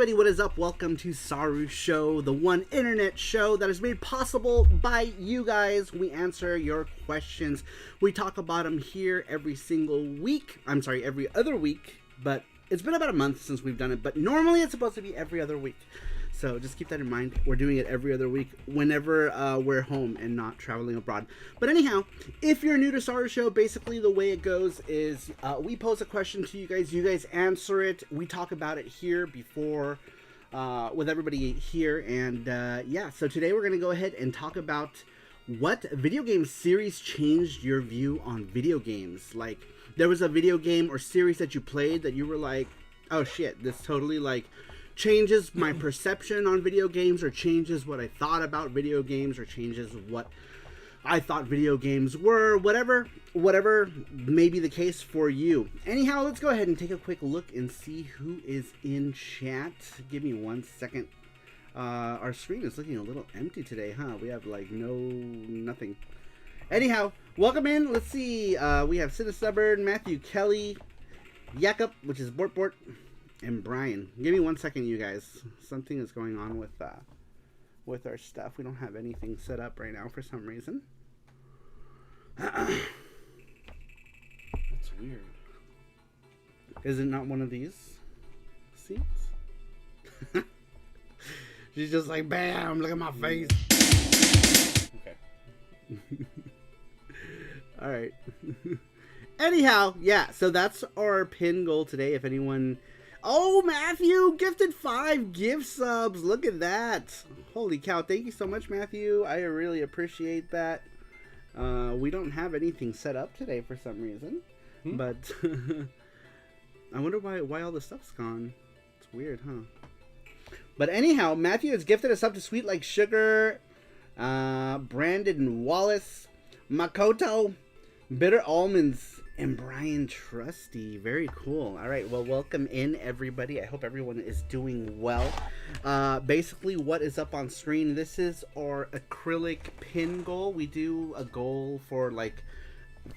everybody, what is up? Welcome to SaruShow, the one internet show that is made possible by you guys. We answer your questions. We talk about them here every single week. I'm sorry, every other week, but it's been about a month since we've done it, but normally it's supposed to be every other week. So just keep that in mind. We're doing it every other week whenever we're home and not traveling abroad. But anyhow, if you're new to SaruShow, basically the way it goes is we pose a question to you guys answer it. We talk about it here before with everybody here. And yeah, so today we're going to go ahead and talk about what video game series changed your view on video games. Like, there was a video game or series that you played that you were like, oh shit, this totally like changes my perception on video games, or changes what I thought about video games, or changes what I thought video games were, whatever may be the case for you. Anyhow, let's go ahead and take a quick look and see who is in chat. Give me 1 second. Our screen is looking a little empty today, huh? We have like nothing. Anyhow, welcome in. Let's see. We have Sinistubborn, Matthew Kelly, Jakob, which is Bort, and Brian. Give me 1 second, you guys. Something is going on with our stuff. We don't have anything set up right now for some reason. That's weird. Is it not one of these seats? She's just like, bam, look at my face. Okay. Alright. Anyhow, yeah, so that's our pin goal today. If anyone... Oh, Matthew gifted 5 gift subs. Look at that. Holy cow. Thank you so much, Matthew. I really appreciate that. We don't have anything set up today for some reason. But I wonder why all the stuff's gone. It's weird, huh? But anyhow, Matthew has gifted us up to Sweet Like Sugar, Brandon Wallace, Makoto, Bitter Almonds, and Brian Trusty. Very cool. All right, well, welcome in, everybody. I hope everyone is doing well. Basically, what is up on screen, this is our acrylic pin goal. We do a goal for like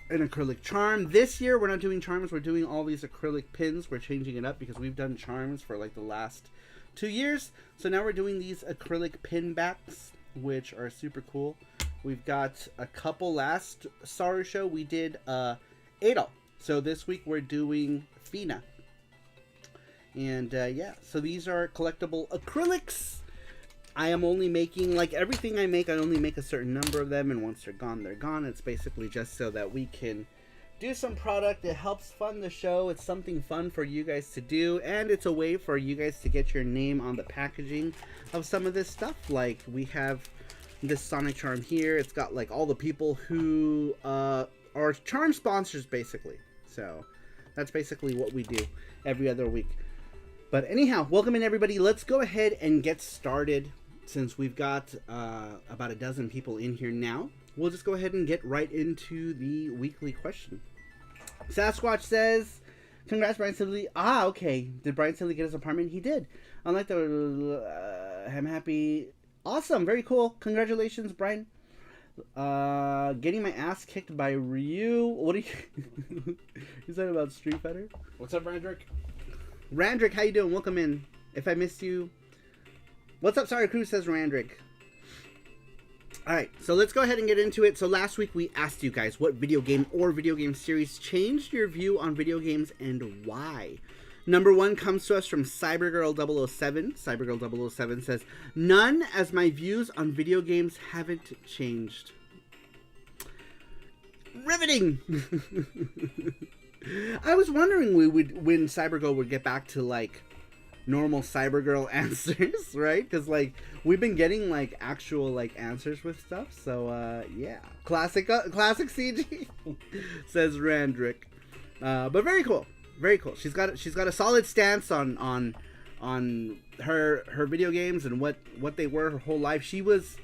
an acrylic charm. This year, we're not doing charms. We're doing all these acrylic pins. We're changing it up because we've done charms for like the last 2 years. So now we're doing these acrylic pin backs, which are super cool. We've got a couple last SaruShow. We did Adol. So this week we're doing Fina. And yeah, so these are collectible acrylics. I am only making, like everything I make, I only make a certain number of them, and once they're gone, they're gone. It's basically just so that we can do some product. It helps fund the show. It's something fun for you guys to do, and it's a way for you guys to get your name on the packaging of some of this stuff. Like we have this Sonic charm here. It's got like all the people who are charm sponsors basically. So that's basically what we do every other week. But anyhow, welcome in everybody. Let's go ahead and get started. Since we've got about a dozen people in here now, we'll just go ahead and get right into the weekly question. Sasquatch says, congrats, Brian Sibley. Ah, okay. Did Brian Sibley get his apartment? He did. Unlike the... I'm happy. Awesome. Very cool. Congratulations, Brian. Getting my ass kicked by Ryu. What do you... Is that about Street Fighter? What's up, Randrick? Randrick, how you doing? Welcome in. If I missed you... What's up, Sorry Crew, says Randrick. Alright, so let's go ahead and get into it. So last week we asked you guys what video game or video game series changed your view on video games and why. Number one comes to us from Cybergirl007. Cybergirl007 says, none, as my views on video games haven't changed. Riveting! I was wondering when Cybergirl would get back to like normal Cybergirl answers, right? Because like we've been getting like actual like answers with stuff. So yeah, classic CG says Randrick. But very cool, very cool. She's got a solid stance on her video games and what they were her whole life. She was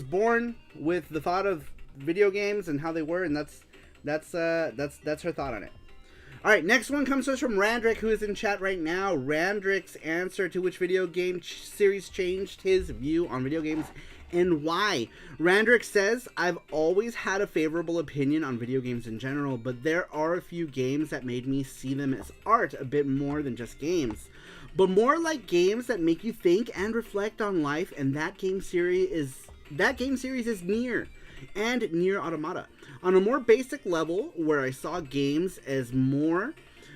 born with the thought of video games and how they were, and that's her thought on it. All right, next one comes to us from Randrick, who is in chat right now. Randrick's answer to which video game series changed his view on video games and why. Randrick says, I've always had a favorable opinion on video games in general, but there are a few games that made me see them as art a bit more than just games, but more like games that make you think and reflect on life, and that game series is Nier and Nier Automata. On a more basic level, where I saw games as more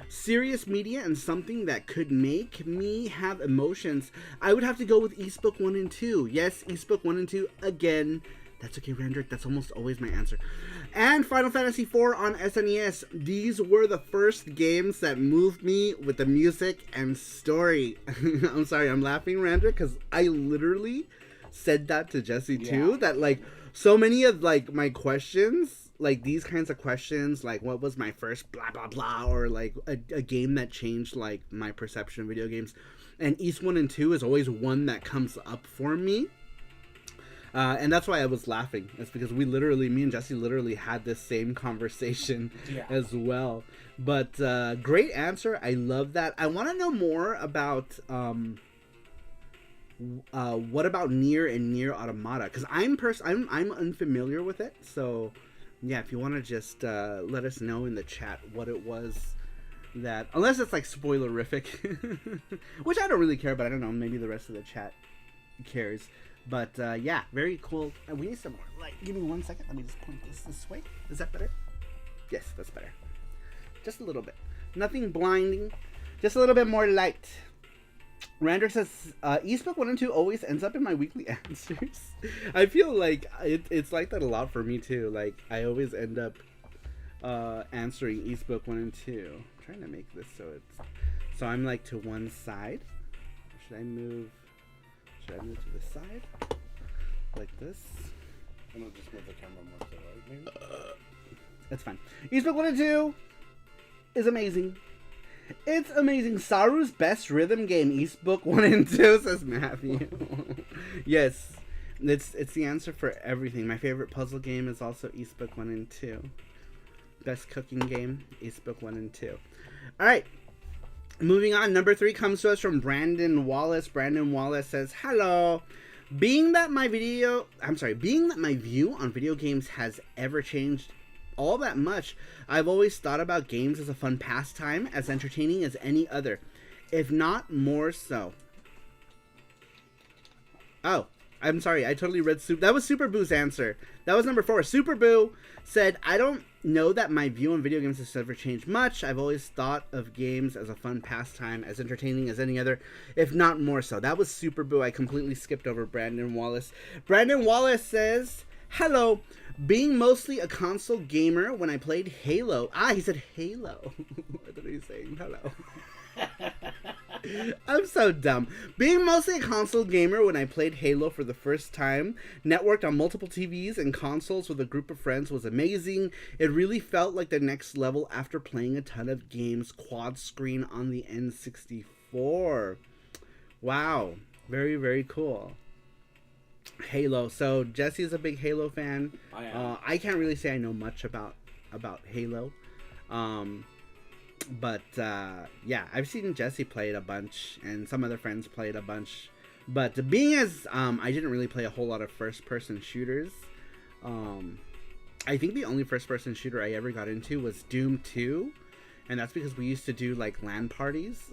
serious media and something that could make me have emotions, I would have to go with Eastbook 1 and 2. Yes, Eastbook 1 and 2 again. That's okay, Randrick. That's almost always my answer. And Final Fantasy IV on SNES. These were the first games that moved me with the music and story. I'm sorry, I'm laughing, Randrick, because I literally said that to Jesse too. Yeah. That like so many of like my questions, like these kinds of questions, like what was my first blah blah blah, or like a game that changed like my perception of video games, and East 1 and 2 is always one that comes up for me, and that's why I was laughing. It's because me and Jesse literally had this same conversation as well. But great answer. I love that. I want to know more about what about Nier and Nier Automata, because I'm unfamiliar with it. So yeah, if you want to just let us know in the chat what it was that, unless it's like spoilerific, which I don't really care, but I don't know, maybe the rest of the chat cares. But yeah, very cool. We need some more light. Give me 1 second. Let me just point this way. Is that better? Yes, that's better. Just a little bit. Nothing blinding. Just a little bit more light. Randrick says, Eastbook 1 and 2 always ends up in my weekly answers. I feel like it's like that a lot for me too. Like, I always end up answering Eastbook 1 and 2. I'm trying to make this so I'm like to one side. Should I move to the side? Like this? I'm gonna just move the camera more to the right, maybe? That's fine. Eastbook 1 and 2 is amazing. It's amazing. Saru's best rhythm game, Eastbook 1 and 2, says Matthew. Yes, it's the answer for everything. My favorite puzzle game is also Eastbook 1 and 2. Best cooking game, Eastbook 1 and 2. Alright, moving on. Number 3 comes to us from Brandon Wallace. Brandon Wallace says, hello. Being that my view on video games has ever changed all that much, I've always thought about games as a fun pastime, as entertaining as any other, if not more so. Oh, I'm sorry, I totally read that was Super Boo's answer. That was number 4. Super Boo said, I don't know that my view on video games has ever changed much. I've always thought of games as a fun pastime, as entertaining as any other, if not more so. That was Super Boo. I completely skipped over Brandon Wallace. Brandon Wallace says, hello. Being mostly a console gamer when I played Halo. Ah, he said Halo. I thought he was saying hello. I'm so dumb. Being mostly a console gamer when I played Halo for the first time, networked on multiple TVs and consoles with a group of friends was amazing. It really felt like the next level after playing a ton of games quad screen on the N64. Wow. Very, very cool. Halo. So Jesse is a big Halo fan. I am. I can't really say I know much about Halo. But yeah, I've seen Jesse play it a bunch, and some other friends play it a bunch. But being as I didn't really play a whole lot of first-person shooters. I think the only first-person shooter I ever got into was Doom 2, and that's because we used to do like LAN parties,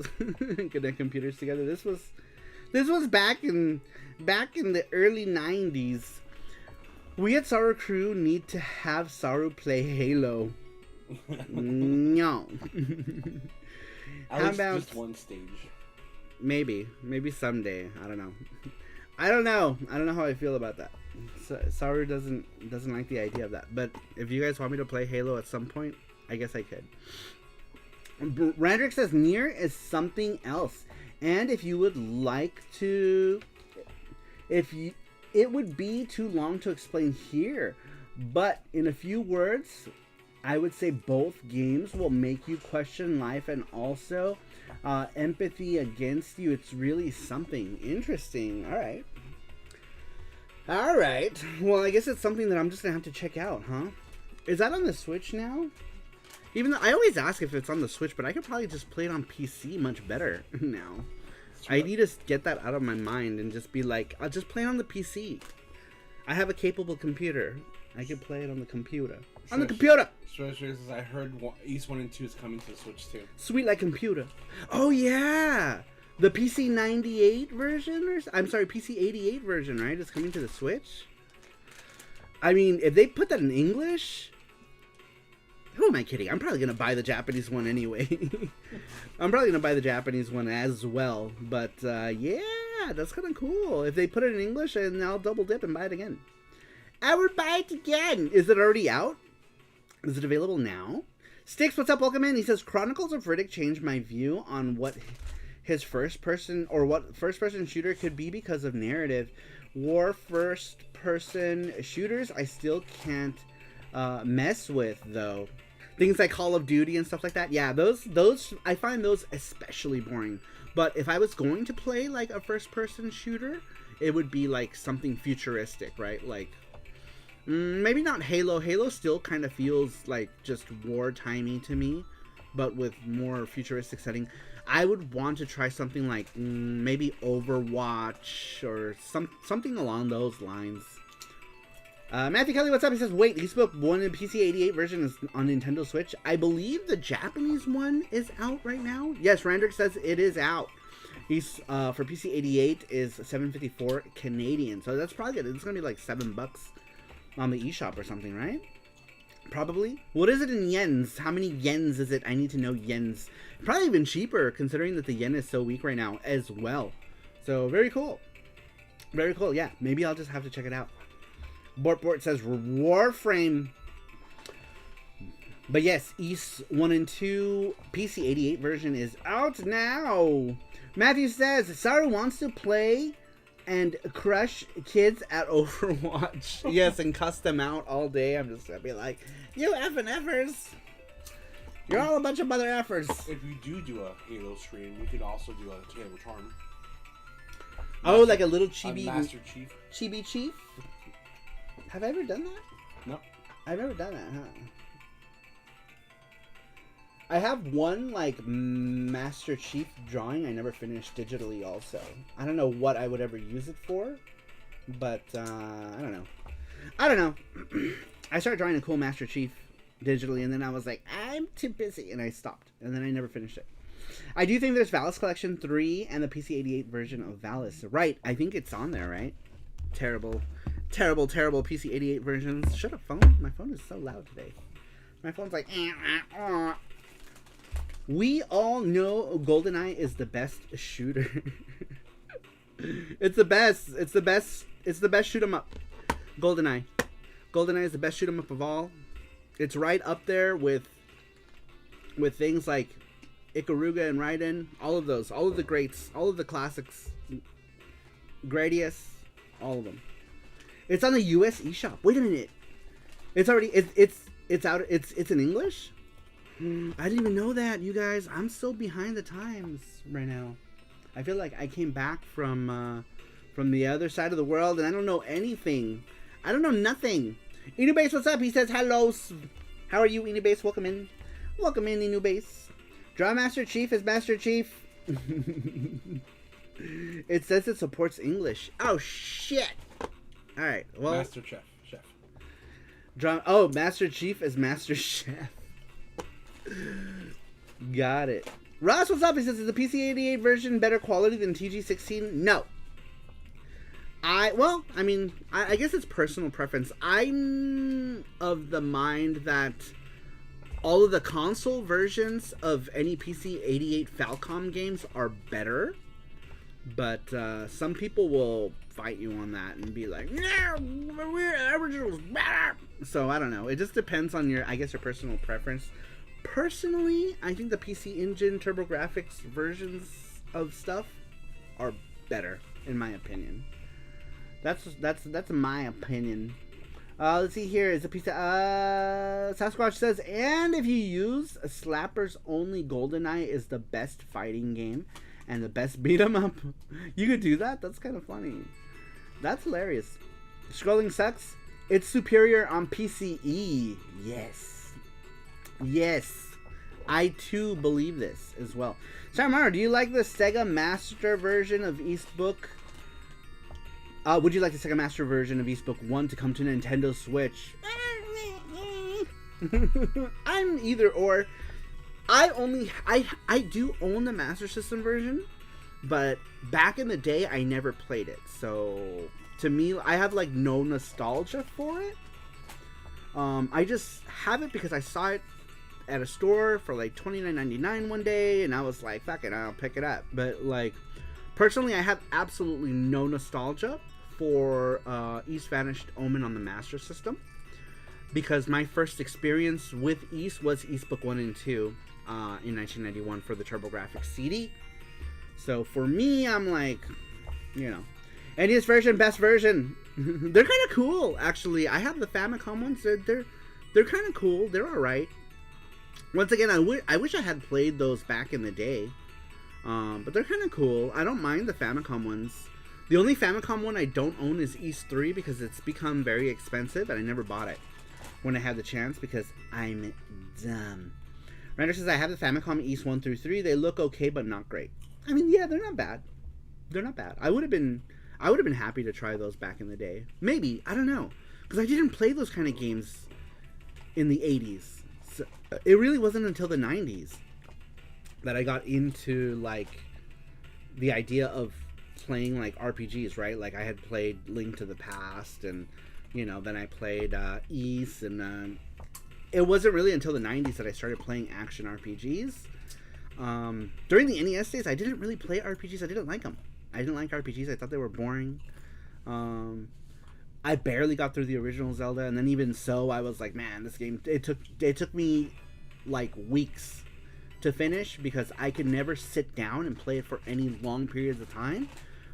get our computers together. This was back in the early 90s. We at Saru Crew need to have Saru play Halo. No. How about just one stage? Maybe someday. I don't know how I feel about that. Saru doesn't like the idea of that. But if you guys want me to play Halo at some point, I guess I could. Randrick says Nier is something else, and if you would like to, it would be too long to explain here. But in a few words, I would say both games will make you question life and also empathy against you. It's really something interesting. All right. Well, I guess it's something that I'm just going to have to check out, huh? Is that on the Switch now? Even though I always ask if it's on the Switch, but I could probably just play it on PC much better now. I need to get that out of my mind and just be like, I'll just play it on the PC. I have a capable computer. I can play it on the computer. On the computer! I heard East 1 and 2 is coming to the Switch too. Sweet like computer. Oh yeah! The PC 98 version? PC 88 version, right? Is coming to the Switch? I mean, if they put that in English... Who am I kidding? I'm probably going to buy the Japanese one anyway. I'm probably going to buy the Japanese one as well. But yeah, that's kind of cool. If they put it in English, and I'll double dip and buy it again. I would buy it again. Is it already out? Is it available now? Sticks, what's up? Welcome in. He says, Chronicles of Riddick changed my view on what his first-person shooter could be because of narrative. War first-person shooters I still can't mess with, though. Things like Call of Duty and stuff like that. Yeah, those I find those especially boring. But if I was going to play like a first-person shooter, it would be like something futuristic, right? Like, maybe not Halo. Halo still kind of feels like just wartimey to me, but with more futuristic setting. I would want to try something like maybe Overwatch or something along those lines. Matthew Kelly, what's up? He says, wait, he spoke one in PC 88 version is on Nintendo Switch. I believe the Japanese one is out right now. Yes, Randrick says it is out. He's for PC 88 is $7.54 Canadian, so that's probably good. It's gonna be like $7 on the eShop or something, right? Probably. What is it in yens? How many yens is it? I need to know yens. Probably even cheaper, considering that the yen is so weak right now as well. So very cool. Very cool. Yeah, maybe I'll just have to check it out. Bort says Warframe. But yes, East 1 and 2 PC 88 version is out now. Matthew says Saru wants to play and crush kids at Overwatch. Yes, and cuss them out all day. I'm just gonna be like, you effing effers. You're all a bunch of mother effers. If you do a Halo stream, we could also do a Halo Charm. Oh, like a little chibi. Master Chief. Chibi Chief? Have I ever done that? No. I've never done that, huh? I have one, like, Master Chief drawing I never finished digitally also. I don't know what I would ever use it for, but, I don't know. I started drawing a cool Master Chief digitally, and then I was like, I'm too busy, and I stopped, and then I never finished it. I do think there's Valis Collection 3 and the PC 88 version of Valis. Right, I think it's on there, right? Terrible PC 88 versions. Shut up, phone. My phone is so loud today. My phone's like... We all know GoldenEye is the best shooter. It's the best shoot 'em up. GoldenEye. GoldenEye is the best shoot 'em up of all. It's right up there with things like Ikaruga and Raiden, all of those, all of the greats, all of the classics, Gradius, all of them. It's on the US eShop. Wait a minute, it's already it's out. It's in English. I didn't even know that, you guys. I'm so behind the times right now. I feel like I came back from the other side of the world and I don't know anything. I don't know nothing. Inubase, what's up? He says hello. How are you, Inubase? Welcome in. Welcome in, Inubase. Draw Master Chief is Master Chief. It says it supports English. Oh shit! All right. Well, Master Chef. Master Chief is Master Chef. Got it. Ross, what's up? He says, is the PC88 version better quality than TG16? No. I guess it's personal preference. I'm of the mind that all of the console versions of any PC88 Falcom games are better, but some people will fight you on that and be like, no, the original's better. So I don't know. It just depends on your personal preference. Personally, I think the PC Engine TurboGrafx versions of stuff are better, in my opinion. That's my opinion. Let's see here. Is a piece of Sasquatch says, and if you use a slappers only, GoldenEye is the best fighting game and the best beat 'em up. You could do that? That's kind of funny. That's hilarious. Scrolling sucks. It's superior on PCE. Yes. I too believe this as well. Shamar, do you like the Sega Master version of Eastbook? Would you like the Sega Master version of Eastbook 1 to come to Nintendo Switch? I'm either or. I do own the Master System version, but back in the day I never played it. So to me, I have like no nostalgia for it. I just have it because I saw it at a store for like $29.99 one day, and I was like, fuck it, I'll pick it up. But like, personally, I have absolutely no nostalgia for East Vanished Omen on the Master System, because my first experience with East was Eastbook 1 and 2 in 1991 for the TurboGrafx CD. So for me, I'm like, NES version, best version. They're kind of cool, actually. I have the Famicom ones. They're kind of cool. They're all right. Once again, I wish I had played those back in the day. But they're kind of cool. I don't mind the Famicom ones. The only Famicom one I don't own is East 3 because it's become very expensive and I never bought it when I had the chance because I'm dumb. Render says, I have the Famicom East 1 through 3. They look okay, but not great. I mean, yeah, they're not bad. They're not bad. I would have been happy to try those back in the day. Maybe. I don't know. Because I didn't play those kind of games in the 80s. So, it really wasn't until the 90s that I got into, like, the idea of playing, like, RPGs, right? Like, I had played Link to the Past, and, then I played East, and it wasn't really until the 90s that I started playing action RPGs. During the NES days, I didn't really play RPGs. I didn't like them. I didn't like RPGs. I thought they were boring. I barely got through the original Zelda, and then even so, I was like, man, this game, it took me, like, weeks to finish because I could never sit down and play it for any long periods of time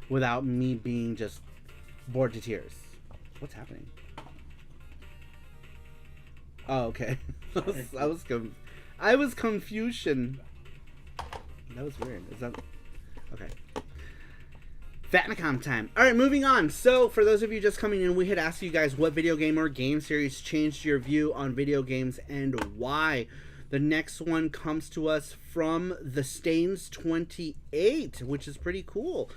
without me being just bored to tears. What's happening? Oh, okay. I was confusion. That was weird. Is that okay? Famicom time. All right, moving on. So, for those of you just coming in, we had asked you guys what video game or game series changed your view on video games and why. The next one comes to us from the Stains 28, which is pretty cool.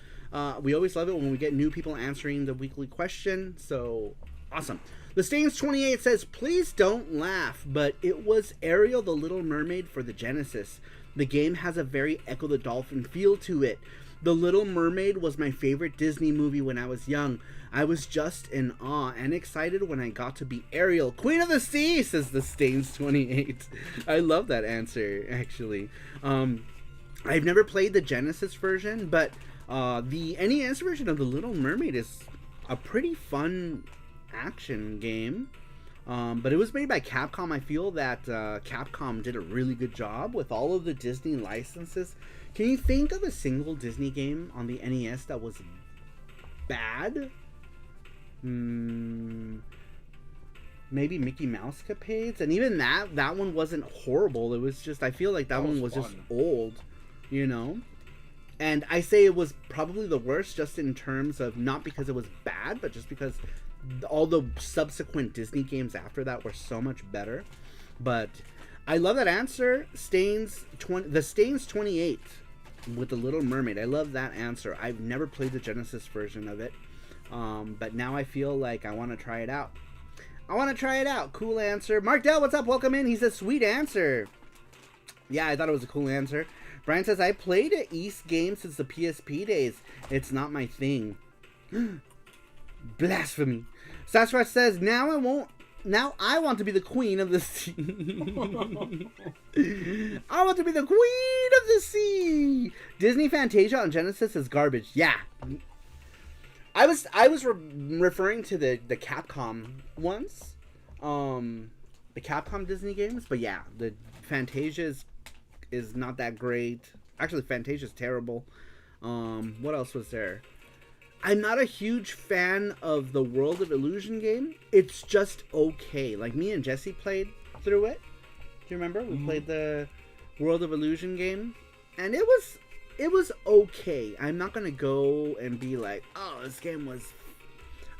We always love it when we get new people answering the weekly question. So, awesome. The Stains 28 says, please don't laugh, but it was Ariel the Little Mermaid for the Genesis. The game has a very Echo the Dolphin feel to it. The Little Mermaid was my favorite Disney movie when I was young. I was just in awe and excited when I got to be Ariel, Queen of the Sea, says the Stains 28. I love that answer, actually. I've never played the Genesis version, but the NES version of The Little Mermaid is a pretty fun action game. But it was made by Capcom. I feel that Capcom did a really good job with all of the Disney licenses. Can you think of a single Disney game on the NES that was bad? Maybe Mickey Mouse Capades, and even that one wasn't horrible. It was just, I feel like that one was just old, you know. And I say it was probably the worst just in terms of not because it was bad, but just because all the subsequent Disney games after that were so much better. But I love that answer. The Stains 28 with the Little Mermaid. I love that answer. I've never played the Genesis version of it, but now I feel like I want to try it out. Cool answer. Mark Dell, what's up? Welcome in. He says, sweet answer. Yeah, I thought it was a cool answer. Brian says, I played an East game since the PSP days. It's not my thing. Blasphemy. Sasquatch says, now I want to be the queen of the sea. I want to be the queen of the sea. Disney Fantasia on Genesis is garbage. Yeah. I was referring to the Capcom ones. The Capcom Disney games. But yeah, the Fantasia is not that great. Actually, Fantasia's terrible. What else was there? I'm not a huge fan of the World of Illusion game. It's just okay. Like, me and Jesse played through it. Do you remember? We played the World of Illusion game. And it was okay. I'm not going to go and be like, oh, this game was...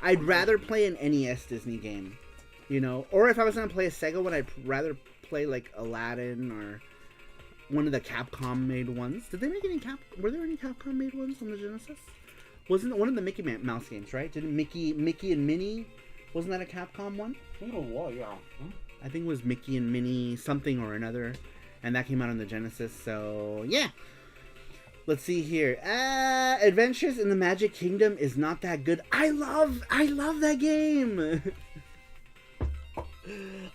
I'd rather play an NES Disney game, you know? Or if I was going to play a Sega one, I'd rather play, like, Aladdin or one of the Capcom-made ones. Did they make any Were there any Capcom-made ones on the Genesis? Wasn't it one of the Mickey Mouse games, right? Didn't Mickey and Minnie, wasn't that a Capcom one? I think it was, yeah. I think it was Mickey and Minnie something or another, and that came out on the Genesis, so yeah. Let's see here. Adventures in the Magic Kingdom is not that good. I love that game.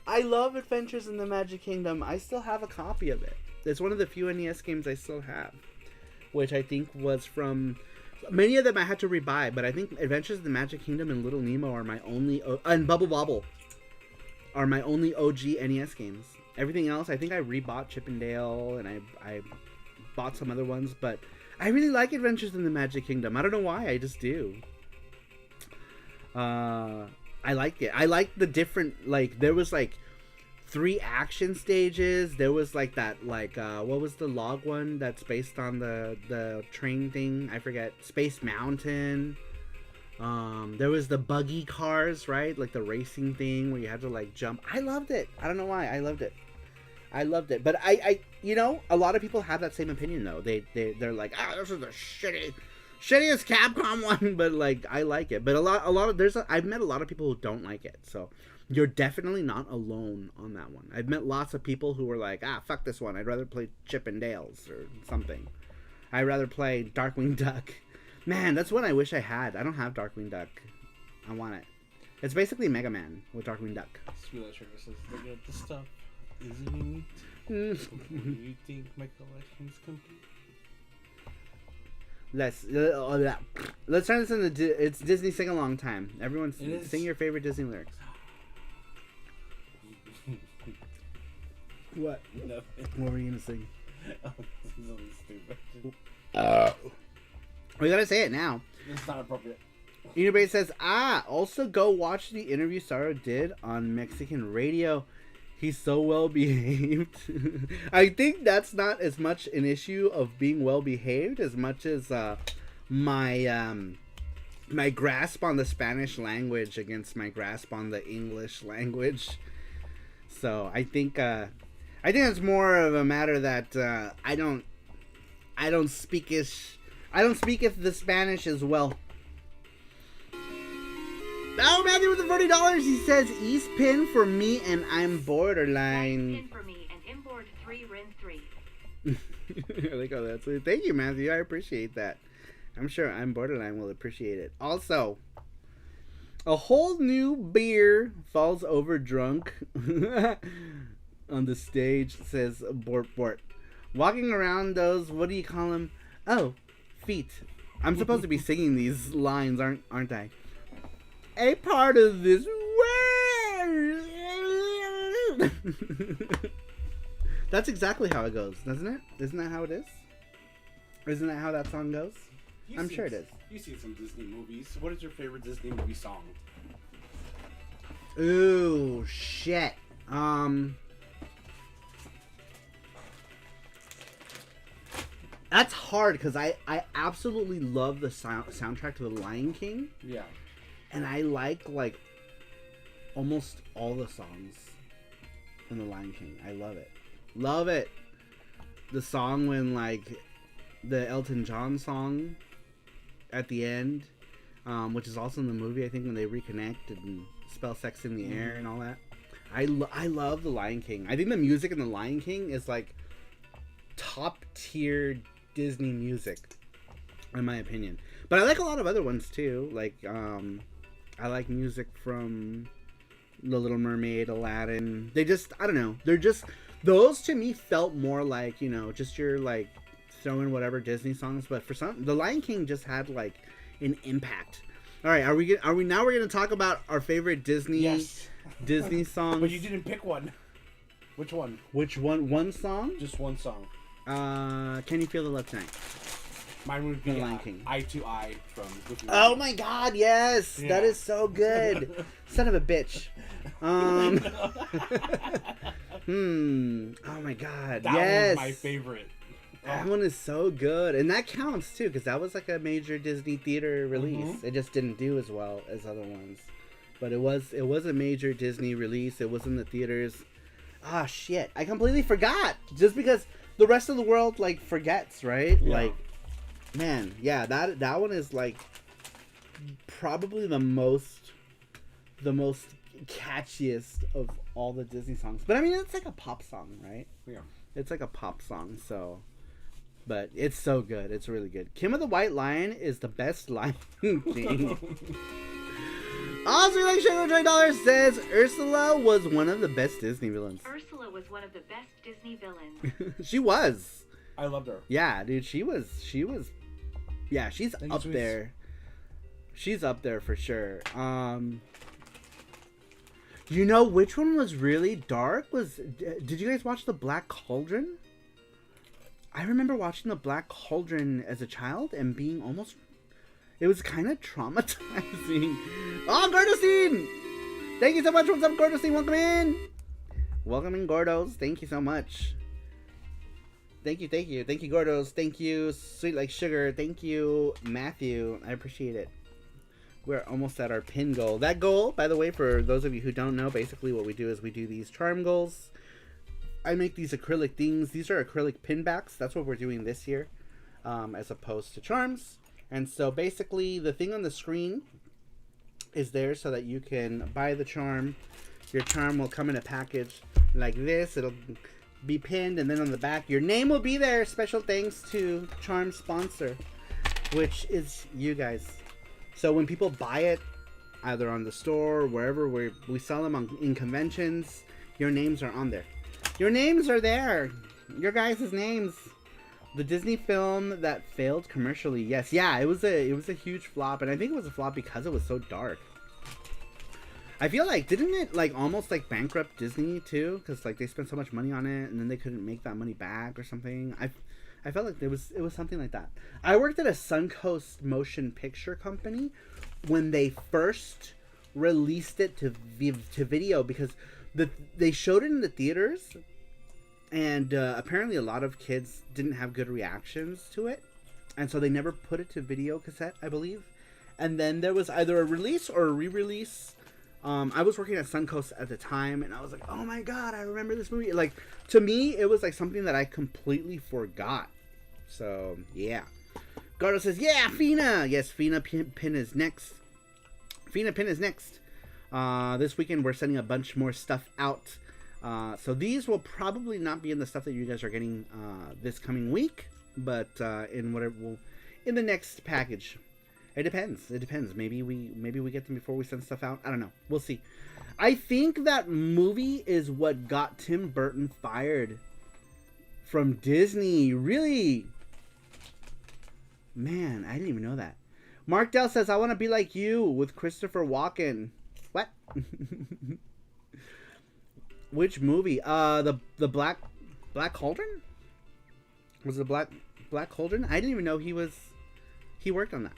I love Adventures in the Magic Kingdom. I still have a copy of it. It's one of the few NES games I still have, which I think was from... Many of them I had to rebuy, but I think Adventures in the Magic Kingdom and Little Nemo are my only... and Bubble Bobble are my only OG NES games. Everything else, I think I rebought Chip and Dale, and I bought some other ones, but I really like Adventures in the Magic Kingdom. I don't know why, I just do. I liked it. I liked the different, like, there was, like, 3 action stages. There was, like, that, like, what was the log one that's based on the train thing? I forget. Space Mountain. There was the buggy cars, right? Like, the racing thing where you had to, like, jump. I loved it. I don't know why. I loved it. But I you know, a lot of people have that same opinion, though. They're like, this is the shittiest Capcom one, but, like, I like it. But I've met a lot of people who don't like it, so you're definitely not alone on that one. I've met lots of people who were like, fuck this one. I'd rather play Chip and Dale's or something. I'd rather play Darkwing Duck. Man, that's one I wish I had. I don't have Darkwing Duck. I want it. It's basically Mega Man with Darkwing Duck. Sweet services. Look at the stuff. Isn't it neat? Do you think my collection is complete? Let's turn this into it's Disney Sing Along time. Everyone sing your favorite Disney lyrics. What? Nothing. What were you gonna sing? Oh, this is really stupid. We gotta say it now. It's not appropriate. Unibase says, also go watch the interview Saru did on Mexican radio. He's so well behaved. I think that's not as much an issue of being well behaved as much as my grasp on the Spanish language against my grasp on the English language. So I think it's more of a matter that I don't speak the Spanish as well. Oh, Matthew with the $40. He says East Pin for me and I'm borderline. Pin for me and import 3 Rin 3. I like how that's it. Thank you, Matthew. I appreciate that. I'm sure I'm borderline will appreciate it. Also, a whole new beer falls over drunk on the stage, says Bort Bort. Walking around those, what do you call them? Oh, feet. I'm supposed to be singing these lines, aren't I? A part of this world. That's exactly how it goes, doesn't it? Isn't that how it is? Isn't that how that song goes? I'm sure it is. You've seen some Disney movies. What is your favorite Disney movie song? Ooh, shit. That's hard because I absolutely love the soundtrack to The Lion King. Yeah. And I like almost all the songs in The Lion King. I love it. Love it. The song when like the Elton John song at the end, which is also in the movie, I think, when they reconnect and spell sex in the air and all that. I love The Lion King. I think the music in The Lion King is like top tier Disney music, in my opinion. But I like a lot of other ones too. Like I like music from The Little Mermaid, Aladdin. They just, I don't know. They're just, those to me felt more like, you know, just your like throw in whatever Disney songs. But for some, The Lion King just had like an impact. All right, are we now we're gonna talk about our favorite Disney Disney songs? But you didn't pick one. Which one? Which one? One song? Just one song. Can You Feel the Love Tonight? Mine would be The Lion King. Eye to Eye from Goofy. Oh my God! Yes, Yeah. that is so good. Son of a bitch. Oh my God! That yes, was my favorite. That one is so good, and that counts too because that was like a major Disney theater release. It just didn't do as well as other ones, but it was a major Disney release. It was in the theaters. Ah, shit! I completely forgot. Just because the rest of the world like forgets, right? Yeah. Like, man, yeah, that one is like probably the most catchiest of all the Disney songs. But I mean, it's like a pop song, right? Yeah. It's like a pop song, so. But it's so good. It's really good. Kim of the White Lion is the best Lion King. Oscar like Sugar $20 says Ursula was one of the best Disney villains. Ursula was one of the best Disney villains. She was. I loved her. Yeah, dude, she was. Yeah, she's up there. She's up there for sure. You know which one was really dark? Did you guys watch The Black Cauldron? I remember watching The Black Cauldron as a child and being almost... It was kind of traumatizing. Oh, Gordostine! Thank you so much. What's up, Gordostine? Welcome in. Welcome in, Gordos. Thank you so much. Thank you. Thank you, Gordos. Thank you, Sweet Like Sugar. Thank you, Matthew. I appreciate it. We're almost at our pin goal. That goal, by the way, for those of you who don't know, basically what we do is we do these charm goals. I make these acrylic things. These are acrylic pin backs. That's what we're doing this year, as opposed to charms. And so basically the thing on the screen is there so that you can buy the charm. Your charm will come in a package like this. It'll be pinned, and then on the back your name will be there. Special thanks to charm sponsor, which is you guys. So when people buy it, either on the store or wherever we sell them in conventions, your names are on there. Your names are there. Your guys' names. The Disney film that failed commercially. Yes, yeah, it was a huge flop, and I think it was a flop because it was so dark. I feel like, didn't it like almost like bankrupt Disney too? Because like they spent so much money on it, and then they couldn't make that money back or something. I felt like it was something like that. I worked at a Suncoast motion picture company when they first released it to video because they showed it in the theaters, and apparently a lot of kids didn't have good reactions to it, and so they never put it to video cassette, I believe. And then there was either a release or a re-release. I was working at Suncoast at the time, and I was like, oh my God, I remember this movie. Like, to me, it was like something that I completely forgot. So, yeah. Gardo says, yeah, Fina! Yes, Fina Pin is next. Fina Pin is next. This weekend, we're sending a bunch more stuff out. So these will probably not be in the stuff that you guys are getting this coming week, but in the next package. It depends. Maybe we get them before we send stuff out. I don't know. We'll see. I think that movie is what got Tim Burton fired from Disney. Really? Man, I didn't even know that. Mark Dell says, I want to be like you with Christopher Walken. What? Which movie? The Black Cauldron? Was it Black Cauldron? I didn't even know he worked on that.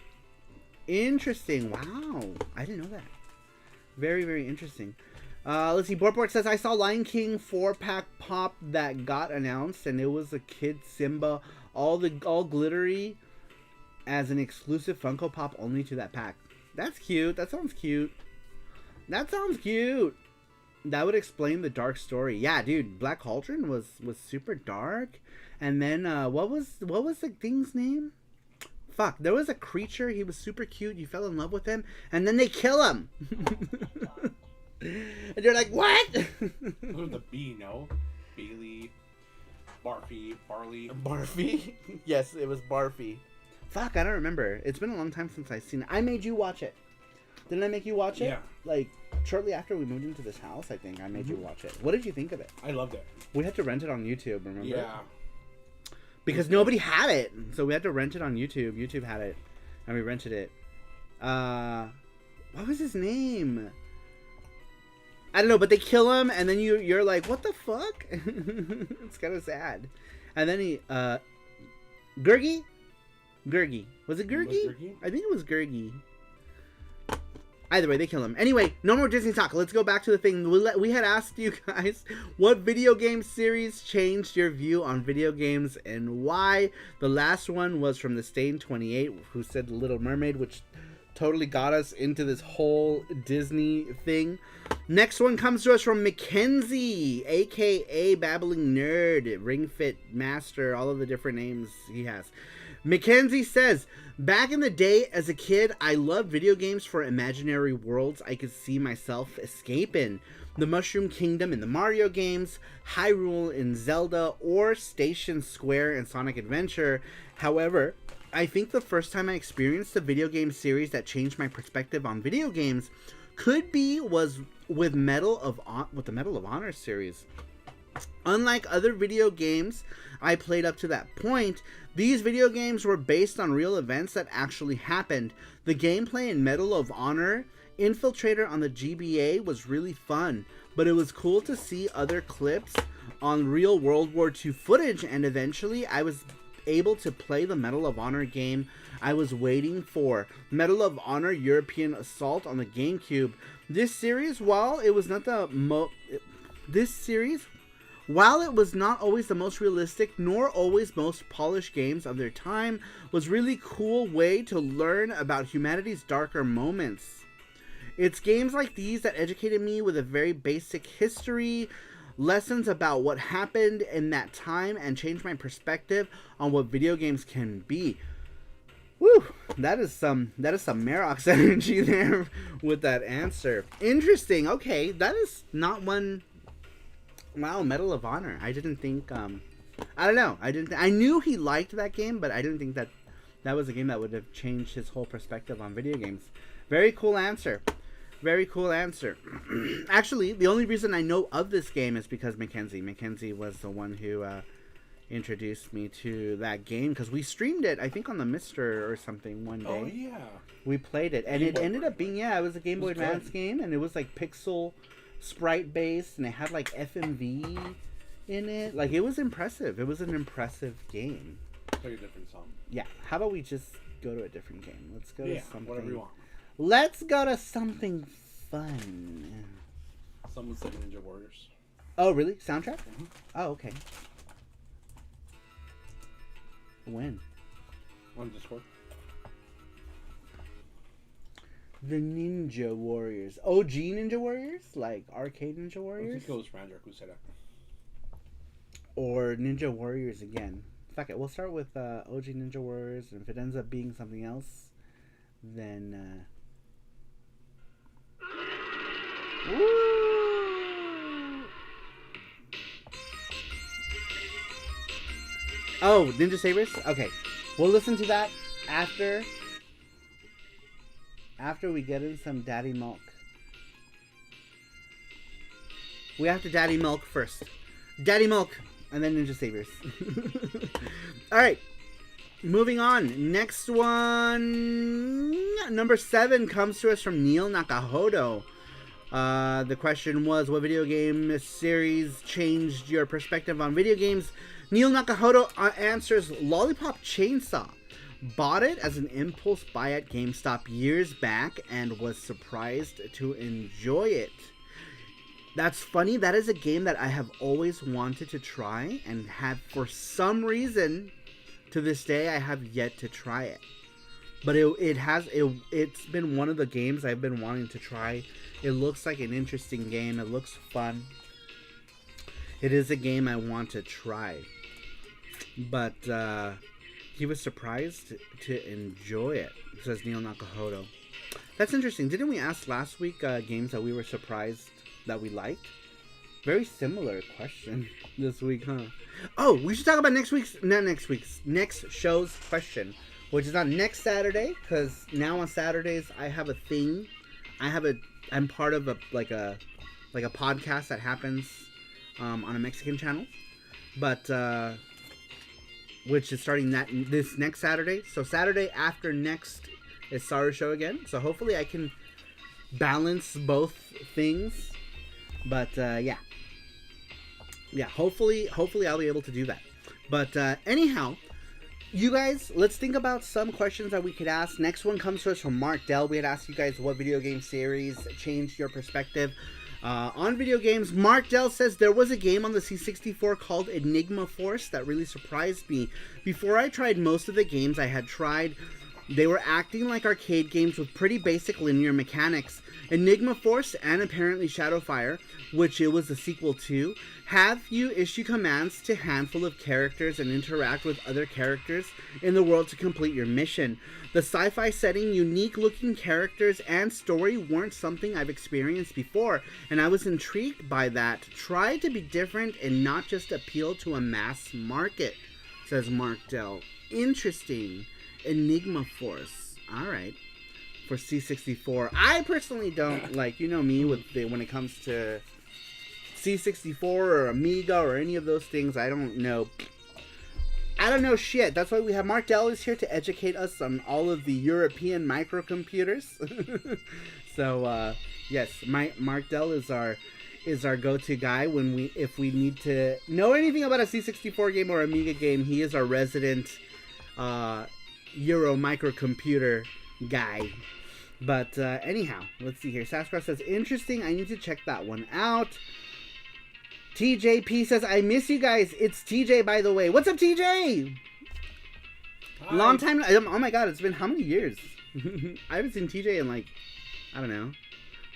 Interesting. Wow. I didn't know that. Very, very interesting. Let's see. Borport says, I saw Lion King 4-pack pop that got announced, and it was a kid Simba, all glittery, as an exclusive Funko Pop only to that pack. That's cute. That sounds cute. That sounds cute. That would explain the dark story. Yeah, dude. Black Cauldron was super dark. And then what was the thing's name? Fuck. There was a creature. He was super cute. You fell in love with him, and then they kill him. And you're like, what? It was the B, no? Bailey, Barfy, Barley. Barfy? Yes, it was Barfy. Fuck, I don't remember. It's been a long time since I've seen it. I made you watch it. Didn't I make you watch it? Yeah. Like, shortly after we moved into this house, I think I made you watch it. What did you think of it? I loved it. We had to rent it on YouTube, remember? Yeah. Because nobody had it. So we had to rent it on YouTube. YouTube had it. And we rented it. What was his name? I don't know, but they kill him, and then you're like, what the fuck? It's kind of sad. And then he, Gurgi? Gurgi. Was it Gurgi? I think it was Gurgi. Either way, they kill him. Anyway, no more Disney talk. Let's go back to the thing. We had asked you guys what video game series changed your view on video games and why. The last one was from the Stain28, who said The Little Mermaid, which totally got us into this whole Disney thing. Next one comes to us from Mackenzie, aka Babbling Nerd, Ring Fit Master, all of the different names he has. Mackenzie says, back in the day as a kid, I loved video games for imaginary worlds I could see myself escape in. The Mushroom Kingdom in the Mario games, Hyrule in Zelda, or Station Square in Sonic Adventure. However, I think the first time I experienced a video game series that changed my perspective on video games was with the Medal of Honor series. Unlike other video games I played up to that point, these video games were based on real events that actually happened. The gameplay in Medal of Honor Infiltrator on the GBA was really fun, but it was cool to see other clips on real World War II footage, and eventually I was able to play the Medal of Honor game I was waiting for, Medal of Honor European Assault on the GameCube. This series, while it was not always the most realistic nor always most polished games of their time, was really cool way to learn about humanity's darker moments. It's games like these that educated me with a very basic history, lessons about what happened in that time, and changed my perspective on what video games can be. Woo! That is some Marox energy there with that answer. Interesting. Okay, that is not one. Wow, Medal of Honor. I didn't think. I don't know. I knew he liked that game, but I didn't think that was a game that would have changed his whole perspective on video games. Very cool answer. Very cool answer. Actually, the only reason I know of this game is because Mackenzie. Mackenzie was the one who introduced me to that game, because we streamed it, I think, on the Mister or something one day. Oh, yeah. We played it, and it ended up being, it was a Game Boy Advance game, and it was like pixel sprite based, and it had like FMV in it. Like, it was impressive. It was an impressive game. Play a different song. Yeah. How about we just go to a different game? Let's go to something. Whatever you want. Let's go to something fun. Someone said Ninja Warriors. Oh, really? Soundtrack? Mm-hmm. Oh, okay. When? On Discord. The Ninja Warriors. OG Ninja Warriors? Like arcade Ninja Warriors? I think it was Frandrick who said that. Or Ninja Warriors again. Fuck it. We'll start with OG Ninja Warriors, and if it ends up being something else, then... Woo! Oh, Ninja Sabers? Okay. We'll listen to that after we get in some Daddy Milk. We have to Daddy Milk first. Daddy Milk, and then Ninja Sabers. Alright. Moving on. Next one. Number 7 comes to us from Neil Nakahodo. The question was, what video game series changed your perspective on video games? Neil Nakahoto answers Lollipop Chainsaw. Bought it as an impulse buy at GameStop years back and was surprised to enjoy it. That's funny. That is a game that I have always wanted to try and have, for some reason, to this day, I have yet to try it. But it's been one of the games I've been wanting to try. It looks like an interesting game. It looks fun. It is a game I want to try. But he was surprised to enjoy it, says Neil Nakahoto. That's interesting. Didn't we ask last week games that we were surprised that we liked? Very similar question this week, huh? Oh, we should talk about next show's question, which is on next Saturday, because now on Saturdays I have a thing. I'm part of a podcast that happens on a Mexican channel, but which is starting this next Saturday. So Saturday after next is SaruShow again. So hopefully I can balance both things. But yeah, hopefully I'll be able to do that. But anyhow, you guys, let's think about some questions that we could ask. Next one comes to us from Mark Dell. We had asked you guys what video game series changed your perspective on video games. Mark Dell says there was a game on the C64 called Enigma Force that really surprised me. Before I tried most of the games I had tried, they were acting like arcade games with pretty basic linear mechanics. Enigma Force and apparently Shadowfire, which it was the sequel to, have you issue commands to a handful of characters and interact with other characters in the world to complete your mission. The sci-fi setting, unique looking characters, and story weren't something I've experienced before, and I was intrigued by that. Try to be different and not just appeal to a mass market, says Mark Dell. Interesting. Enigma Force. Alright. For C64. I personally don't, like, you know me, when it comes to C64 or Amiga or any of those things, I don't know shit. That's why we have Mark Dell is here to educate us on all of the European microcomputers. So, yes, Mark Dell is our go-to guy if we need to know anything about a C64 game or Amiga game. He is our resident Euro microcomputer guy. But anyhow, let's see here. Sasquatch says, interesting. I need to check that one out. TJP says, I miss you guys. It's TJ, by the way. What's up, TJ? Hi. Long time. Oh my god, it's been how many years? I haven't seen TJ in like, I don't know,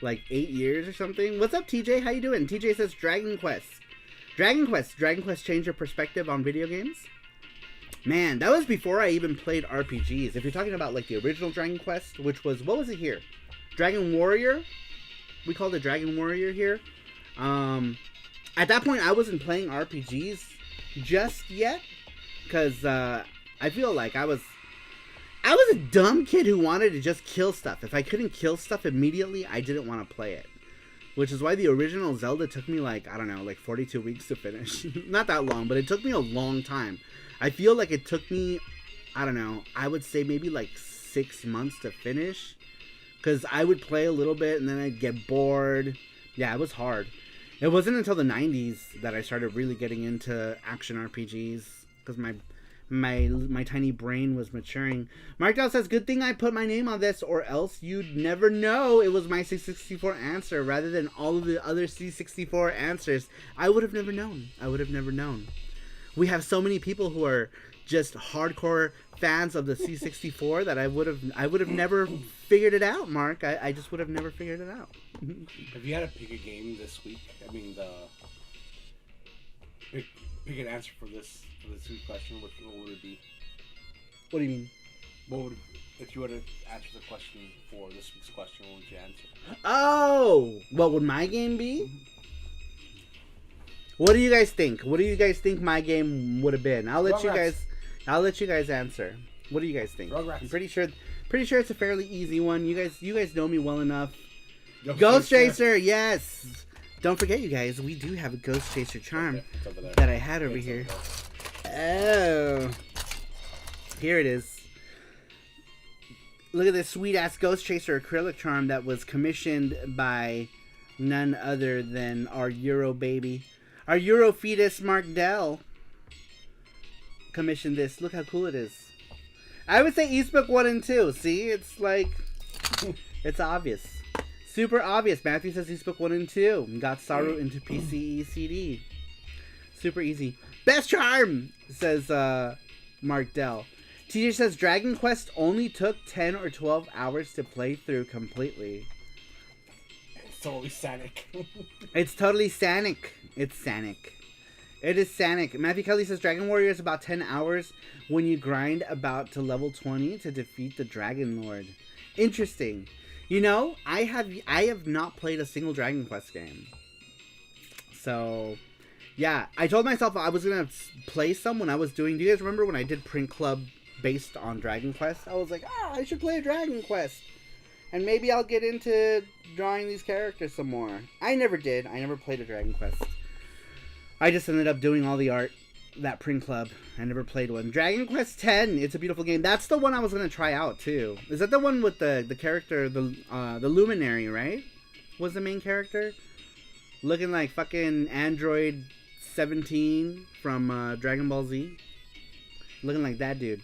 like 8 years or something. What's up, TJ? How you doing? TJ says, Dragon Quest changed your perspective on video games? Man, that was before I even played RPGs. If you're talking about like the original Dragon Quest, which was, what was it here? Dragon Warrior? We called it Dragon Warrior here. At that point, I wasn't playing RPGs just yet, because I feel like I was a dumb kid who wanted to just kill stuff. If I couldn't kill stuff immediately, I didn't want to play it. Which is why the original Zelda took me like, I don't know, like 42 weeks to finish. Not that long, but it took me a long time. I feel like it took me, I don't know, I would say maybe like 6 months to finish. Because I would play a little bit and then I'd get bored. Yeah, it was hard. It wasn't until the 90s that I started really getting into action RPGs. Because my tiny brain was maturing. Mark Dow says, good thing I put my name on this, or else you'd never know it was my C64 answer rather than all of the other C64 answers. I would have never known. We have so many people who are just hardcore fans of the C64 that I would have never figured it out, Mark. I just would have never figured it out. If you had to pick a game this week, I mean, pick an answer for this week's question, what would it be? What do you mean? If you were to answer the question for this week's question, what would you answer? Oh, what would my game be? Mm-hmm. What do you guys think? What do you guys think my game would have been? I'll let you guys answer. What do you guys think? Rugrats. I'm pretty sure it's a fairly easy one. You guys know me well enough. Ghost Chaser, yes. Don't forget, you guys, we do have a Ghost Chaser charm that I had over here. Oh, here it is. Look at this sweet ass Ghost Chaser acrylic charm that was commissioned by None other than our Euro baby. Our Euro fetus, Mark Dell, commissioned this. Look how cool it is. I would say Eastbook 1 and 2. See? It's like... it's obvious. Super obvious. Matthew says Eastbook 1 and 2. Got Saru into PCE CD. Super easy. Best charm, says Mark Dell. TJ says Dragon Quest only took 10 or 12 hours to play through completely. It's totally Sanic. It's totally Sanic. It's Sanic. It is Sanic. Matthew Kelly says Dragon Warrior is about 10 hours when you grind about to level 20 to defeat the Dragon Lord. Interesting. You know, I have not played a single Dragon Quest game. So, yeah. I told myself I was going to play some when I was doing... Do you guys remember when I did Print Club based on Dragon Quest? I was like, I should play a Dragon Quest. And maybe I'll get into drawing these characters some more. I never did. I never played a Dragon Quest. I just ended up doing all the art, that Print Club. I never played one. Dragon Quest X, it's a beautiful game. That's the one I was going to try out, too. Is that the one with the character, the Luminary, right? Was the main character? Looking like fucking Android 17 from Dragon Ball Z. Looking like that dude.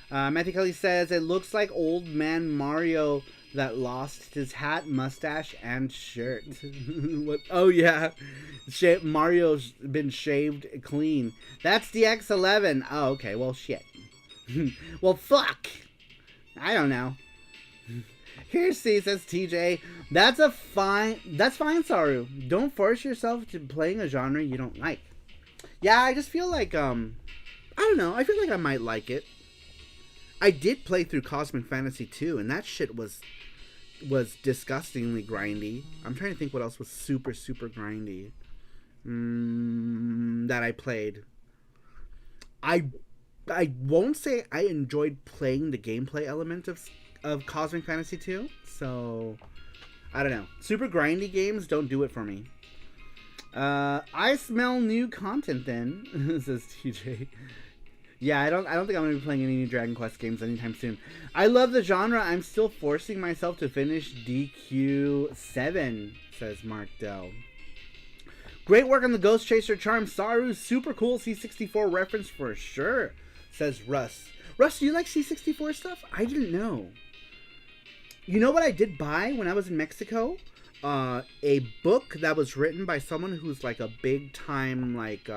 Matthew Kelly says, it looks like old man Mario that lost his hat, mustache, and shirt. What? Oh, yeah. Mario's been shaved clean. That's the X11. Oh, okay. Well, shit. Well, fuck. I don't know. Here, see, says TJ. That's fine, Saru. Don't force yourself to playing a genre you don't like. Yeah, I just feel like, I don't know. I feel like I might like it. I did play through Cosmic Fantasy 2, and that shit was disgustingly grindy. I'm trying to think what else was super, super grindy that I played. I won't say I enjoyed playing the gameplay element of Cosmic Fantasy 2, so I don't know. Super grindy games don't do it for me. I smell new content then, says TJ. Yeah, I don't think I'm going to be playing any new Dragon Quest games anytime soon. I love the genre. I'm still forcing myself to finish DQ7, says Mark Dell. Great work on the Ghost Chaser charm, Saru. Super cool C64 reference for sure, says Russ. Russ, do you like C64 stuff? I didn't know. You know what I did buy when I was in Mexico? A book that was written by someone who's like a big time, like,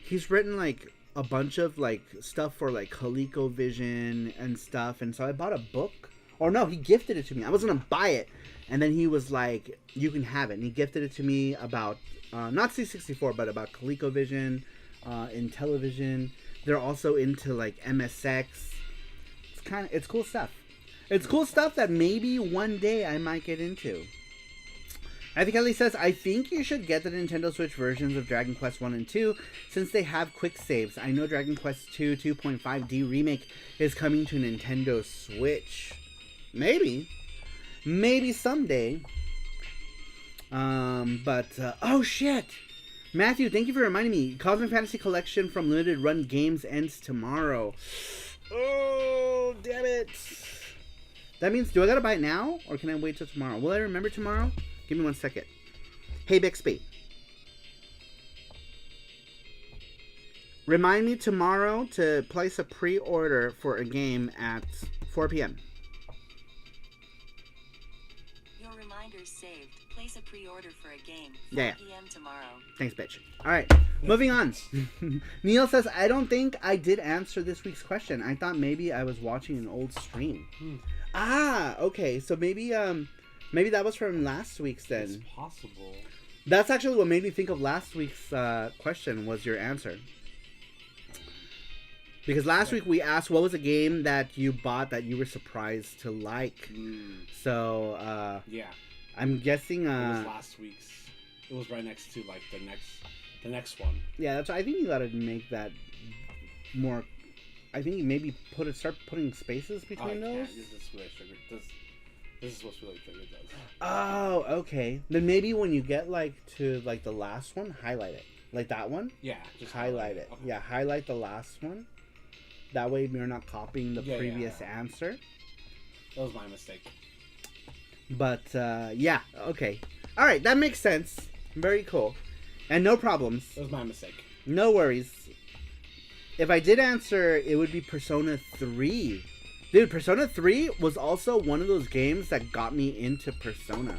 he's written like a bunch of like stuff for like ColecoVision and stuff, and so I bought a book. Or no, he gifted it to me. I was gonna buy it, and then he was like, you can have it, and he gifted it to me about not C64 but about ColecoVision, Intellivision. They're also into like MSX. It's cool stuff. It's cool stuff that maybe one day I might get into. I think Ellie says, I think you should get the Nintendo Switch versions of Dragon Quest 1 and 2 since they have quick saves. I know Dragon Quest 2 2.5D Remake is coming to Nintendo Switch. Maybe. Maybe someday. Oh shit! Matthew, thank you for reminding me. Cosmic Fantasy Collection from Limited Run Games ends tomorrow. Oh, damn it. That means, do I gotta buy it now? Or can I wait till tomorrow? Will I remember tomorrow? Give me 1 second. Hey, Bixby. Remind me tomorrow to place a pre-order for a game at 4 p.m. Your reminder's saved. Place a pre-order for a game. 4 Yeah. p.m. tomorrow. Thanks, bitch. Alright, moving on. Neil says, I don't think I did answer this week's question. I thought maybe I was watching an old stream. Ah, okay. So maybe that was from last week's then. It's possible. That's actually what made me think of last week's question was your answer. Because last week we asked what was a game that you bought that you were surprised to like. So, yeah. I'm guessing... it was last week's. It was right next to, like, the next one. Yeah, that's. I think you gotta make that more... I think you maybe start putting spaces between those. This is what This is what really trigger does. Oh, okay. Then maybe when you get like to like the last one, highlight it. Like that one? Yeah, just highlight it. Okay. Yeah, highlight the last one. That way you're not copying the previous answer. That was my mistake. But yeah, okay. All right, that makes sense. Very cool. And no problems. That was my mistake. No worries. If I did answer, it would be Persona 3. Dude, Persona 3 was also one of those games that got me into Persona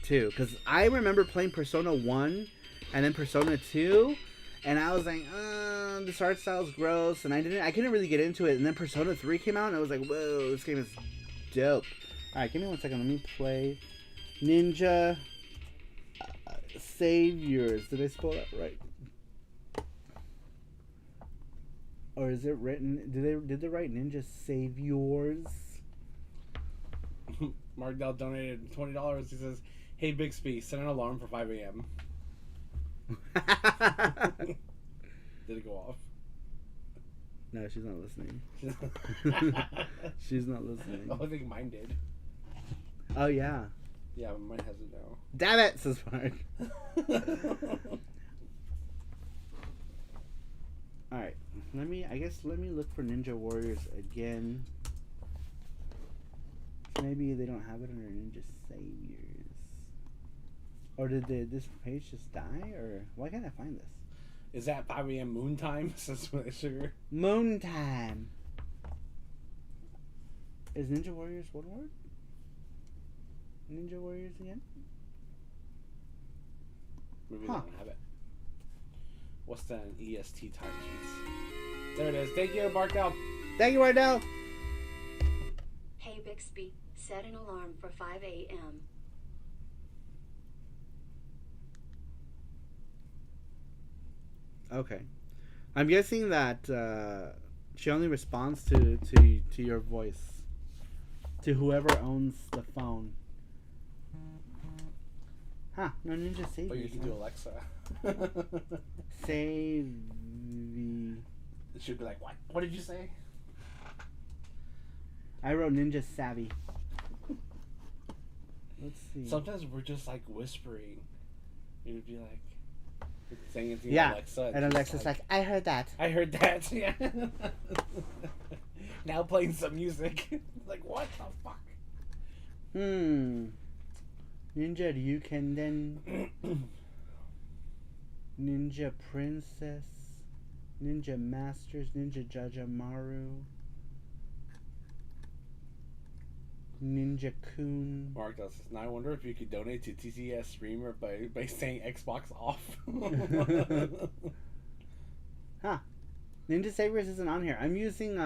2. Because I remember playing Persona 1 and then Persona 2. And I was like, this art style's gross. And I couldn't really get into it. And then Persona 3 came out and I was like, whoa, this game is dope. Alright, give me 1 second. Let me play Ninja Saviors. Did I spell that right? Or is it written? Did they write Ninja Saviors? Mark Dell donated $20. He says, "Hey Bixby, set an alarm for 5 a.m." Did it go off? No, she's not listening. She's not listening. Oh, I think mine did. Oh yeah. Yeah, mine has it now. Damn it, says Mark. All right. Let me look for Ninja Warriors again. Maybe they don't have it under Ninja Saviors. Or did this page just die? Or why can't I find this? Is that 5 a.m. moon time? Says Sugar. Moon time. Is Ninja Warriors one word? Ninja Warriors again? Maybe they don't have it. What's that in EST time sheets? There it is. Thank you, Markel. Thank you, Wardell. Hey Bixby, set an alarm for 5 a.m. Okay. I'm guessing that she only responds to your voice. To whoever owns the phone. Huh, no Ninja Saviors. But you can do Alexa. Save. She'd be like, "What? What did you say?" I wrote Ninja Savvy. Let's see. Sometimes we're just like whispering. You'd be like saying it to Alexa. And Alexa's like, I heard that. I heard that. Yeah. Now playing some music. Like, what the fuck? Ninja Ryukenden. Ninja Princess. Ninja Masters. Ninja Jajamaru. Ninja Kun. Mark does this. Now I wonder if you could donate to TCS Streamer by saying Xbox off. Huh. Ninja Saviors isn't on here. I'm using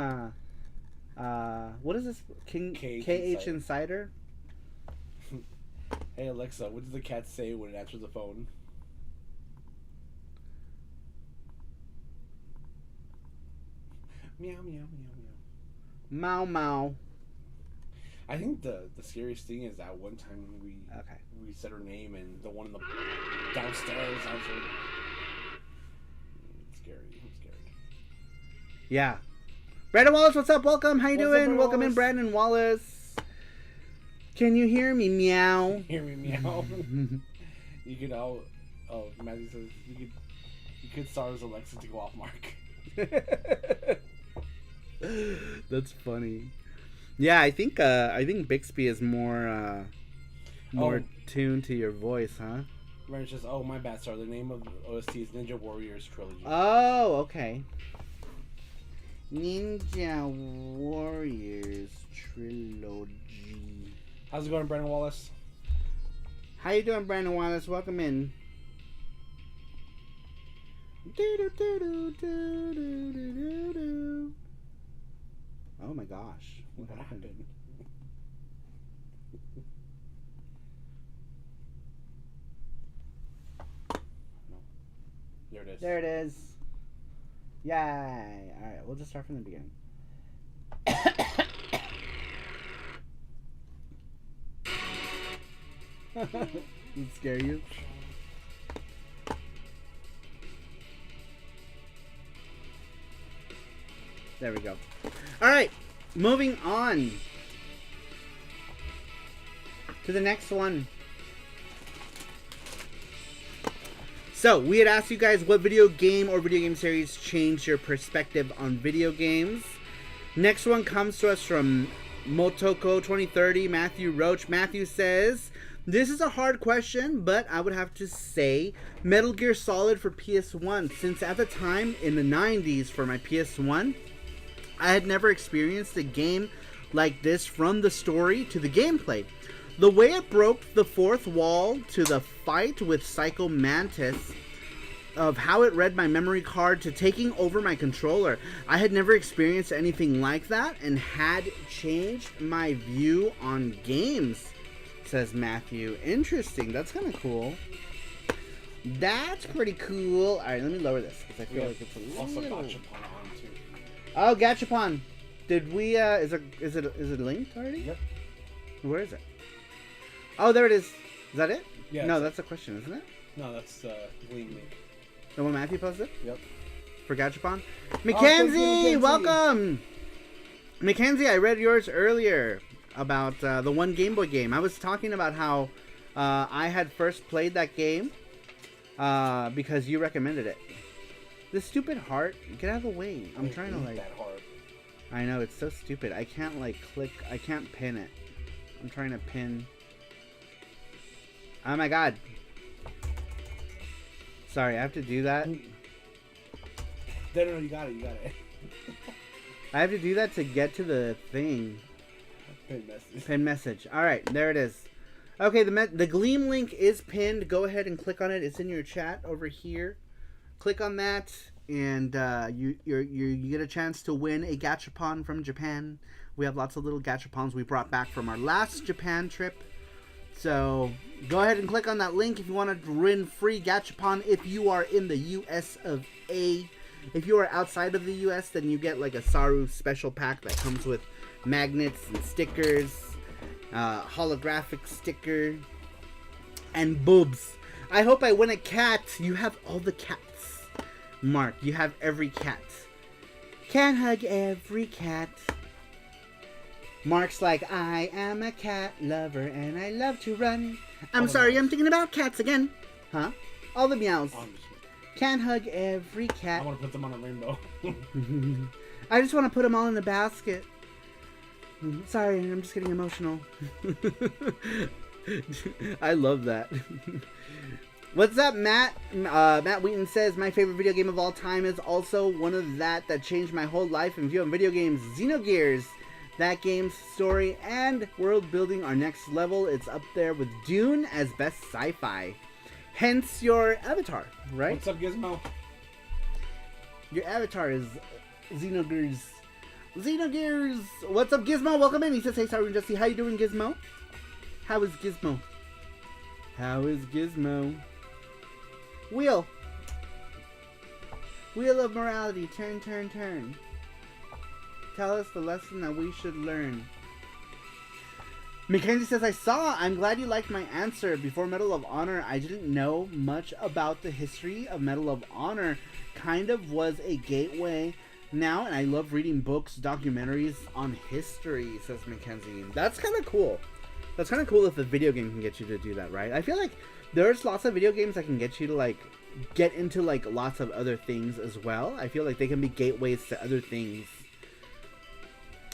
what is this? KH Insider? Hey Alexa, what does the cat say when it answers the phone? Meow meow meow meow. Mau Mau. I think the scariest thing is that one time we said her name and the one in the downstairs answered. It's scary. I'm scared. Yeah. Brandon Wallace, what's up? Welcome. How you doing? Welcome in, Wallace? Brandon Wallace. Can you hear me? Meow. Hear me meow. You could Matthew says you could start as Alexa to go off Mark. That's funny. Yeah, I think Bixby is more tuned to your voice, huh? Right, it's just my bad, sir. The name of the OST is Ninja Warriors Trilogy. Oh, okay. Ninja Warriors Trilogy. How's it going, Brandon Wallace? How you doing, Brandon Wallace? Welcome in. Oh my gosh. What happened? No. There it is. There it is. Yay. Alright, we'll just start from the beginning. Did it scare you? There we go. Alright, moving on to the next one. So, we had asked you guys what video game or video game series changed your perspective on video games. Next one comes to us from Motoko 2030, Matthew Roach. Matthew says, this is a hard question, but I would have to say Metal Gear Solid for PS1, since at the time in the 90s for my PS1, I had never experienced a game like this, from the story to the gameplay. The way it broke the fourth wall to the fight with Psycho Mantis, of how it read my memory card to taking over my controller. I had never experienced anything like that and had changed my view on games, says Matthew. Interesting. That's kind of cool. That's pretty cool. Alright, let me lower this because I feel like it's a also little... Gachapon on too. Oh, Gachapon. Did we, is it linked already? Yep. Where is it? Oh, there it is. Is that it? Yeah. No, that's a question, isn't it? No, that's link. The one Matthew posted? Yep. For Gachapon? Mackenzie, welcome! Mackenzie, I read yours earlier about the one Game Boy game. I was talking about how I had first played that game because you recommended it. This stupid heart, get out of the way. I'm trying to like... that hard. I know, it's so stupid. I can't like click, I can't pin it. I'm trying to pin... Oh my god. Sorry, I have to do that. No, you got it. I have to do that to get to the thing. Pin message. Alright, there it is. Okay, the Gleam link is pinned. Go ahead and click on it. It's in your chat over here. Click on that, and you get a chance to win a Gachapon from Japan. We have lots of little Gachapons we brought back from our last Japan trip. So go ahead and click on that link if you want to win free Gachapon if you are in the US of A. If you are outside of the US, then you get like a Saru special pack that comes with magnets and stickers, holographic sticker, and boobs. I hope I win a cat. You have all the cats. Mark, you have every cat. Can't hug every cat. Mark's like, I am a cat lover and I love to run. I'm sorry, I'm thinking about cats again. Huh? All the meows. Can't hug every cat. I want to put them on a rainbow. I just want to put them all in a basket. Sorry, I'm just getting emotional. I love that. What's up, Matt? Matt Wheaton says, my favorite video game of all time is also one of that changed my whole life in view of video games, Xenogears. That game's story and world building are next level. It's up there with Dune as best sci-fi. Hence your avatar, right? What's up, Gizmo? Your avatar is Xenogears. Xenogears! What's up, Gizmo? Welcome in. He says, hey, Saru and Jesse, how you doing, Gizmo? How is Gizmo? How is Gizmo? Wheel. Wheel of morality. Turn, turn, turn. Tell us the lesson that we should learn. Mackenzie says, I'm glad you liked my answer. Before Medal of Honor, I didn't know much about the history of Medal of Honor. Kind of was a gateway now, and I love reading books, documentaries on history, says Mackenzie. That's kind of cool. That's kind of cool if the video game can get you to do that, right? I feel like there's lots of video games that can get you to, like, get into, like, lots of other things as well. I feel like they can be gateways to other things.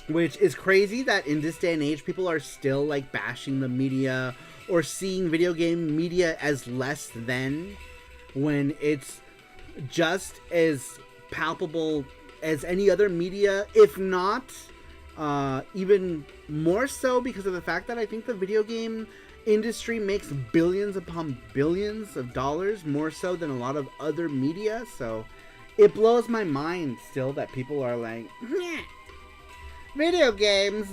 Which is crazy that in this day and age, people are still, like, bashing the media or seeing video game media as less than, when it's just as palpable as any other media, if not even more so, because of the fact that I think the video game industry makes billions upon billions of dollars, more so than a lot of other media. So it blows my mind still that people are like, Nyeh. Video games,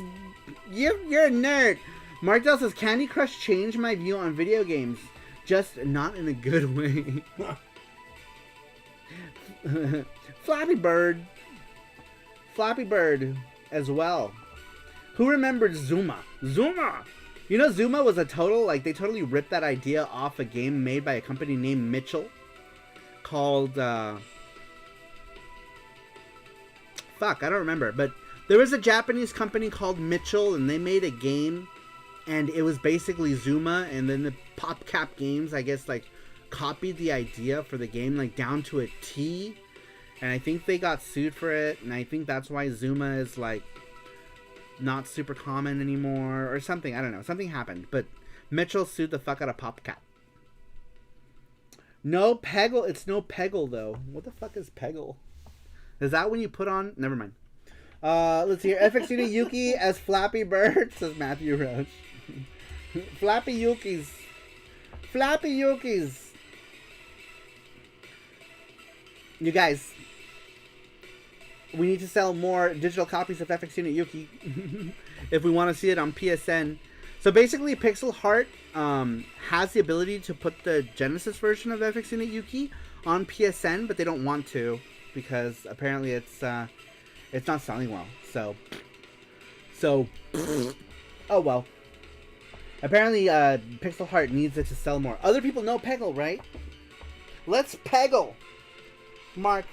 you're a nerd. Mark Dell says, Candy Crush changed my view on video games, just not in a good way. Flappy Bird as well. Who remembers Zuma? You know, Zuma was a total, like, they totally ripped that idea off a game made by a company named Mitchell called, fuck, I don't remember, but there was a Japanese company called Mitchell, and they made a game, and it was basically Zuma, and then the PopCap Games, I guess, like, copied the idea for the game, like, down to a T, and I think they got sued for it, and I think that's why Zuma is, like, not super common anymore or something. I don't know. Something happened. But Mitchell sued the fuck out of PopCap. No Peggle. It's no Peggle, though. What the fuck is Peggle? Is that when you put on... Never mind. Let's see here. FX Unit Yuki as Flappy Bird, says Matthew Roach. Flappy Yukis. Flappy Yukis. You guys, we need to sell more digital copies of FX Unit Yuki if we want to see it on PSN. So basically, Pixel Heart has the ability to put the Genesis version of FX Unit Yuki on PSN, but they don't want to because apparently it's not selling well. So oh well. Apparently, Pixel Heart needs it to sell more. Other people know Peggle, right? Let's Peggle. Mark,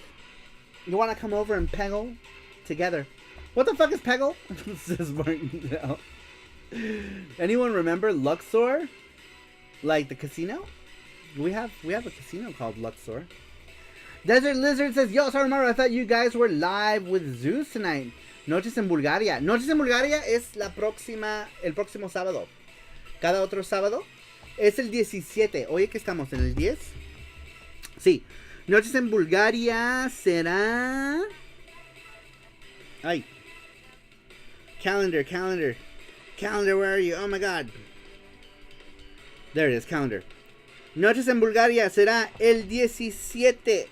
you want to come over and Peggle together? What the fuck is Peggle? Says Martin. Anyone remember Luxor? Like the casino? We have a casino called Luxor. Desert Lizard says, Yo, Sarumaru, I thought you guys were live with Zeus tonight. Noches en Bulgaria. Noches en Bulgaria es el próximo sábado. Cada otro sábado. Es el 17. Oye, que estamos en el 10. Sí. Noches en Bulgaria será... Ay. Calendar. Calendar, where are you? Oh my god. There it is, calendar. Noches en Bulgaria será el 17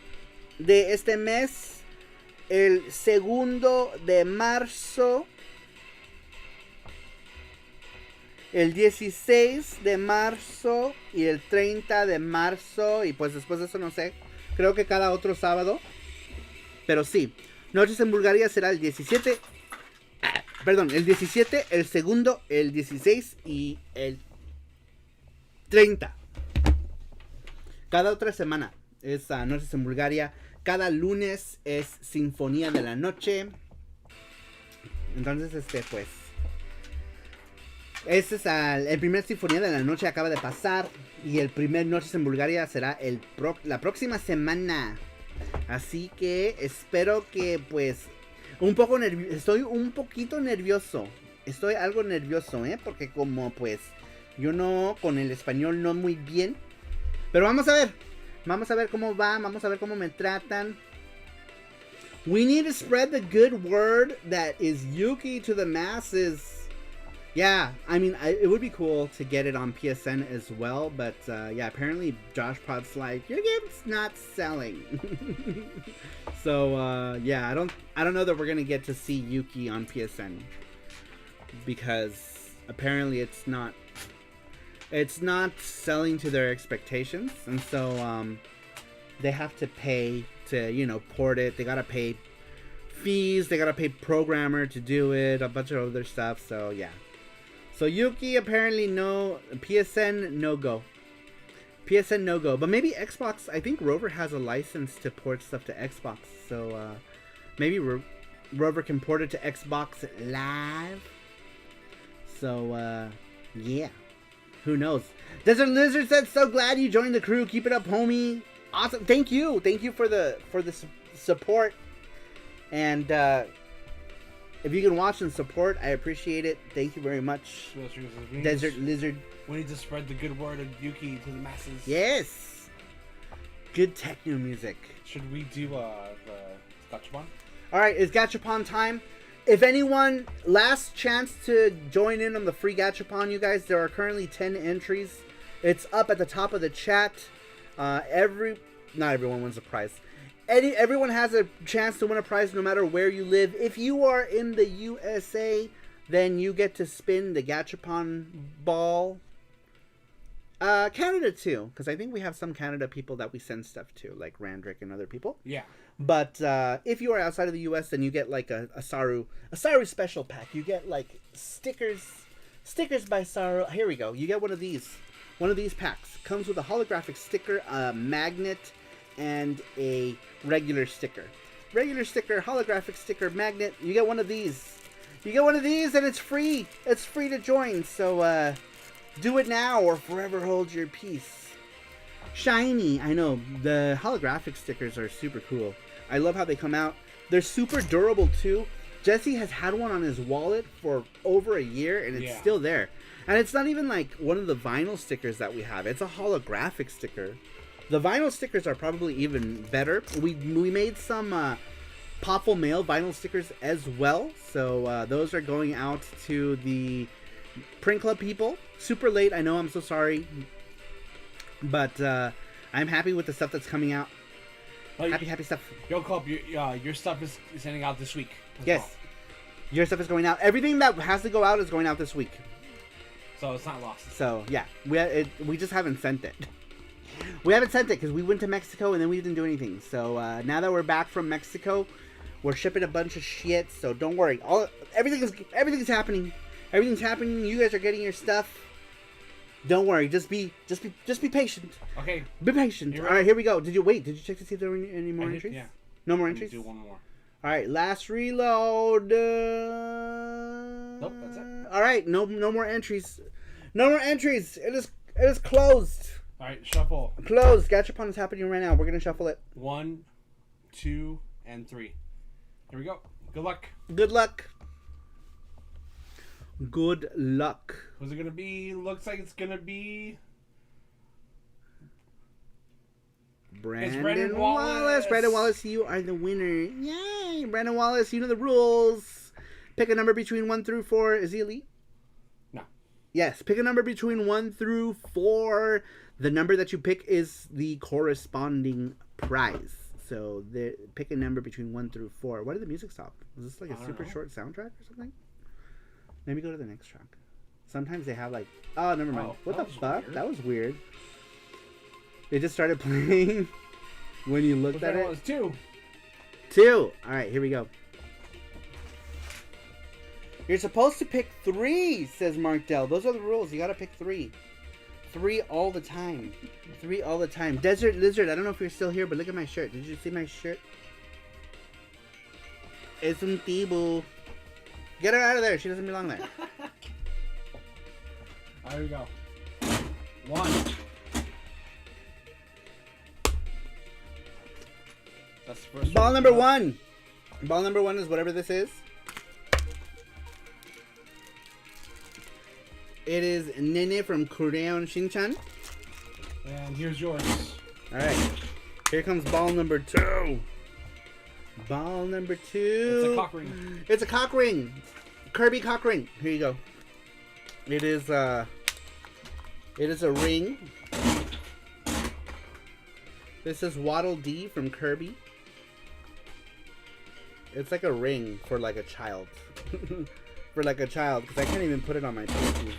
de este mes. El 2 de marzo. El 16 de marzo. Y el 30 de marzo. Y pues después de eso no sé. Creo que cada otro sábado. Pero sí. Noches en Bulgaria será el 17. Perdón, el 17, el 2, el 16 y el 30. Cada otra semana es Noches en Bulgaria. Cada lunes es Sinfonía de la Noche. Entonces, pues... Este es el primer Sinfonía de la Noche acaba de pasar. Y el primer Noches en Bulgaria será la próxima semana. Así que espero que pues... Estoy un poquito nervioso. Estoy algo nervioso, porque como pues... Yo no, con el español no muy bien. Pero vamos a ver. Vamos a ver cómo va. Vamos a ver cómo me tratan. We need to spread the good word that is Yuki to the masses. Yeah, I mean, it would be cool to get it on PSN as well, but yeah, apparently Josh Pod's like, your game's not selling. So yeah, I don't know that we're gonna get to see Yuki on PSN because apparently it's not selling to their expectations, and so they have to pay to port it. They gotta pay fees. They gotta pay programmer to do it. A bunch of other stuff. So yeah. So Yuki apparently no, PSN no go. PSN no go. But maybe Xbox, I think Rover has a license to port stuff to Xbox. So maybe Rover can port it to Xbox Live. So yeah. Who knows? Desert Lizard said, so glad you joined the crew. Keep it up, homie. Awesome. Thank you. Thank you for the support. And if you can watch and support, I appreciate it. Thank you very much. Desert Lizard. We need to spread the good word of Yuki to the masses. Yes. Good techno music. Should we do the Gachapon? Alright, it's Gachapon time. If anyone, last chance to join in on the free Gachapon, you guys. There are currently 10 entries. It's up at the top of the chat. Not everyone wins a prize. Everyone has a chance to win a prize no matter where you live. If you are in the USA, then you get to spin the Gachapon ball. Canada too, because I think we have some Canada people that we send stuff to, like Randrick and other people. Yeah. But if you are outside of the US, then you get like a Saru special pack. You get like stickers by Saru. Here we go. You get one of these packs. Comes with a holographic sticker, a magnet, and a regular sticker. Regular sticker, holographic sticker, magnet. You get one of these. You get one of these and it's free. It's free to join. So do it now or forever hold your peace. Shiny. I know. The holographic stickers are super cool. I love how they come out. They're super durable too. Jesse has had one on his wallet for over a year, and it's still there. And it's not even like one of the vinyl stickers that we have. It's a holographic sticker. The vinyl stickers are probably even better. We made some Popful Mail vinyl stickers as well. So those are going out to the Print Club people. Super late, I know, I'm so sorry. But I'm happy with the stuff that's coming out. Happy stuff. Yo, Cope, your stuff is sending out this week. Yes. Your stuff is going out. Everything that has to go out is going out this week. So it's not lost. So, yeah. We just haven't sent it. We haven't sent it because we went to Mexico and then we didn't do anything. So, now that we're back from Mexico, we're shipping a bunch of shit. So, don't worry. Everything is happening. Everything's happening. You guys are getting your stuff. Don't worry. Just be patient. Okay. Be patient. All right, here we go. Did you check to see if there were any more entries? Yeah. No more entries? Do one more. All right, last reload. Nope, that's it. All right, no more entries. No more entries. It is closed. All right, shuffle. Closed. Gachapon is happening right now. We're gonna shuffle it. 1, 2, and 3. Here we go. Good luck. Good luck. Good luck. Who's it gonna be? Looks like it's gonna be Brandon Wallace. Brandon Wallace, you are the winner. Yay! Brandon Wallace, you know the rules. Pick a number between 1 through 4. Is he elite? No. Yes, pick a number between 1 through 4. The number that you pick is the corresponding prize. So pick a number between 1 through 4. Why did the music stop? Was this like a super short soundtrack or something? Maybe go to the next track. Sometimes they have like... Oh, never mind. What the fuck? Weird. That was weird. They just started playing when you looked at it. It was 2. 2. All right, here we go. You're supposed to pick 3, says Mark Dell. Those are the rules. You got to pick 3. 3 all the time. 3 all the time. Desert Lizard, I don't know if you're still here, but look at my shirt. Did you see my shirt? Es un tibu. Get her out of there. She doesn't belong there. There we go. 1. That's the first Ball number 1. Ball number 1 is whatever this is. It is Nene from Crayon Shinchan. And here's yours. Alright. Here comes ball number 2. Ball number 2. It's a cock ring. It's a cock ring. Kirby cock ring. Here you go. It is a ring. This is Waddle Dee from Kirby. It's like a ring for like a child. For like a child, because I can't even put it on my pinky.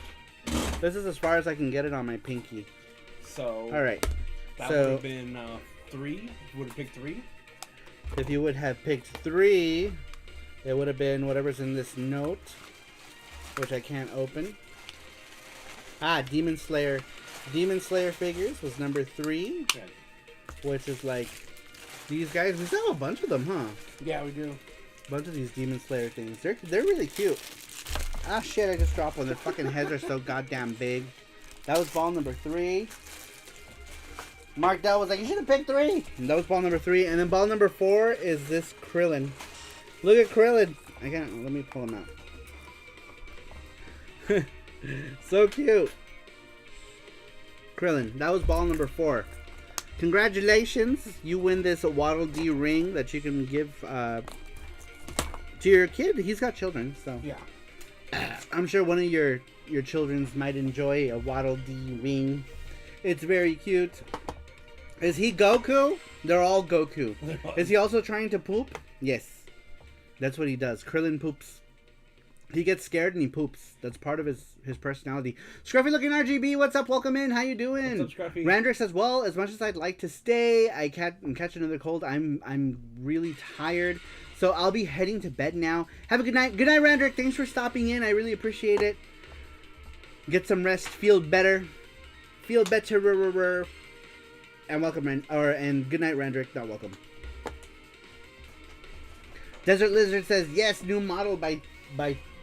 This is as far as I can get it on my pinky. So. All right. That would have been 3. You would have picked 3. If you would have picked 3, it would have been whatever's in this note, which I can't open. Demon Slayer. Demon Slayer figures was number 3, which is like these guys. We still have a bunch of them, huh? Yeah, we do. A bunch of these Demon Slayer things. They're really cute. Ah, shit, I just dropped one. Their fucking heads are so goddamn big. That was ball number 3. Mark Dell was like, you should have picked 3. And that was ball number 3. And then ball number 4 is this Krillin. Look at Krillin. Let me pull him out. So cute. Krillin. That was ball number 4. Congratulations. You win this Waddle Dee ring that you can give to your kid. He's got children, so. Yeah. I'm sure one of your children's might enjoy a Waddle Dee ring. It's very cute. Is he Goku? They're all Goku. Is he also trying to poop? Yes. That's what he does. Krillin poops. He gets scared and he poops. That's part of his personality. Scruffy looking RGB, what's up? Welcome in. How you doing? What's up, Scruffy? Randrick says, well, as much as I'd like to stay, I'm catching another cold. I'm really tired. So I'll be heading to bed now. Have a good night. Good night, Randrick. Thanks for stopping in. I really appreciate it. Get some rest. Feel better. Feel better. And welcome, and good night, Randrick. Not welcome. Desert Lizard says, yes, new model by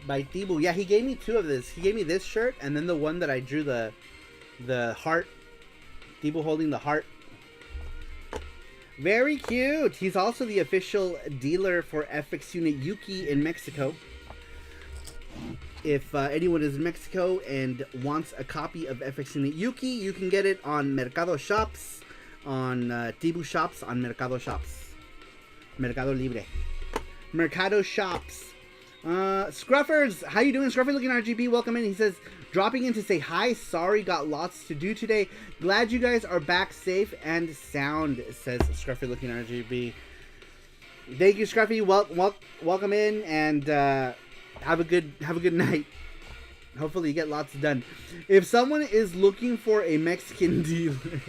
Thibu. Yeah, he gave me 2 of this. He gave me this shirt and then the one that I drew the heart. Thibu holding the heart. Very cute. He's also the official dealer for FX Unit Yuki in Mexico. If anyone is in Mexico and wants a copy of FX Unit Yuki, you can get it on Mercado Shops, on Tibu Shops, on Mercado Shops. Mercado Libre. Mercado Shops. Scruffers, how you doing? Scruffy looking RGB, welcome in. He says, dropping in to say hi. Sorry, got lots to do today. Glad you guys are back safe and sound, says Scruffy looking RGB. Thank you, Scruffy. Welcome in, and have a good night. Hopefully you get lots done. If someone is looking for a Mexican dealer,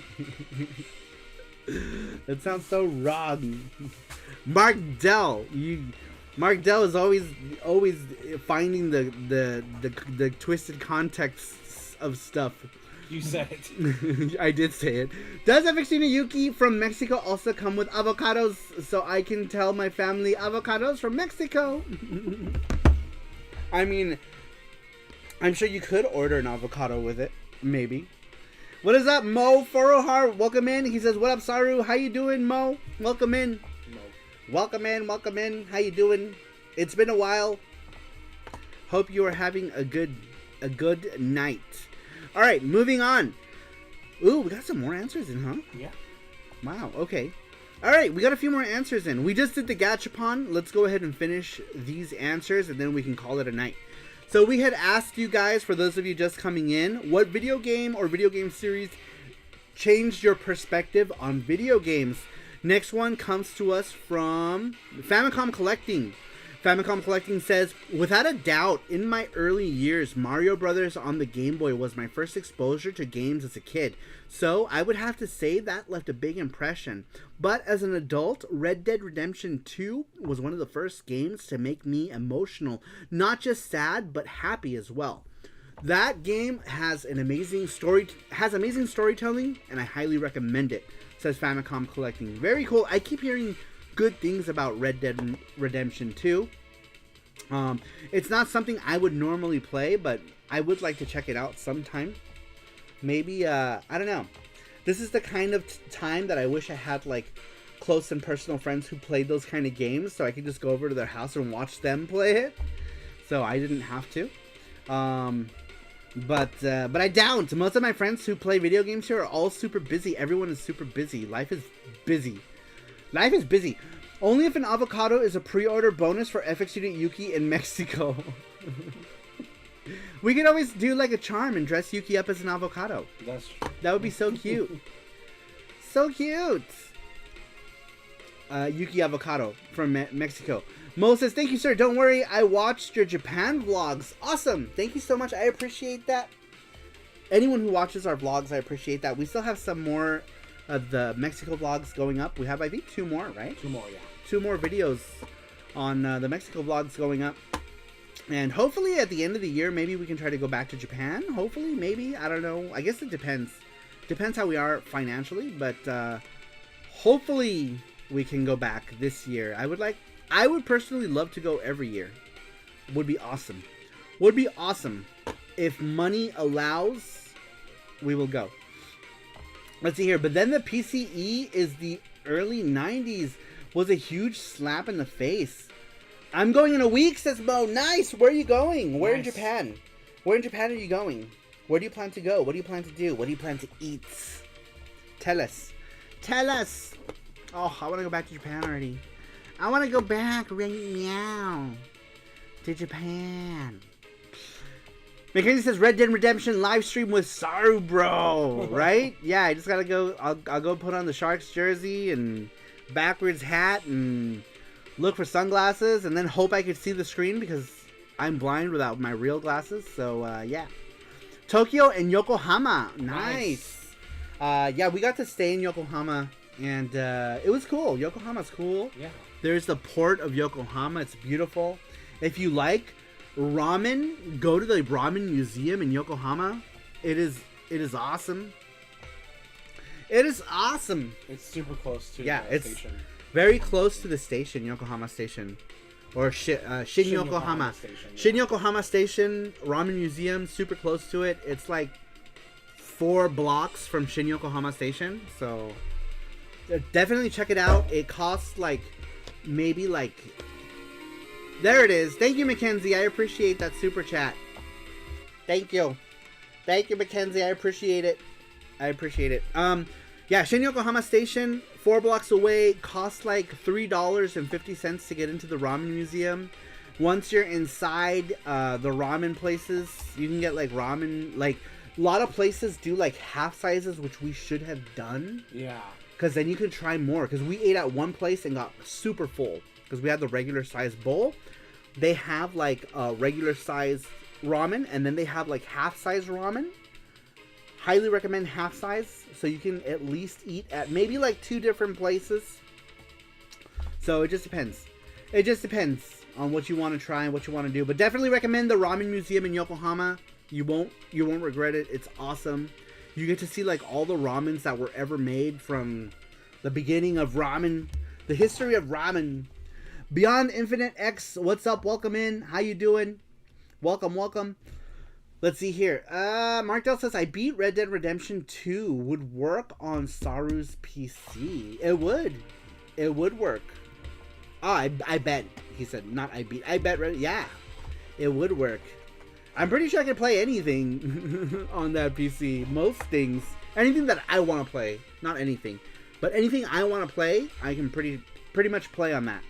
that sounds so wrong. Mark Dell is always finding the twisted contexts of stuff. You said it. I did say it. Does FX Unit Yuki from Mexico also come with avocados, so I can tell my family avocados from Mexico? I mean, I'm sure you could order an avocado with it, maybe. What is up, Mo Forohar? Welcome in. He says, "What up, Saru? How you doing, Mo? Welcome in." Welcome in. How you doing? It's been a while. Hope you are having a good night. All right, moving on. Ooh, we got some more answers in, huh? Yeah. Wow. Okay. All right, we got a few more answers in. We just did the gachapon. Let's go ahead and finish these answers, and then we can call it a night. So we had asked you guys, for those of you just coming in, what video game or video game series changed your perspective on video games? Next one comes to us from Famicom Collecting. Famicom Collecting says, without a doubt, in my early years, Mario Brothers on the Game Boy was my first exposure to games as a kid. So I would have to say that left a big impression. But as an adult, Red Dead Redemption 2 was one of the first games to make me emotional. Not just sad, but happy as well. That game has amazing storytelling, and I highly recommend it, says Famicom Collecting. Very cool. I keep hearing good things about Red Dead Redemption 2. It's not something I would normally play, but I would like to check it out sometime. Maybe, I don't know. This is the kind of time that I wish I had, like, close and personal friends who played those kind of games, so I could just go over to their house and watch them play it. So I didn't have to. But I doubt. Most of my friends who play video games here are all super busy. Everyone is super busy. Life is busy. Life is busy. Only if an avocado is a pre-order bonus for FX Unit Yuki in Mexico. We could always do like a charm and dress Yuki up as an avocado. That would be so cute. So cute. Yuki avocado from Mexico. Mo says, thank you, sir. Don't worry. I watched your Japan vlogs. Awesome. Thank you so much. I appreciate that. Anyone who watches our vlogs, I appreciate that. We still have some more of the Mexico vlogs going up. We have, I think, 2 more, right? 2 more, yeah. 2 more videos on the Mexico vlogs going up. And hopefully at the end of the year, maybe we can try to go back to Japan. Hopefully, maybe. I don't know. I guess it depends. Depends how we are financially. But hopefully we can go back this year. I would personally love to go every year. Would be awesome. Would be awesome. If money allows, we will go. Let's see here. But then the PCE is the early 90s. Was a huge slap in the face. I'm going in a week, says Mo. Nice. Where are you going? Where in Japan? Where in Japan are you going? Where do you plan to go? What do you plan to do? What do you plan to eat? Tell us. Tell us. Oh, I want to go back to Japan already. I want to go back right now to Japan. Mackenzie says Red Dead Redemption live stream with SaruPro, right? Yeah, I just gotta go. I'll go put on the Sharks jersey and backwards hat and look for sunglasses and then hope I could see the screen because I'm blind without my real glasses. So yeah, Tokyo and Yokohama, nice. Yeah, we got to stay in Yokohama and it was cool. Yokohama's cool. Yeah. There's the port of Yokohama. It's beautiful. If you like ramen, go to the ramen museum in Yokohama. It is awesome. It is awesome. It's super close to the station. Very close to the station, Yokohama Station. Or Shin Yokohama. Station, yeah. Shin Yokohama Station, ramen museum, super close to it. It's like 4 blocks from Shin Yokohama Station. So definitely check it out. It costs like maybe like. There it is. Thank you, Mackenzie. I appreciate that super chat. Thank you, Mackenzie. I appreciate it. Yeah, Shin Yokohama Station, 4 blocks away, costs like $3.50 to get into the ramen museum. Once you're inside the ramen places, you can get like ramen. Like a lot of places do like half sizes, which we should have done. Yeah. Because then you can try more. Because we ate at one place and got super full. Because we had the regular size bowl. They have like a regular size ramen, and then they have like half size ramen. Highly recommend half size, so you can at least eat at maybe like 2 different places. So it just depends. It just depends on what you want to try and what you want to do. But definitely recommend the ramen museum in Yokohama. You won't regret it. It's awesome. You get to see like all the ramens that were ever made from the beginning of ramen, the history of ramen. Beyond Infinite X, what's up? Welcome in. How you doing? Welcome. Let's see here. Mark Dell says, I beat Red Dead Redemption 2. Would work on Saru's PC. It would. It would work. Oh, I bet. He said, not I beat. I bet. Yeah. It would work. I'm pretty sure I can play anything on that PC. Most things. Anything that I want to play. Not anything. But anything I want to play, I can pretty much play on that.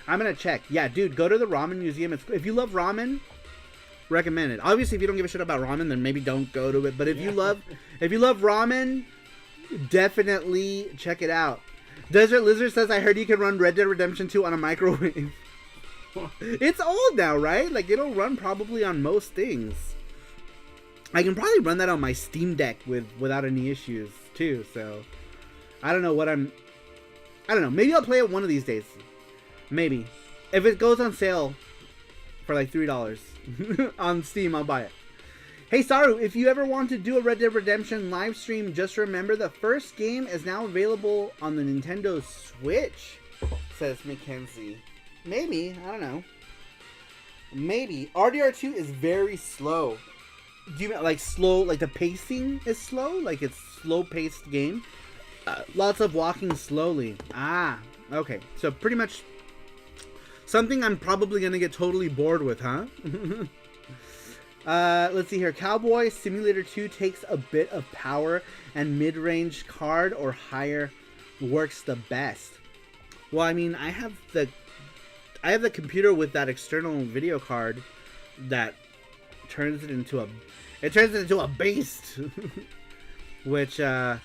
I'm going to check. Yeah, dude, go to the ramen museum. If you love ramen, recommend it. Obviously, if you don't give a shit about ramen, then maybe don't go to it. But if you love ramen, definitely check it out. Desert Lizard says, I heard you can run Red Dead Redemption 2 on a microwave. It's old now, right? Like, it'll run probably on most things. I can probably run that on my Steam Deck without any issues, too. So, I don't know. Maybe I'll play it one of these days. Maybe. If it goes on sale for like $3 on Steam, I'll buy it. Hey Saru, if you ever want to do a Red Dead Redemption live stream, just remember the first game is now available on the Nintendo Switch, says Mackenzie. Maybe. I don't know. Maybe. RDR2 is very slow. Do you mean like slow, like the pacing is slow? Like it's slow-paced game? Lots of walking slowly. Ah, okay. So pretty much something I'm probably going to get totally bored with, huh? Let's see here. Cowboy Simulator 2 takes a bit of power, and mid-range card or higher works the best. Well, I mean, I have the computer with that external video card that turns it into a beast, which I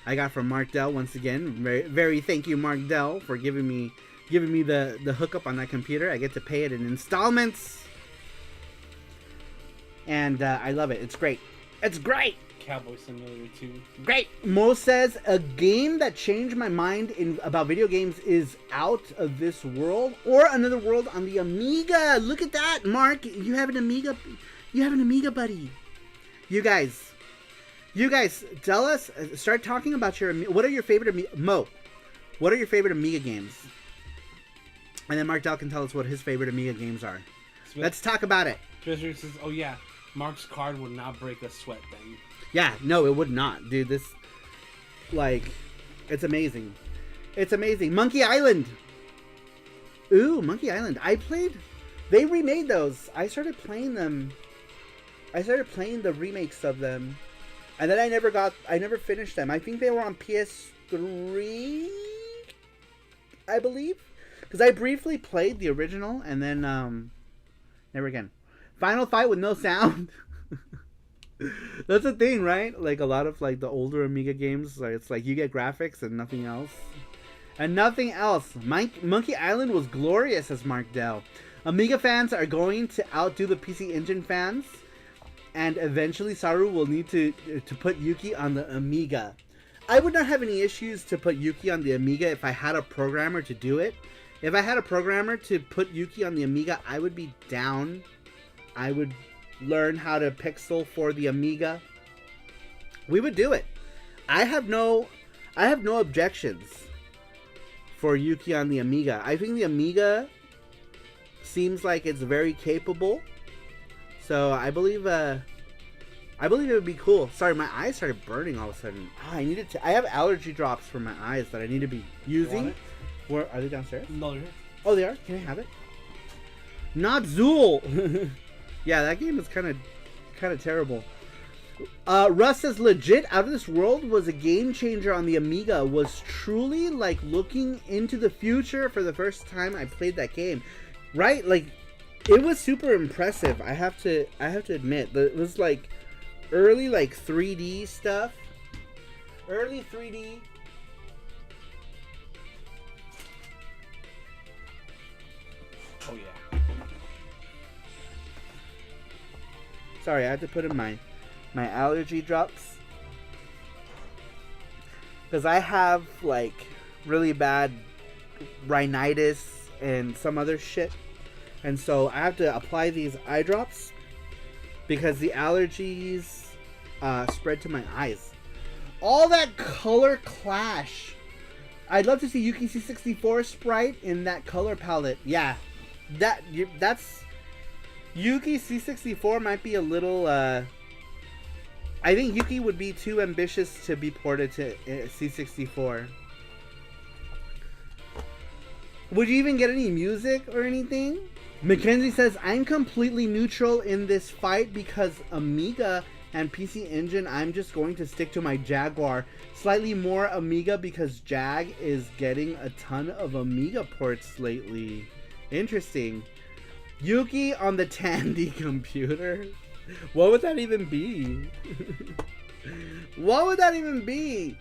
got from Mark Dell once again. Very, very thank you, Mark Dell, for giving me the hookup on that computer. I get to pay it in installments, and I love it. It's great. It's great. Cowboy Simulator 2. Great. Mo says a game that changed my mind about video games is Out of This World or Another World on the Amiga. Look at that, Mark. You have an Amiga. You have an Amiga, buddy. You guys, tell us. Start talking about what are your favorite Mo? What are your favorite Amiga games? And then Mark Dell can tell us what his favorite Amiga games are. Let's talk about it. Treasure says, oh yeah, Mark's card would not break a sweat then. Yeah, no, it would not. Dude, this, like, it's amazing. It's amazing. Monkey Island. Ooh, Monkey Island. They remade those. I started playing them. I started playing the remakes of them. And then I never finished them. I think they were on PS3, I believe. Because I briefly played the original and then, never again. Final Fight with no sound. That's a thing, right? Like a lot of like the older Amiga games, like it's like you get graphics and nothing else. And nothing else. Monkey Island was glorious, says Mark Dell. Amiga fans are going to outdo the PC Engine fans, and eventually Saru will need to put Yuki on the Amiga. I would not have any issues to put Yuki on the Amiga if I had a programmer to do it. If I had a programmer to put Yuki on the Amiga, I would be down. I would learn how to pixel for the Amiga. We would do it. I have no objections for Yuki on the Amiga. I think the Amiga seems like it's very capable. So I believe I believe it would be cool. Sorry, my eyes started burning all of a sudden. I have allergy drops for my eyes that I need to be using. Where are they downstairs? No, they're here. Oh, they are? Can I have it? Not Zool! Yeah, that game is kind of terrible. Russ says, legit, Out of This World was a game changer on the Amiga. Was truly like looking into the future for the first time I played that game. Right? Like, it was super impressive. I have to admit. It was like early like 3D stuff. Early 3D. Oh yeah. Sorry, I had to put in my allergy drops. Because I have like really bad rhinitis and some other shit. And so I have to apply these eye drops because the allergies spread to my eyes. All that color clash. I'd love to see Yuki C64 sprite in that color palette. Yeah, that's Yuki C64 might be a little. I think Yuki would be too ambitious to be ported to C64. Would you even get any music or anything? Mackenzie says, I'm completely neutral in this fight because Amiga and PC Engine, I'm just going to stick to my Jaguar. Slightly more Amiga because Jag is getting a ton of Amiga ports lately. Interesting. Yuki on the Tandy computer? What would that even be? What would that even be?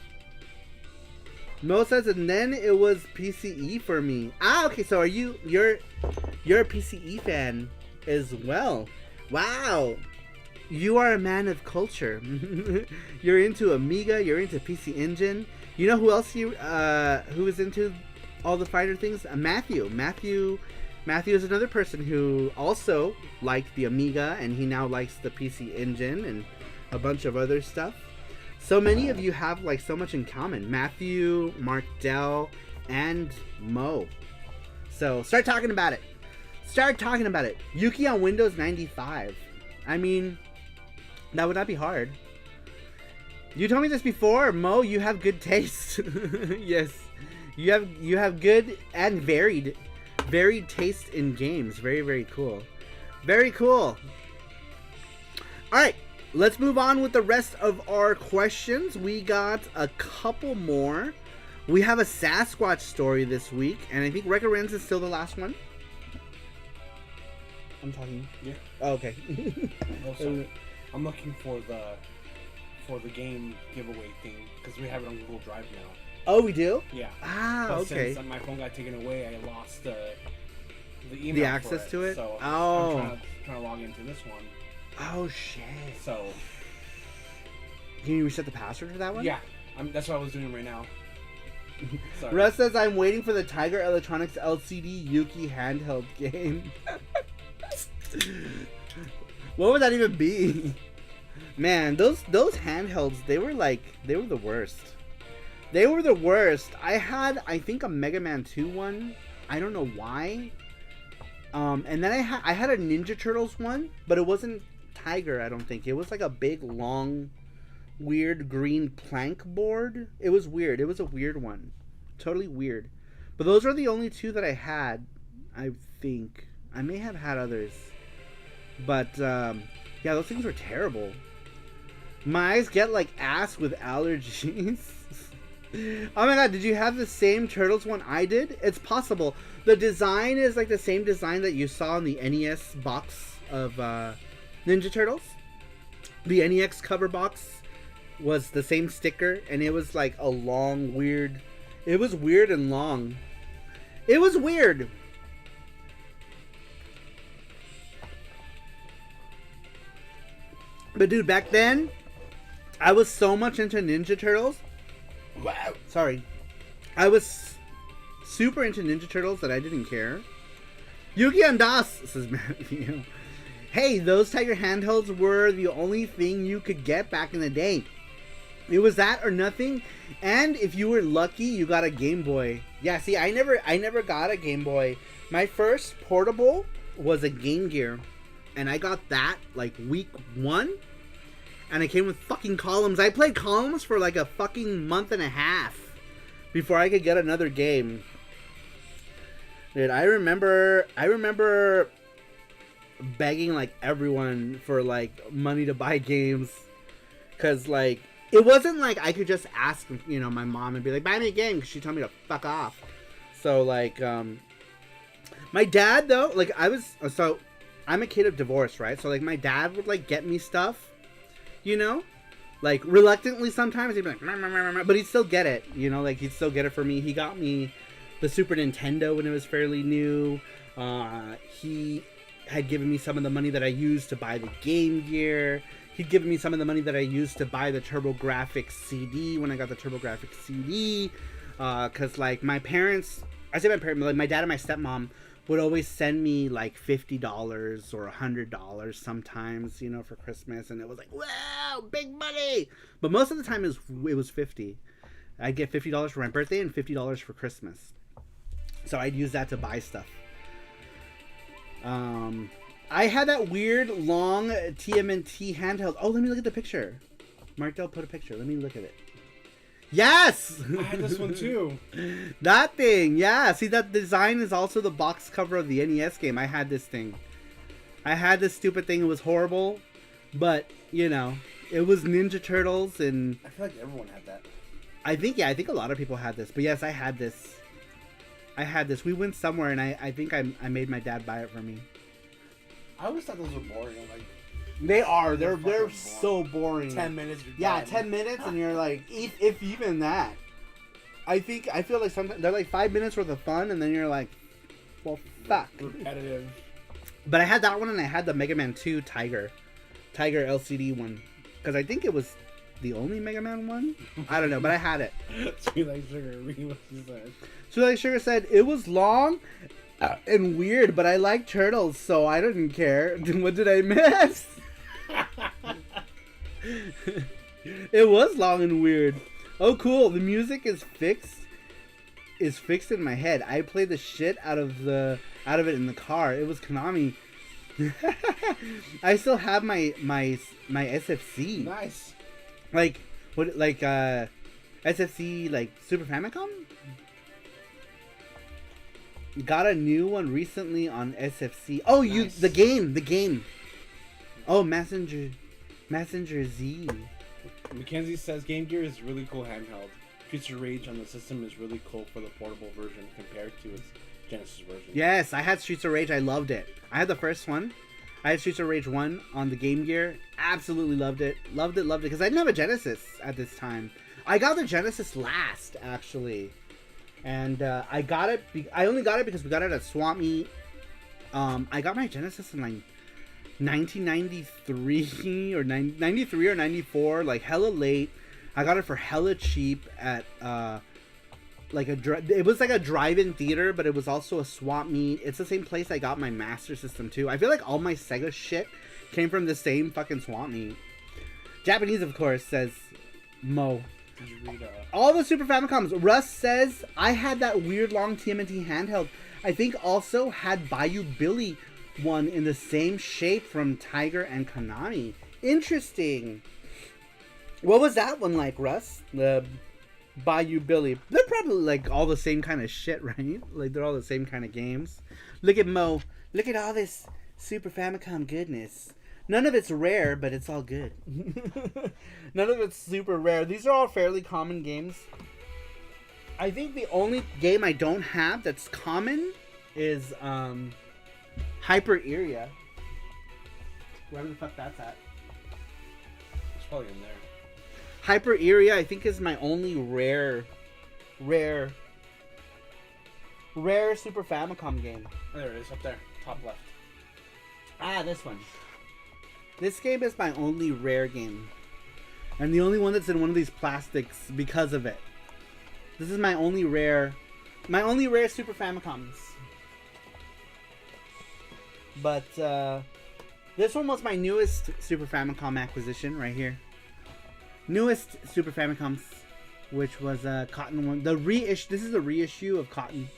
Mo says, and then it was PCE for me. Ah, okay, so you're a PCE fan as well. Wow. You are a man of culture. You're into Amiga, you're into PC Engine. You know who else who is into all the fighter things? Matthew. Matthew is another person who also liked the Amiga, and he now likes the PC Engine and a bunch of other stuff. So many of you have like so much in common. Matthew, Mark Dell, and Mo. So start talking about it. Start talking about it. Yuki on Windows 95. I mean, that would not be hard. You told me this before, Mo. You have good taste. Yes, you have good and varied taste in games. Very, very cool. Very cool. All right. Let's move on with the rest of our questions. We got a couple more. We have a Sasquatch story this week, and I think Recurrence is still the last one. I'm talking. Yeah. Oh, okay. Also, I'm looking for the game giveaway thing because we have it on Google Drive now. Oh, we do? Yeah. Ah, but okay. Since my phone got taken away, I lost the email. The access to it. So oh. I'm trying to log into this one. Oh shit! So, can you reset the password for that one? Yeah, that's what I was doing right now. Sorry. Russ says I'm waiting for the Tiger Electronics LCD Yuki handheld game. What would that even be? Man, those handhelds, they were the worst. They were the worst. I had, I think, a Mega Man 2 one. I don't know why. And then I had a Ninja Turtles one, but it wasn't Tiger, I don't think. It was like a big, long, weird green plank board. It was weird. It was a weird one. Totally weird. But those are the only two that I had, I think. I may have had others. But, yeah, those things were terrible. My eyes get like ass with allergies. Oh my god, did you have the same Turtles one I did? It's possible. The design is like the same design that you saw in the NES box of Ninja Turtles. The NES cover box was the same sticker, and it was like a long, weird... It was weird and long. It was weird. But dude, back then, I was so much into Ninja Turtles. Wow. Sorry. I was super into Ninja Turtles that I didn't care. Yuki and Das, says Matthew. Hey, those Tiger handhelds were the only thing you could get back in the day. It was that or nothing. And if you were lucky, you got a Game Boy. Yeah, see, I never got a Game Boy. My first portable was a Game Gear. And I got that like week 1. And it came with fucking columns. I played columns for like a fucking month and a half before I could get another game. Dude, I remember begging like everyone for like money to buy games. Cause like, it wasn't like I could just ask, you know, my mom and be like, buy me a game, because she told me to fuck off. So like, my dad though, like I'm a kid of divorce, right? So like my dad would like get me stuff, you know, like reluctantly sometimes. He'd be like, but he'd still get it, you know, like he'd still get it for me. He got me the Super Nintendo when it was fairly new. He had given me some of the money that I used to buy the Game Gear. He'd given me some of the money that I used to buy the TurboGrafx CD when I got the TurboGrafx CD. Cause like my parents, like my dad and my stepmom would always send me like $50 or $100 sometimes, you know, for Christmas. And it was like, wow, big money. But most of the time it was $50. I'd get $50 for my birthday and $50 for Christmas. So I'd use that to buy stuff. I had that weird long TMNT handheld. Oh, let me look at the picture. Martel put a picture. Let me look at it. Yes! I had this one too. That thing, yeah. See, that design is also the box cover of the NES game. I had this thing. I had this stupid thing. It was horrible. But, you know, it was Ninja Turtles and... I feel like everyone had that. I think a lot of people had this. But yes, I had this. We went somewhere and I think I made my dad buy it for me. I always thought those were boring. Like, they are. They're so boring. 10 minutes. Yeah, 10 minutes, and you're like, if even that. I feel like sometimes they're like 5 minutes worth of fun, and then you're like, well, fuck. Repetitive. But I had that one, and I had the Mega Man 2 Tiger LCD one, because I think it was the only Mega Man one. I don't know, but I had it. Sweet Like Sugar. Read what she said. Sweet Like Sugar said it was long and weird, but I like turtles, so I didn't care. What did I miss? It was long and weird. Oh, cool. The music is fixed in my head. I played the shit out of it in the car. It was Konami. I still have my SFC. Nice. Like what? Like SFC, like Super Famicom. Got a new one recently on SFC. Oh, nice. The game. Oh, Messenger Z. Mackenzie says Game Gear is really cool handheld. Future Rage on the system is really cool for the portable version compared to its Genesis version. Yes, I had Streets of Rage. I loved it. I had the first one. I had Streets of Rage 1 on the Game Gear. Absolutely loved it. Loved it because I didn't have a Genesis at this time. I got the Genesis last, actually. And I got it. I only got it because we got it at Swap Meet. I got my Genesis in like 1993 or 93 or 94, like hella late. I got it for hella cheap at it was like a drive-in theater, but it was also a Swap Meet. It's the same place I got my Master System too. I feel like all my Sega shit came from the same fucking Swap Meet. Japanese, of course, says Mo. All the Super Famicoms. Russ says, I had that weird long TMNT handheld. I think also had Bayou Billy one in the same shape from Tiger and Konami. Interesting. What was that one like, Russ? The Bayou Billy. They're probably like all the same kind of shit, right? Like they're all the same kind of games. Look at Mo. Look at all this Super Famicom goodness. None of it's rare, but it's all good. None of it's super rare. These are all fairly common games. I think the only game I don't have that's common is Hyper Area. Wherever the fuck that's at. It's probably in there. Hyper Area, I think, is my only rare Super Famicom game. There it is, up there, top left. Ah, this one. This game is my only rare game. And the only one that's in one of these plastics because of it. This is my only rare Super Famicoms. But this one was my newest Super Famicom acquisition right here. Newest Super Famicoms, which was a Cotton one. This is a reissue of Cotton.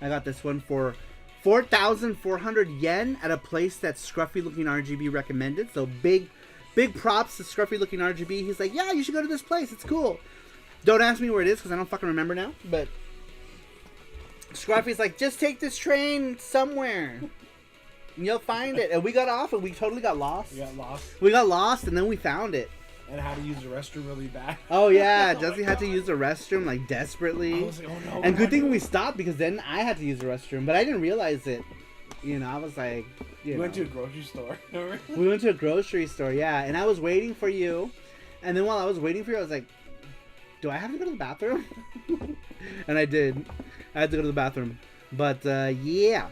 I got this one for 4,400 yen at a place that's scruffy looking RGB recommended. So big Big props to Scruffy looking RGB. He's like, yeah, you should go to this place. It's cool. Don't ask me where it is because I don't fucking remember now. But Scruffy's like, just take this train somewhere. And you'll find it. And we got off and we totally got lost. We got lost and then we found it. And how to use the restroom really bad. Oh yeah, Jesse had to use the restroom like desperately. I was like, oh no. And good thing we stopped because then I had to use the restroom, but I didn't realize it. You know, I was like, we went to a grocery store. We went to a grocery store, yeah, and I was waiting for you. And then while I was waiting for you, I was like, do I have to go to the bathroom? And I did. I had to go to the bathroom. But yeah.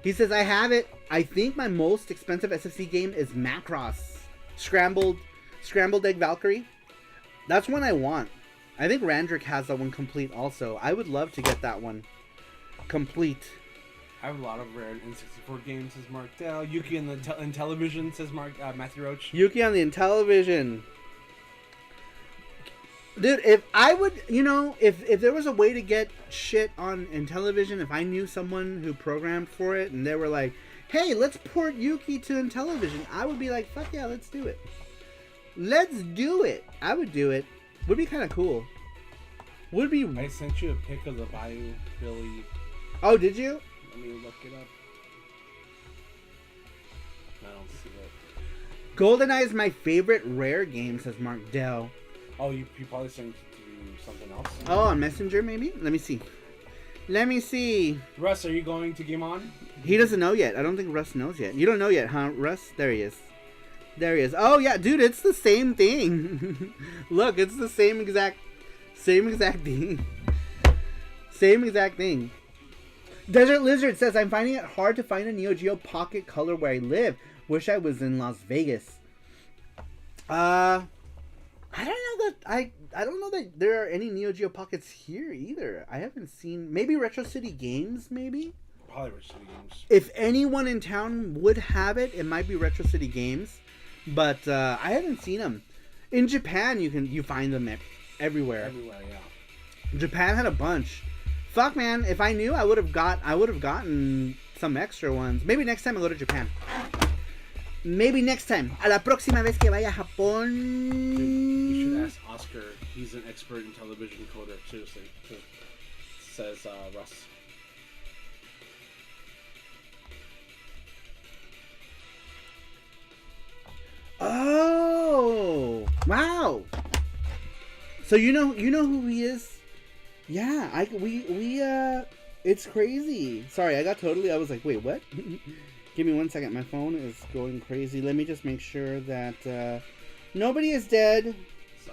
He says, I have it. I think my most expensive SFC game is Macross. Scrambled Egg Valkyrie. That's one I want. I think Randrick has that one complete also. I would love to get that one complete. I have a lot of rare N64 games, says Mark Dell. Yuki in the Intellivision, says Matthew Roach. Yuki on the Intellivision. Dude, if I would, you know, if there was a way to get shit on Intellivision, if I knew someone who programmed for it and they were like, hey, let's port Yuki to Intellivision, I would be like, fuck yeah, let's do it. Let's do it. I would do it. Would be kind of cool. Would be. I sent you a pic of the Bayou Billy. Oh, did you? Let me look it up. I don't see it. GoldenEye is my favorite rare game, says Mark Dell. Oh, you probably sent it to something else. Oh, on Messenger maybe? Let me see. Let me see. Russ, are you going to Game On? He doesn't know yet. I don't think Russ knows yet. You don't know yet, huh, Russ? There he is. There he is. Oh yeah, dude, it's the same thing. Look, it's the same exact thing. Same exact thing. Desert Lizard says, I'm finding it hard to find a neo-geo pocket color where I live. Wish I was in Las Vegas. I don't know that there are any neo-geo pockets here either. I haven't seen. Maybe Retro City Games, maybe? Probably Retro City Games. If anyone in town would have it, it might be Retro City Games. But I haven't seen them. In Japan, you find them everywhere. Everywhere, yeah. Japan had a bunch. Fuck, man! If I knew, I would have gotten some extra ones. Maybe next time I go to Japan. Maybe next time. A la próxima vez que vaya a Japón. Dude, you should ask Oscar. He's an expert in television coder. Seriously, says Russ. Oh, wow. So you know who he is? Yeah, it's crazy. Sorry, I was like, wait, what? Give me 1 second. My phone is going crazy. Let me just make sure that nobody is dead.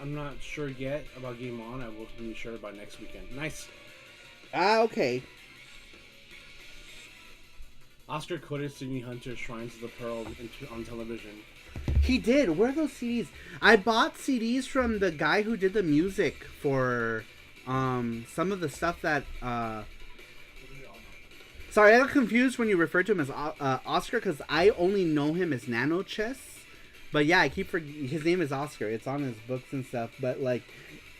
I'm not sure yet about Game On. I will be sure by next weekend. Nice. Okay. Oscar quoted Sidney Hunter's Shrines of the Pearl on television. He did. Where are those CDs? I bought CDs from the guy who did the music for some of the stuff that sorry, I got confused when you referred to him as Oscar because I only know him as Nano Chess. But yeah, I keep his name is Oscar. It's on his books and stuff. But like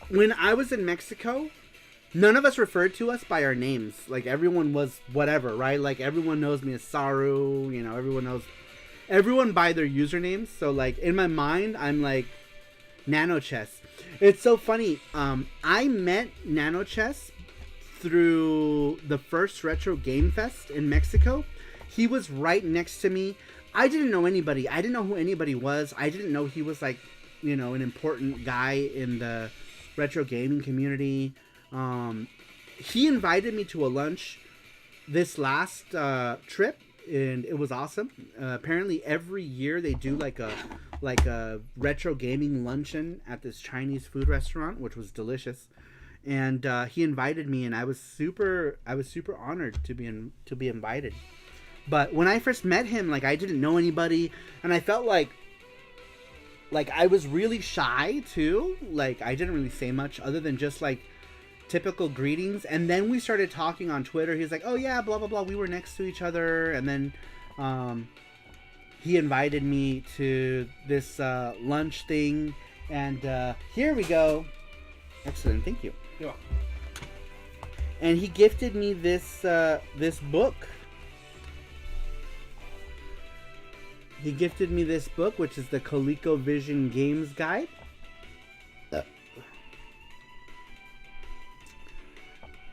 when I was in Mexico, none of us referred to us by our names. Like everyone was whatever, right? Like everyone knows me as Saru, you know, everyone by their usernames. So like in my mind, I'm like Nano Chess. It's so funny. I met Nano Chess through the first Retro Game Fest in Mexico. He was right next to me. I didn't know anybody. I didn't know who anybody was. I didn't know he was like, you know, an important guy in the retro gaming community. He invited me to a lunch this last trip, and it was awesome. Apparently, every year they do like a retro gaming luncheon at this Chinese food restaurant, which was delicious. And he invited me, and I was super honored to be invited. But when I first met him, like I didn't know anybody, and I felt like I was really shy too. Like I didn't really say much other than just like typical greetings. And then we started talking on Twitter. He's like, "Oh yeah, blah blah blah. We were next to each other." And then he invited me to this lunch thing, and here we go. Excellent, thank you. Yeah. And he gifted me this book. he gifted me this book, which is the ColecoVision Games Guide.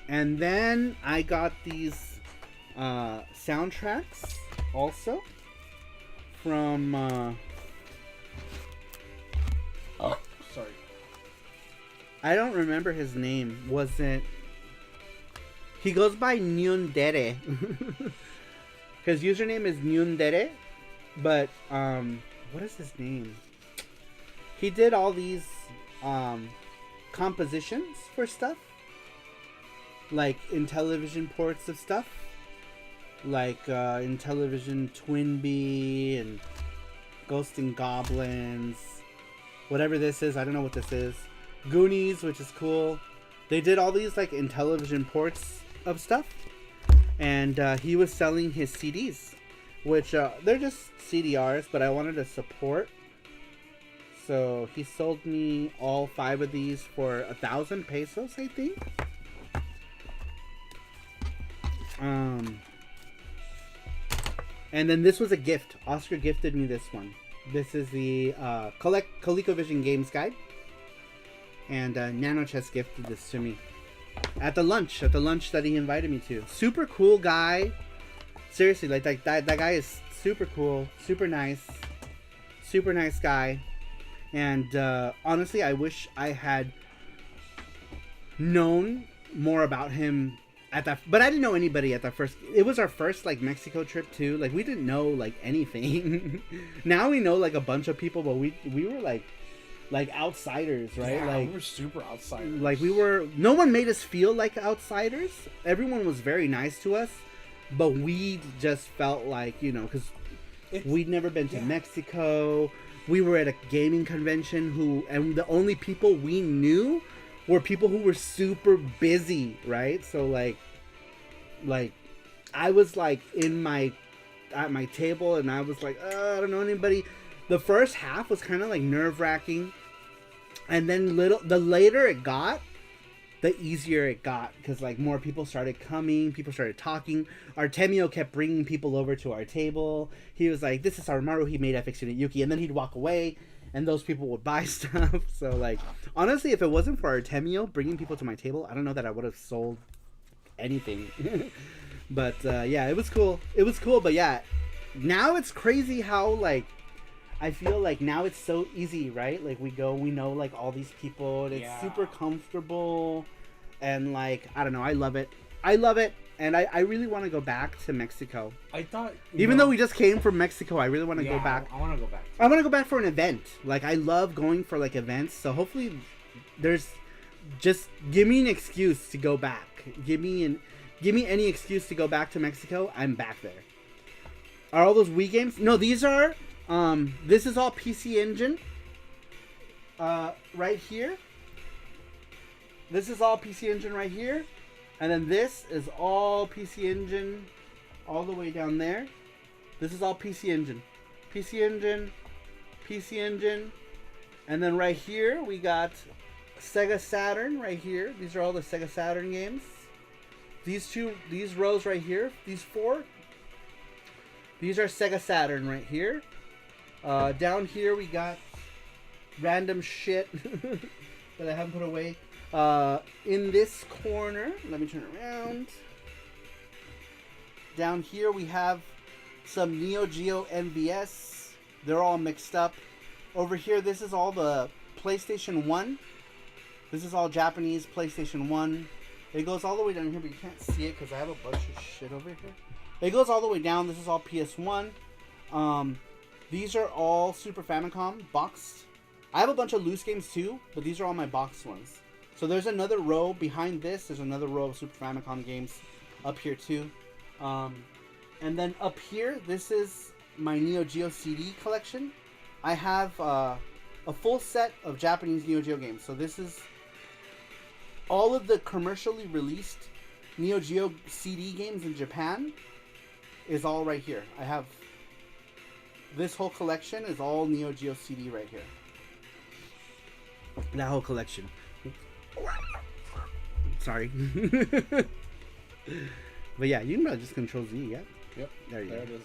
And then I got these soundtracks also from Sorry. I don't remember his name. He goes by Nyundere. His username is Nyundere, but what is his name? He did all these compositions for stuff, like in television ports of stuff, like in television Twinbee and Ghost and Goblins, whatever this is. I don't know what this is. Goonies, which is cool. They did all these like in television ports of stuff, and he was selling his CDs, which they're just CDRs, but I wanted to support. So he sold me all 5 of these for 1,000 pesos, I think. And then this was a gift. Oscar gifted me this one. This is the ColecoVision Games Guide. And NanoChess gifted this to me at the lunch that he invited me to. Super cool guy. Seriously, like that guy is super cool, super nice guy. And honestly, I wish I had known more about him at that. But I didn't know anybody at that first. It was our first like Mexico trip too. Like we didn't know like anything. Now we know like a bunch of people, but we were like outsiders, right? Yeah, like we were super outsiders. Like no one made us feel like outsiders. Everyone was very nice to us, but we just felt like, because we'd never been to Mexico. We were at a gaming convention and the only people we knew were people who were super busy, right? So like I was like at my table and I was like, I don't know anybody. The first half was kind of like nerve-wracking. And then the later it got, the easier it got, because like more people started coming, people started talking. Artemio kept bringing people over to our table. He was like, "This is Sarumaru, he made FX Unit Yuki," and then he'd walk away, and those people would buy stuff. So like, honestly, if it wasn't for Artemio bringing people to my table, I don't know that I would have sold anything. But yeah, it was cool. It was cool, but yeah, now it's crazy how like. I feel like now it's so easy, right? Like we know like all these people and it's super comfortable and like, I don't know, I love it. And I really want to go back to Mexico. I thought... Even though we just came from Mexico, I really want to go back. I want to go back. I want to go back for an event. Like I love going for like events. So hopefully just give me an excuse to go back. Give me any excuse to go back to Mexico. I'm back there. Are all those Wii games? No, these are... this is all PC Engine. Right here. This is all PC Engine right here. And then this is all PC Engine all the way down there. This is all PC Engine. PC Engine. PC Engine. And then right here we got Sega Saturn right here. These are all the Sega Saturn games. These rows right here, these 4. These are Sega Saturn right here. Down here we got random shit that I haven't put away. In this corner, let me turn around. Down here we have some neo-geo MVS. They're all mixed up. Over here, this is all the PlayStation 1. This is all Japanese PlayStation 1. It goes all the way down here, but you can't see it because I have a bunch of shit over here. It goes all the way down. This is all PS1. These are all Super Famicom boxed. I have a bunch of loose games too, but these are all my boxed ones. So there's another row behind this. There's another row of Super Famicom games up here too. And then up here, this is my Neo Geo CD collection. I have a full set of Japanese Neo Geo games. So this is all of the commercially released Neo Geo CD games in Japan is all right here. I have this whole collection is all Neo Geo CD right here. That whole collection. Sorry. But yeah, you can just Control Z, yeah? Yep. There you go. There it is.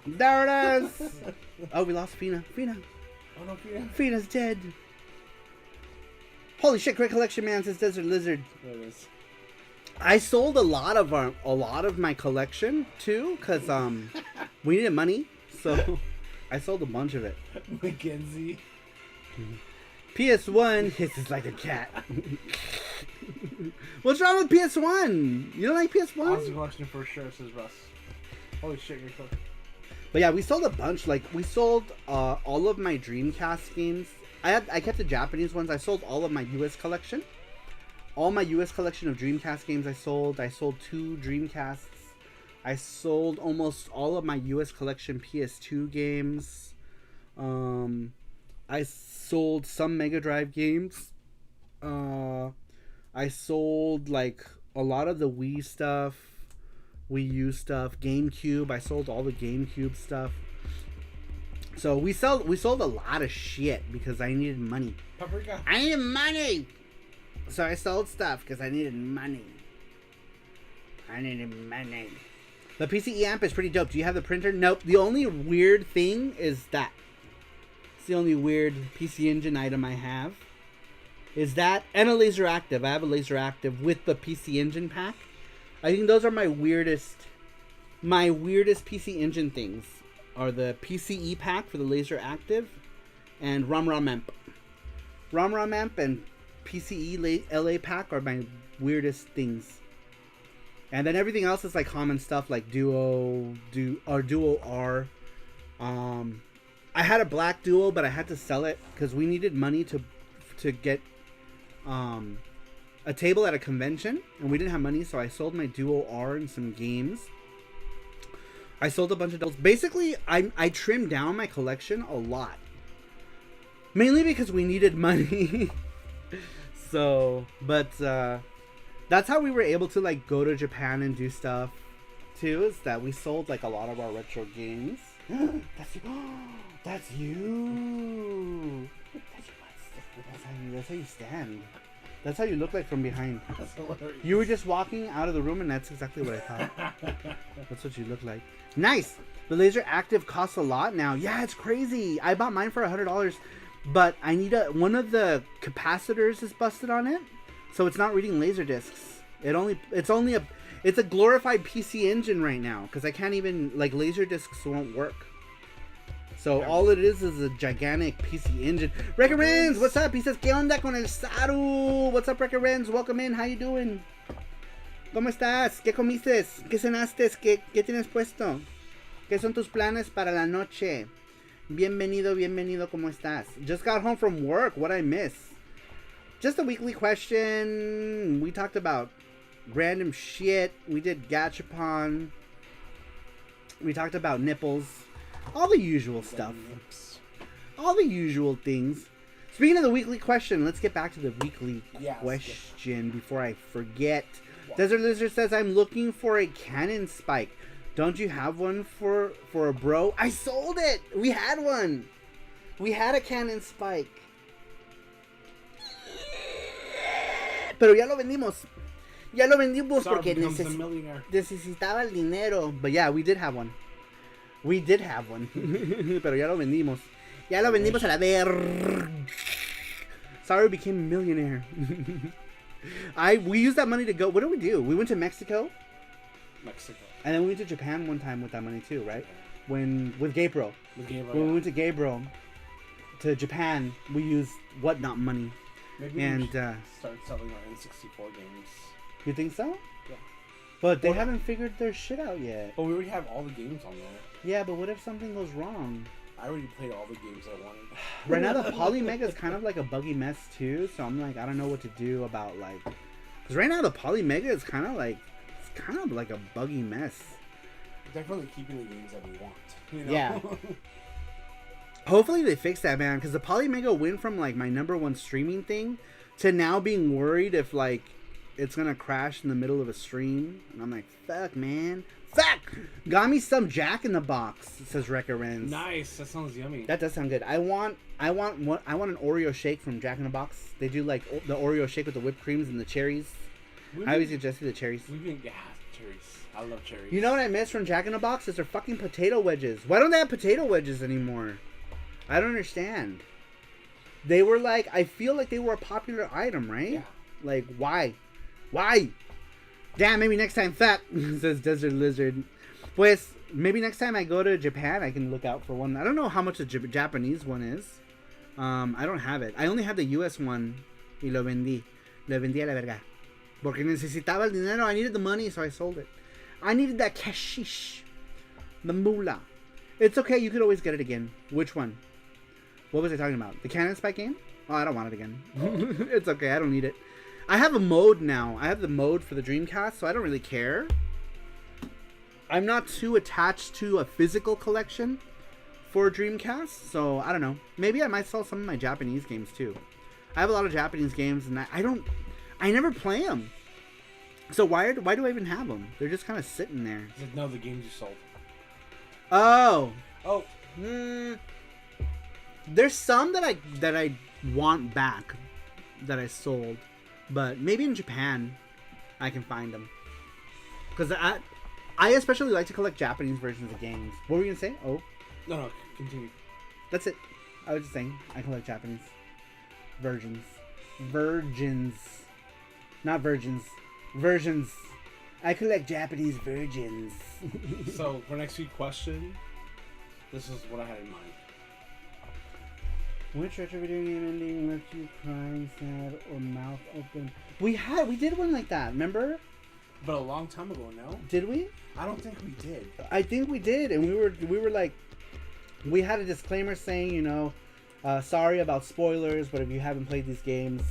There it is. Oh, we lost Fina. Fina. Oh no, Peter. Fina's dead. Holy shit! Great collection, man. Says Desert Lizard. There it is. I sold a lot of my collection too, cause we needed money, so I sold a bunch of it. Mackenzie. PS1 hisses like a cat. What's wrong with PS1? You don't like PS1? Awesome collection for sure, says Russ. Holy shit, you're cool. But yeah, we sold a bunch. Like we sold all of my Dreamcast games. I kept the Japanese ones. I sold all of my US collection. All my US collection of Dreamcast games I sold. I sold 2 Dreamcasts. I sold almost all of my US collection PS2 games. I sold some Mega Drive games. I sold like a lot of the Wii stuff, Wii U stuff, GameCube. I sold all the GameCube stuff. So we sold a lot of shit because I needed money. Paprika. I needed money. So I sold stuff because I needed money. The PCE amp is pretty dope. Do you have the printer? Nope. The only weird thing is that. It's the only weird PC Engine item I have. Is that and a laser active. I have a laser active with the PC Engine pack. I think those are my weirdest PC Engine things. Are the PCE pack for the laser active and ROM amp. ROM amp and PCE LA pack are my weirdest things. And then everything else is like common stuff like Duo R. I had a black Duo, but I had to sell it because we needed money to get a table at a convention, and we didn't have money, so I sold my Duo R and some games. I sold a bunch of doubles. Basically, I trimmed down my collection a lot. Mainly because we needed money. So, but that's how we were able to like go to Japan and do stuff too, is that we sold like a lot of our retro games. That's you. That's you. That's how you stand. That's how you look like from behind. You were just walking out of the room and that's exactly what I thought. That's what you look like. Nice! The laser active costs a lot now. Yeah, it's crazy. I bought mine for $100, but I need one of the capacitors is busted on it, so it's not reading laser discs. It's a glorified PC Engine right now because I can't even like laser discs won't work. So all it is a gigantic PC Engine. Record Renz, what's up? He says, ¿Qué onda con el Saru? What's up, Record Renz? Welcome in. How you doing? ¿Cómo estás? ¿Qué comiste? ¿Qué cenaste? ¿Qué tienes puesto? ¿Qué son tus planes para la noche? Bienvenido. ¿Cómo estás? Just got home from work. What'd I miss? Just a weekly question. We talked about random shit. We did gachapon. We talked about nipples. All the usual stuff. All the usual things. Speaking of the weekly question, let's get back to the weekly question before I forget. Desert Lizard says, I'm looking for a cannon spike. Don't you have one for a bro? I sold it! We had one! We had a cannon spike. Pero ya lo vendimos. Ya lo vendimos porque necesitaba el dinero. But yeah, we did have one. Pero ya lo vendimos. Ya lo vendimos a la ver. Saru became a millionaire. We used that money to go. What did we do? We went to Mexico. And then we went to Japan one time with that money too, right? With Gabriel. When we went to Gabriel to Japan, we used whatnot money. Maybe we should start selling our N64 games. You think so? Yeah. But they haven't figured their shit out yet. But we already have all the games on there. Yeah, but what if something goes wrong? I already played all the games I wanted. Right now, the Poly Mega is kind of like a buggy mess too. So I'm like, I don't know what to do about like, because right now the Poly Mega is kind of like a buggy mess. Definitely keeping the games that we want. You know? Yeah. Hopefully they fix that, man. Because the Poly Mega went from like my #1 streaming thing to now being worried if like it's gonna crash in the middle of a stream. And I'm like, fuck, man. Fuck! Got me some Jack in the Box, says Rekka Renz. Nice, that sounds yummy. That does sound good. I want an Oreo shake from Jack in the Box. They do like the Oreo shake with the whipped creams and the cherries. I always suggested the cherries. Cherries. I love cherries. You know what I miss from Jack in the Box is their fucking potato wedges. Why don't they have potato wedges anymore? I don't understand. They were like, I feel like they were a popular item, right? Yeah. Like, why? Why? Damn, maybe next time, fat, says Desert Lizard. Pues, maybe next time I go to Japan, I can look out for one. I don't know how much the Japanese one is. I don't have it. I only have the US one. Y lo vendí. Lo vendí a la verga. Porque necesitaba el dinero. I needed the money, so I sold it. I needed that cashish. The moolah. It's okay, you could always get it again. Which one? What was I talking about? The Cannon Spike game? Oh, I don't want it again. It's okay, I don't need it. I have a mode now. I have the mode for the Dreamcast, so I don't really care. I'm not too attached to a physical collection for Dreamcast, so I don't know. Maybe I might sell some of my Japanese games too. I have a lot of Japanese games, and I never play them. So why do I even have them? They're just kind of sitting there. No, the games you sold. Oh. Oh. There's some that I want back that I sold, but maybe in Japan I can find them. Because I especially like to collect Japanese versions of games. What were you gonna say? Oh. No, continue. That's it. I was just saying I collect Japanese versions. Virgins. Not virgins. Versions. I collect Japanese virgins. So, for next week's question, this is what I had in mind. Which retro video game ending left you crying, sad, or mouth open? We did one like that, remember? But a long time ago, no? Did we? I don't think we did. I think we did, and we were like, we had a disclaimer saying, you know, sorry about spoilers, but if you haven't played these games,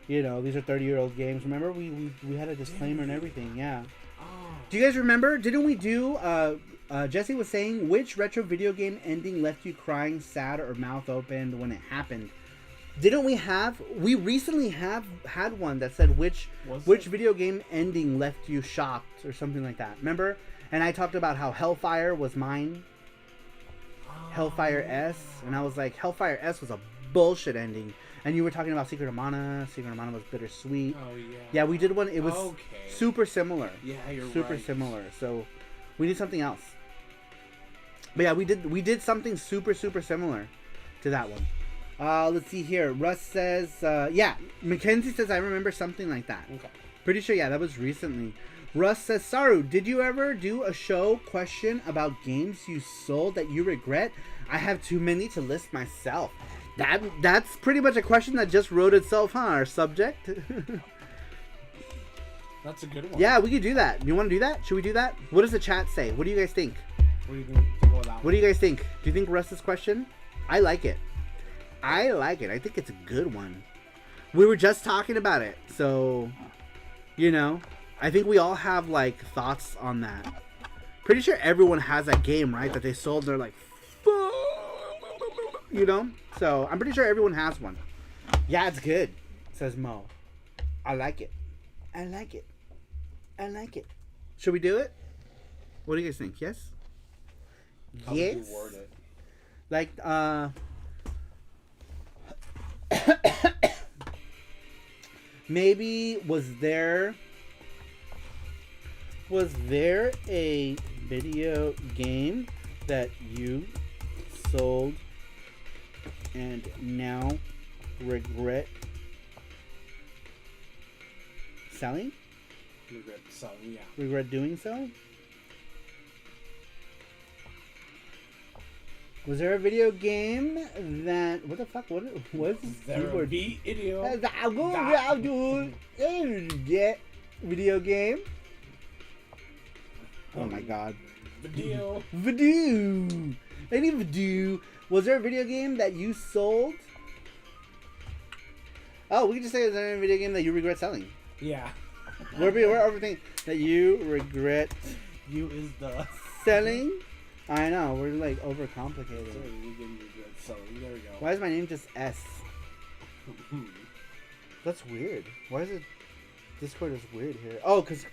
you know, these are 30-year-old games. Remember, we had a disclaimer and everything, yeah. Oh. Do you guys remember? Didn't we do, Jesse was saying, which retro video game ending left you crying, sad, or mouth open when it happened? Didn't we recently had one that said which video game ending left you shocked or something like that. Remember? And I talked about how Hellfire was mine. Hellfire S. And I was like, Hellfire S was a bullshit ending. And you were talking about Secret of Mana. Secret of Mana was bittersweet. Oh, yeah. Yeah, we did one. It was super similar. Yeah, you're right. Super similar. So we did something else. But yeah, we did something super similar to that one. Let's see here. Russ says, yeah, Mackenzie says, I remember something like that. Okay. Pretty sure, yeah, that was recently. Russ says, Saru, did you ever do a show question about games you sold that you regret? I have too many to list myself. That's pretty much a question that just wrote itself, huh? Our subject. That's a good one. Yeah, we could do that. You want to do that? Should we do that? What does the chat say? What do you guys think? What do you think to go with that What do you guys think? Do you think Russ's question? I like it. I think it's a good one. We were just talking about it. So, you know, I think we all have, like, thoughts on that. Pretty sure everyone has that game, right? That they sold. They're like, fuck. You know? So, I'm pretty sure everyone has one. Yeah, it's good, says Mo. I like it. I like it. I like it. Should we do it? What do you guys think? Yes? How yes. would you word it? Like, maybe was there a video game that you sold and now regret selling? Regret selling, yeah. Regret doing so? Was there a video game that... What the fuck? What was this keyword? Video game? Oh my god. Video. Any video. Was there a video game that you sold? Oh, we can just say, is there a video game that you regret selling? Yeah. We're overthinking that you regret You is the selling? I know, we're like overcomplicated. So there we go. Why is my name just S? That's weird. Why is it... Discord is weird here. Oh, because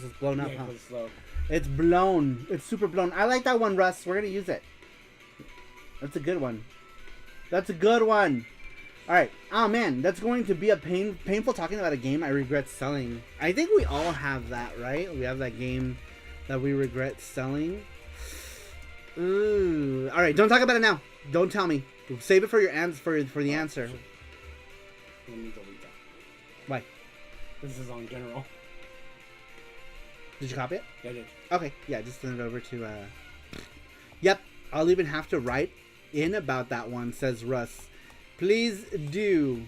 it's blown up, huh? It's blown. It's super blown. I like that one, Russ. We're going to use it. That's a good one. That's a good one. All right. Oh man, that's going to be a painful talking about a game I regret selling. I think we all have that, right? We have that game that we regret selling. Ooh. All right. Don't talk about it now. Don't tell me. Save it for your for the answer. Sure. Let me delete that. Why? This is on general. Did you copy it? Yeah, I did. Okay. Yeah. Just send it over to. Yep. I'll even have to write in about that one. Says Russ. Please do.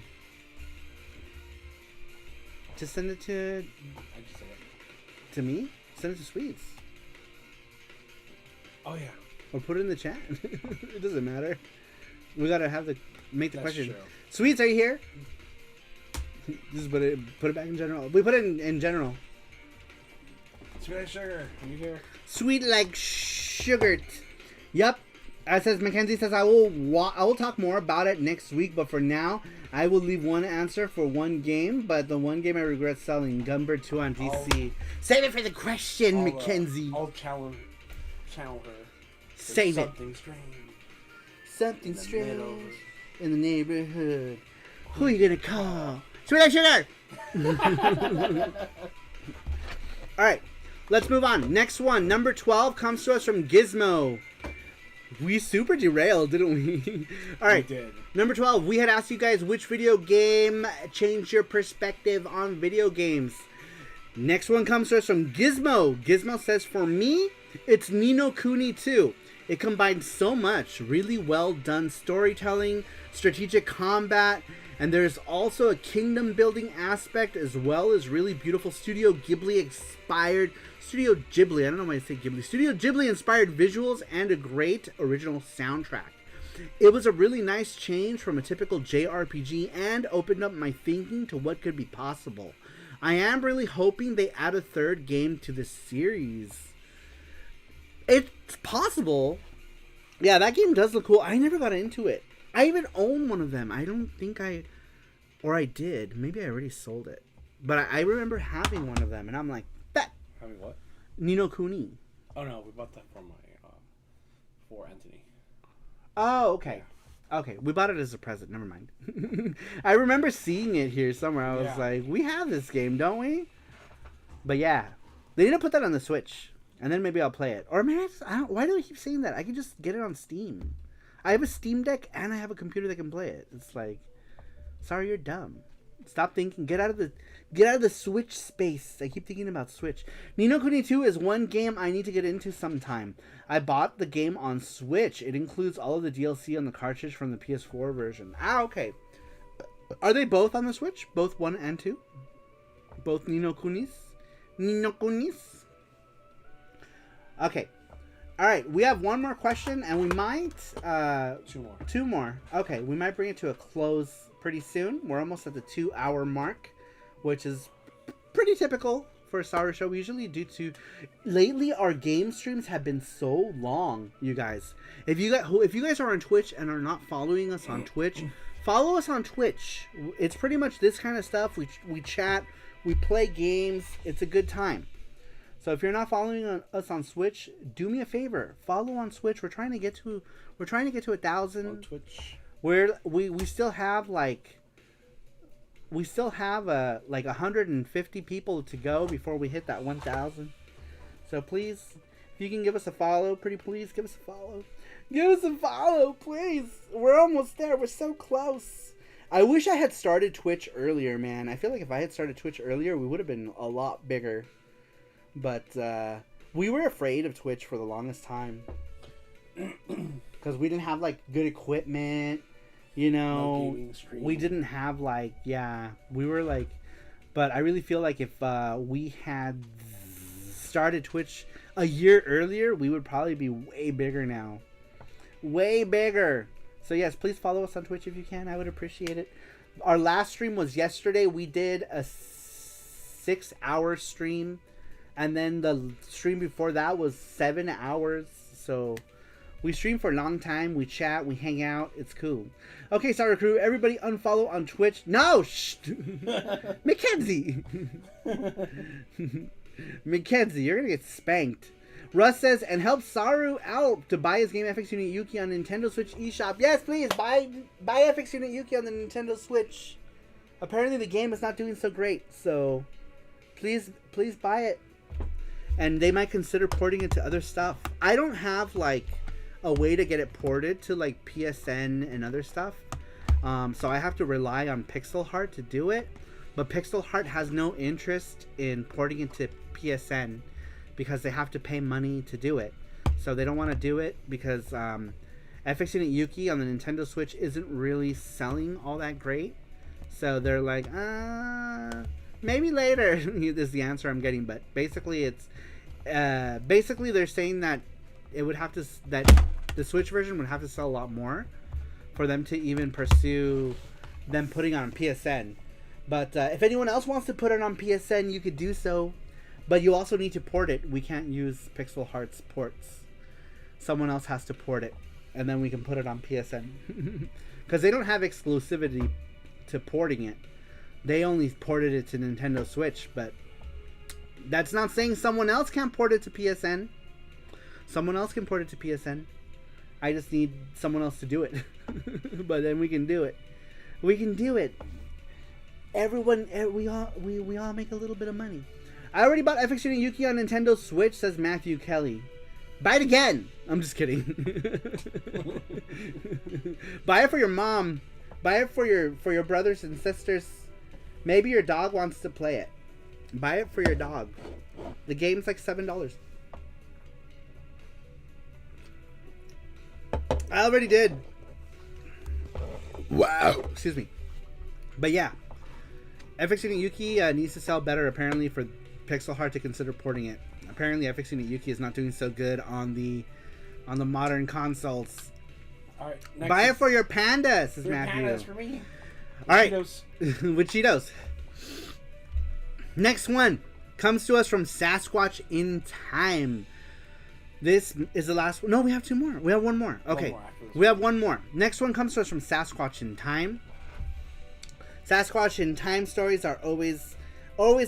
Just send it to. I just said it. To me? Send it to Sweets. Oh yeah. Or put it in the chat. It doesn't matter. We gotta have make the That's question. true. Sweets, are you here? Just put it back in general. We put it in general. Sweet like sugar. Are you here? Sweet like sugar. Yep. As says Mackenzie says, I will talk more about it next week, but for now, I will leave one answer for one game. But the one game I regret selling, Gunbird 2 on DC. Save it for the question, Mackenzie. I'll channel her. Save it. Something strange. Something In the strange middle. in the neighborhood. Who are you gonna call? Sweet like sugar. All right, let's move on. Next one, number 12, comes to us from Gizmo. We super derailed, didn't we? All right, We did. number 12. We had asked you guys which video game changed your perspective on video games. Next one comes to us from Gizmo. Gizmo says, for me, it's Ni no Kuni 2. It combines so much really well done storytelling, strategic combat, and there's also a kingdom building aspect as well as really beautiful Studio Ghibli inspired Studio Ghibli inspired visuals and a great original soundtrack. It was a really nice change from a typical JRPG and opened up my thinking to what could be possible. I am really hoping they add a third game to the series. It's possible. Yeah, that game does look cool. I never got into it. I even own one of them. I don't think I did. Maybe I already sold it. But I remember having one of them, and I'm like, that. Having what? Ni no Kuni. Oh no, we bought that for for Anthony. Oh, okay. Okay, we bought it as a present. Never mind. I remember seeing it here somewhere. I was like, we have this game, don't we? But yeah, they need to put that on the Switch, and then maybe I'll play it. Or maybe why do I keep saying that? I can just get it on Steam. I have a Steam Deck and I have a computer that can play it. It's like, sorry, you're dumb. Stop thinking. Get out of the Switch space. I keep thinking about Switch. Ni no Kuni 2 is one game I need to get into sometime. I bought the game on Switch. It includes all of the DLC on the cartridge from the PS4 version. Ah, okay. Are they both on the Switch? Both 1 and 2? Both Ni no Kunis? Ni no Kunis? Okay. Alright, we have one more question, and we might... Two more. Okay, we might bring it to a close pretty soon. We're almost at the 2-hour mark, which is pretty typical for a SaruShow. We usually do two. Lately, our game streams have been so long, you guys. If you guys are on Twitch and are not following us on Twitch, follow us on Twitch. It's pretty much this kind of stuff. We chat, we play games. It's a good time. So if you're not following us on Switch, do me a favor. Follow on Switch. We're trying to get to 1,000. On Twitch. We still have like 150 people to go before we hit that 1,000. So please, if you can give us a follow, pretty please give us a follow. Give us a follow, please. We're almost there. We're so close. I wish I had started Twitch earlier, man. I feel like if I had started Twitch earlier, we would have been a lot bigger. But we were afraid of Twitch for the longest time because we didn't have like good equipment, you know. No gaming stream. We didn't have like we were like, but I really feel like if we had started Twitch a year earlier, we would probably be way bigger now, way bigger. So yes, please follow us on Twitch if you can. I would appreciate it. Our last stream was yesterday. We did a 6-hour stream. And then the stream before that was 7 hours. So we stream for a long time. We chat. We hang out. It's cool. Okay, Saru Crew. Everybody unfollow on Twitch. No! Shh! Mackenzie! Mackenzie, you're going to get spanked. Russ says, and help Saru out to buy his game FX Unit Yuki on Nintendo Switch eShop. Yes, please, buy FX Unit Yuki on the Nintendo Switch. Apparently the game is not doing so great, so please buy it. And they might consider porting it to other stuff. I don't have, like, a way to get it ported to, like, PSN and other stuff. So I have to rely on Pixel Heart to do it. But Pixel Heart has no interest in porting it to PSN because they have to pay money to do it. So they don't want to do it because FX Unit Yuki on the Nintendo Switch isn't really selling all that great. So they're like, maybe later. This is the answer I'm getting. But basically, it's basically they're saying that it would have to, that the Switch version would have to sell a lot more for them to even pursue them putting it on PSN. But if anyone else wants to put it on PSN, you could do so. But you also need to port it. We can't use Pixel Heart's ports. Someone else has to port it, and then we can put it on PSN. Because they don't have exclusivity to porting it. They only ported it to Nintendo Switch, but that's not saying someone else can't port it to PSN. Someone else can port it to PSN. I just need someone else to do it. But then we can do it. We can do it. Everyone, we all make a little bit of money. I already bought FX Unit Yuki on Nintendo Switch, says Matthew Kelly. Buy it again. I'm just kidding. Buy it for your mom. Buy it for your brothers and sisters. Maybe your dog wants to play it. Buy it for your dog. The game's like $7. I already did. Wow. Excuse me. But yeah. FX Unit Yuki needs to sell better apparently for Pixel Heart to consider porting it. Apparently FX Unit Yuki is not doing so good on the modern consoles. All right, buy it for your panda, says Matthew. Pandas for me. All right. Cheetos. With Cheetos. Next one comes to us from Sasquatch in Time. This is the last one. No, we have two more. We have one more. Okay. We have one more. Next one comes to us from Sasquatch in Time. Sasquatch in Time stories are always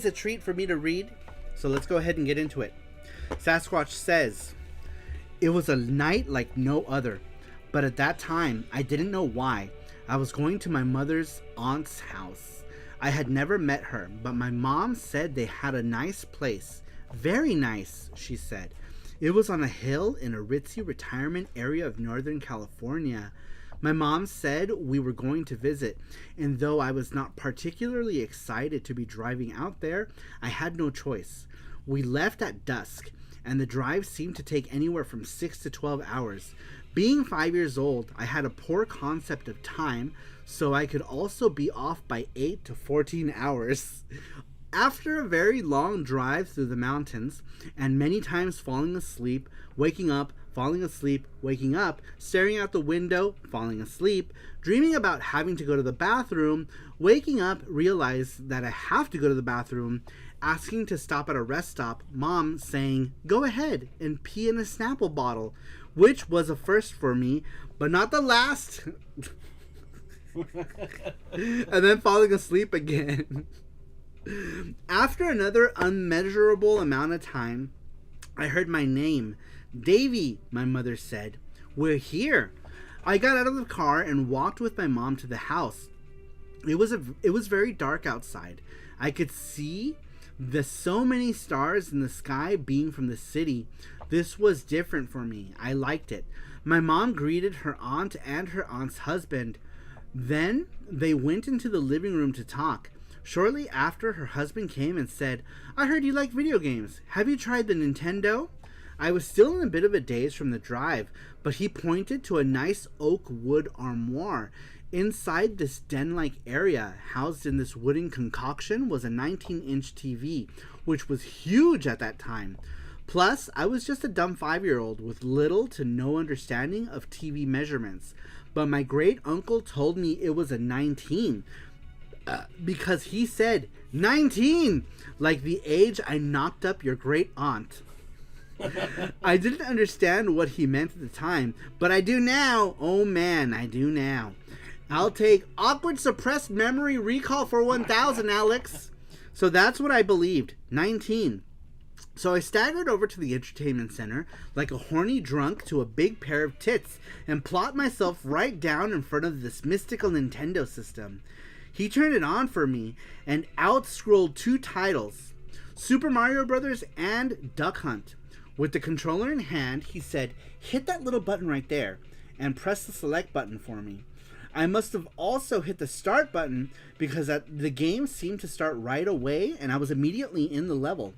a treat for me to read. So let's go ahead and get into it. Sasquatch says, "It was a night like no other, but at that time I didn't know why. I was going to my mother's aunt's house. I had never met her, but my mom said they had a nice place. Very nice, she said. It was on a hill in a ritzy retirement area of Northern California. My mom said we were going to visit, and though I was not particularly excited to be driving out there, I had no choice. We left at dusk, and the drive seemed to take anywhere from 6 to 12 hours. Being 5 years old, I had a poor concept of time, so I could also be off by 8 to 14 hours. After a very long drive through the mountains, and many times falling asleep, waking up, falling asleep, waking up, staring out the window, falling asleep, dreaming about having to go to the bathroom, waking up, realize that I have to go to the bathroom, asking to stop at a rest stop, mom saying, go ahead and pee in a Snapple bottle, which was a first for me, but not the last, and then falling asleep again. After another unmeasurable amount of time, I heard my name. Davy, my mother said. We're here. I got out of the car and walked with my mom to the house. It was very dark outside. I could see the so many stars in the sky being from the city. This was different for me. I liked it. My mom greeted her aunt and her aunt's husband. Then they went into the living room to talk. Shortly after, her husband came and said, I heard you like video games. Have you tried the Nintendo? I was still in a bit of a daze from the drive, but he pointed to a nice oak wood armoire. Inside this den-like area, housed in this wooden concoction, was a 19-inch TV, which was huge at that time. Plus, I was just a dumb 5-year-old with little to no understanding of TV measurements. But my great-uncle told me it was a 19, because he said 19, like the age I knocked up your great aunt. I didn't understand what he meant at the time, but I do now. Oh man, I do now. I'll take awkward suppressed memory recall for 1000, Alex. So that's what I believed. 19. So I staggered over to the entertainment center like a horny drunk to a big pair of tits and plopped myself right down in front of this mystical Nintendo system. He turned it on for me and out scrolled 2 titles, Super Mario Bros. And Duck Hunt. With the controller in hand, he said, "Hit that little button right there and press the select button for me." I must have also hit the start button because the game seemed to start right away and I was immediately in the level.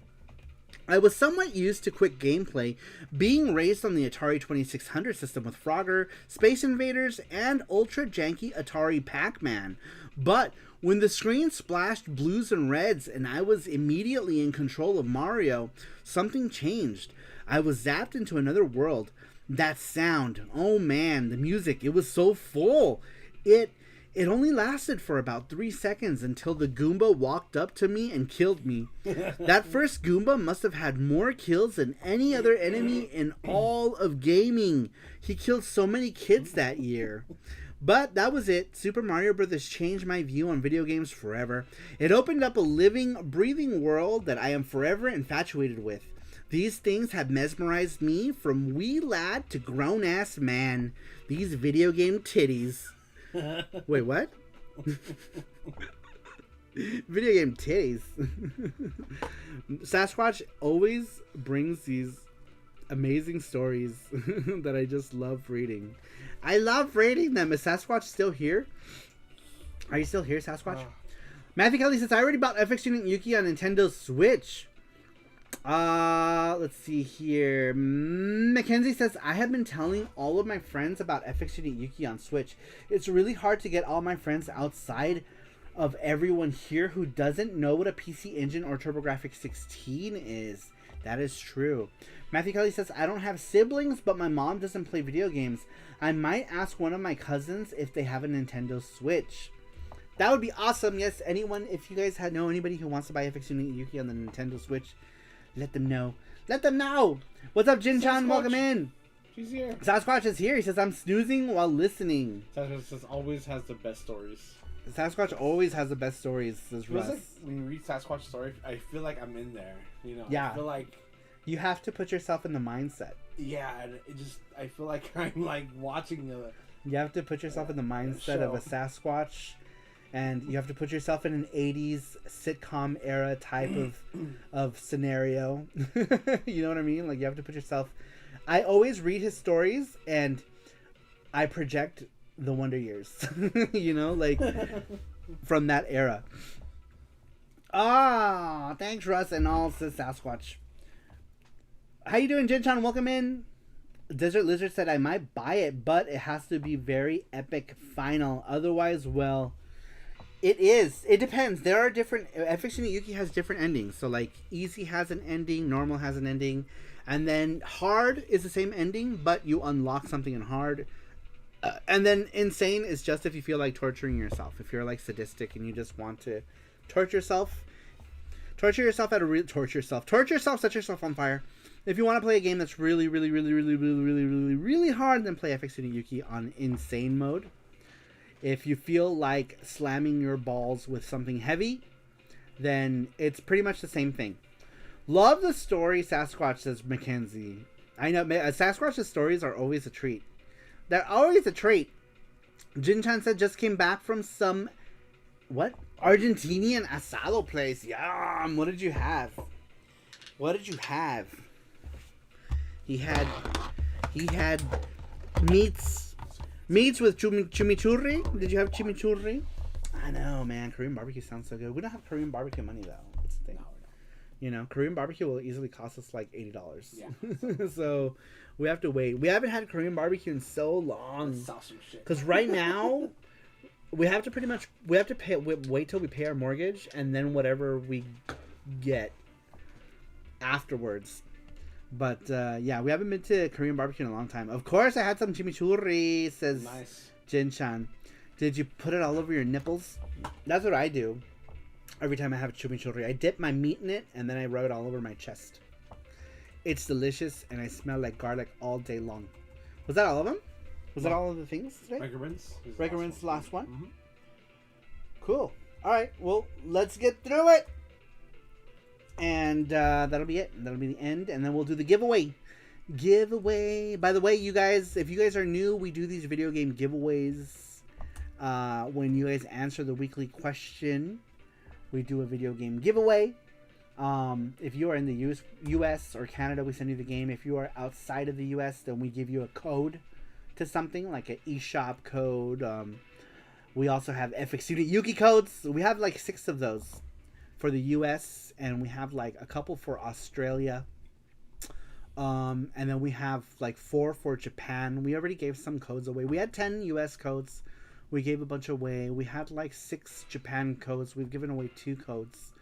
I was somewhat used to quick gameplay, being raised on the Atari 2600 system with Frogger, Space Invaders, and ultra janky Atari Pac-Man. But when the screen splashed blues and reds and I was immediately in control of Mario, something changed. I was zapped into another world. That sound, oh man, the music, it was so full. It only lasted for about 3 seconds until the Goomba walked up to me and killed me. That first Goomba must have had more kills than any other enemy in all of gaming. He killed so many kids that year. But that was it. Super Mario Bros. Changed my view on video games forever. It opened up a living, breathing world that I am forever infatuated with. These things have mesmerized me from wee lad to grown-ass man. These video game titties. Wait, what? Video game titties. Sasquatch always brings these amazing stories that I just love reading. I love reading them. Is Sasquatch still here? Are you still here, Sasquatch? Matthew Kelly says, I already bought FX Student Yuki on Nintendo Switch. Let's see here. Mackenzie says, I have been telling all of my friends about FX Student Yuki on Switch. It's really hard to get all my friends outside of everyone here who doesn't know what a PC Engine or TurboGrafx 16 is. That is true. Matthew Kelly says, I don't have siblings, but my mom doesn't play video games. I might ask one of my cousins if they have a Nintendo Switch. That would be awesome. Yes, anyone, if you guys know anybody who wants to buy FX Student Yuki on the Nintendo Switch, let them know. Let them know. What's up, Jin-chan? Welcome in. She's here. Sasquatch is here. He says, I'm snoozing while listening. Sasquatch always has the best stories. Sasquatch always has the best stories, says Russ. Like, when you read Sasquatch story, I feel like I'm in there. You know? Yeah. I feel like... You have to put yourself in the mindset. Yeah, and it just... I feel like I'm, like, watching the... You have to put yourself in the mindset of a Sasquatch. And you have to put yourself in an 80s sitcom era type of scenario. You know what I mean? Like, you have to put yourself... I always read his stories, and I project the Wonder Years. You know? Like, from that era. Ah, thanks, Russ, and all, says Sasquatch. How you doing, Jin-chan? Welcome in. Desert Lizard said, I might buy it, but it has to be very epic final. Otherwise, well... It is. It depends. There are different... FX Student Yuki has different endings. So, like, easy has an ending, normal has an ending, and then hard is the same ending, but you unlock something in hard. And then insane is just if you feel like torturing yourself. If you're, like, sadistic and you just want to torture yourself. Torture yourself, set yourself on fire. If you want to play a game that's really, really, really, really, really, really, really, really hard, then play FX Student Yuki on insane mode. If you feel like slamming your balls with something heavy, then it's pretty much the same thing. Love the story, Sasquatch, says Mackenzie. I know, Sasquatch's stories are always a treat. They're always a treat. Jin-chan said just came back from some... What? Argentinian asado place. Yum! What did you have? What did you have? He had meats with chimichurri. Did you have chimichurri? I know, man. Korean barbecue sounds so good. We don't have Korean barbecue money, though. That's the thing. No. You know, Korean barbecue will easily cost us like $80. Yeah. So we have to wait. We haven't had Korean barbecue in so long. That's awesome shit. Because right now, we have to pay. Wait till we pay our mortgage, and then whatever we get afterwards. But, yeah, we haven't been to Korean barbecue in a long time. Of course, I had some chimichurri, says nice. Jin-chan. Did you put it all over your nipples? That's what I do. Every time I have chimichurri. I dip my meat in it, and then I rub it all over my chest. It's delicious, and I smell like garlic all day long. Was that all of them? Was that all of the things today? Break Rinse, the last one? Mm-hmm. Cool. All right, well, let's get through it. And that'll be it. That'll be the end. And then we'll do the giveaway. By the way, you guys, if you guys are new, we do these video game giveaways. When you guys answer the weekly question, we do a video game giveaway. If you are in the US or Canada, we send you the game. If you are outside of the US, then we give you a code to something, like an eShop code. We also have FX Unit Yuki codes. We have like 6 of those for the US, and we have like a couple for Australia. And then we have like 4 for Japan. We already gave some codes away. We had 10 US codes. We gave a bunch away. We had like 6 Japan codes. We've given away 2 codes.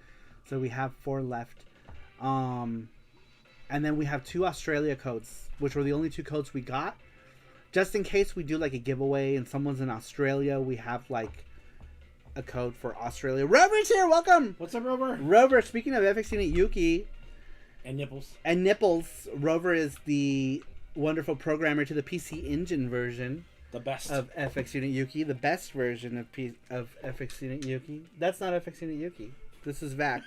So we have 4 left. And then we have 2 Australia codes, which were the only 2 codes we got. Just in case we do like a giveaway and someone's in Australia, we have like a code for Australia. Rover's here, welcome! What's up, Rover? Rover, speaking of FX Unit Yuki. And nipples. And nipples, Rover is the wonderful programmer to the PC Engine version. The best. Of FX Unit Yuki. The best version of FX Unit Yuki. That's not FX Unit Yuki. This is Vax.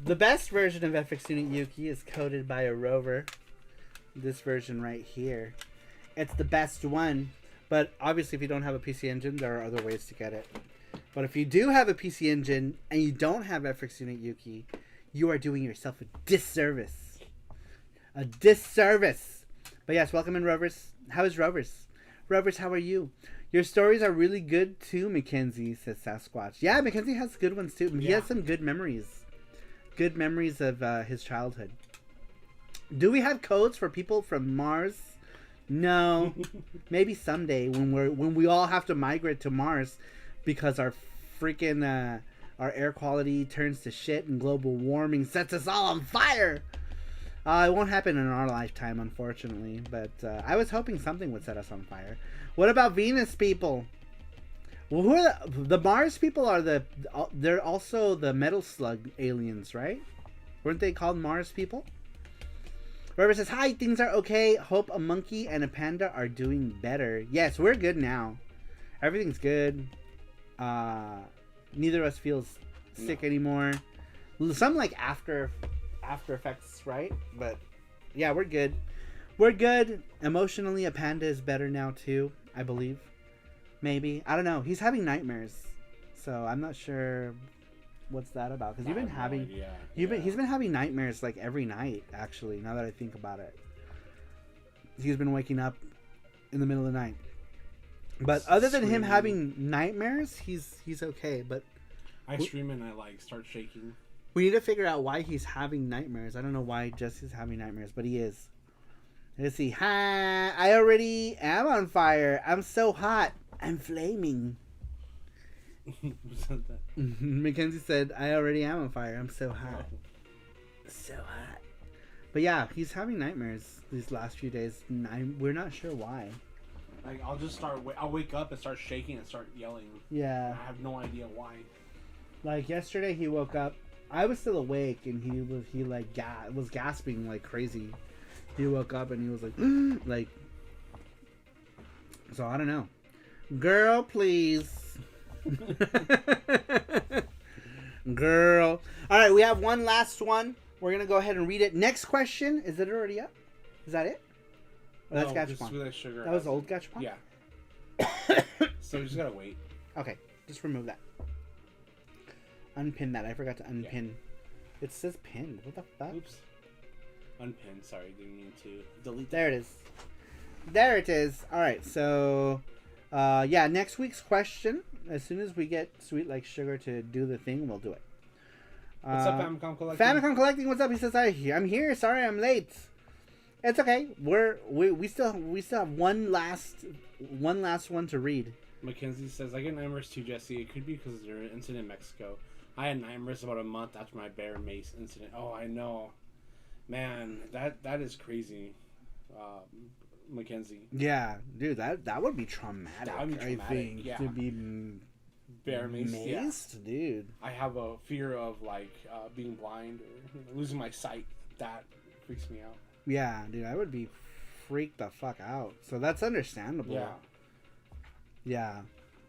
The best version of FX Unit Yuki is coded by a Rover. This version right here. It's the best one. But obviously if you don't have a PC Engine, there are other ways to get it. But if you do have a PC Engine and you don't have FX Unit Yuki, you are doing yourself a disservice. A disservice. But yes, welcome in, Rovers. How is Rovers? Rovers, how are you? Your stories are really good too, Mackenzie, says Sasquatch. Yeah, Mackenzie has good ones too. He has some good memories. Good memories of his childhood. Do we have codes for people from Mars? No. Maybe someday when we all have to migrate to Mars because our freaking our air quality turns to shit and global warming sets us all on fire. It won't happen in our lifetime, unfortunately, but I was hoping something would set us on fire. What about Venus people? Well, who are the Mars people? They're also the metal slug aliens, right? Weren't they called Mars people? Robert says, hi, things are okay. Hope a monkey and a panda are doing better. Yes, we're good now. Everything's good. Neither of us feels sick anymore. Some like after effects, right? But yeah, we're good. We're good. Emotionally, a panda is better now too, I believe. Maybe. I don't know. He's having nightmares. So I'm not sure what's that about, because he's been having nightmares like every night, actually, now that I think about it. He's been waking up in the middle of the night. But other than him having nightmares, he's okay. But I scream and I like start shaking. We need to figure out why he's having nightmares. I don't know why Jesse's having nightmares, but he is. Let's see. Hi, I already am on fire. I'm so hot. I'm flaming. Mackenzie said, I already am on fire. I'm so hot. So hot. But yeah, he's having nightmares these last few days. We're not sure why. Like, I'll just I'll wake up and start shaking and start yelling. Yeah. I have no idea why. Like yesterday he woke up. I was still awake and he was gasping like crazy. He woke up and he was like, like. So I don't know. Girl, please. Girl. All right, we have one last one. We're gonna go ahead and read it. Next question. Is it already up? Is that it? Oh, that's Gachapon. That was old Gachapon? Yeah. So we just gotta wait. Okay, just remove that. Unpin that. I forgot to unpin. Yeah. It says pinned. What the fuck? Oops. Unpin. Sorry, didn't mean to delete that. There it is. There it is. All right, so yeah, next week's question. As soon as we get Sweet Like Sugar to do the thing, we'll do it. What's up, Famicom Collecting? Famicom Collecting, what's up? He says, I'm here. Sorry, I'm late. It's okay. We still have one last one to read. Mackenzie says, I get nightmares too, Jesse. It could be because of your incident in Mexico. I had nightmares about a month after my bear mace incident. Oh, I know. Man, that is crazy. Mackenzie. Yeah, dude, that would be traumatic. That would be traumatic, I think, yeah. to be bear maced, yeah. Dude. I have a fear of like being blind or losing my sight. That freaks me out. Yeah, dude, I would be freaked the fuck out. So that's understandable. Yeah. Yeah.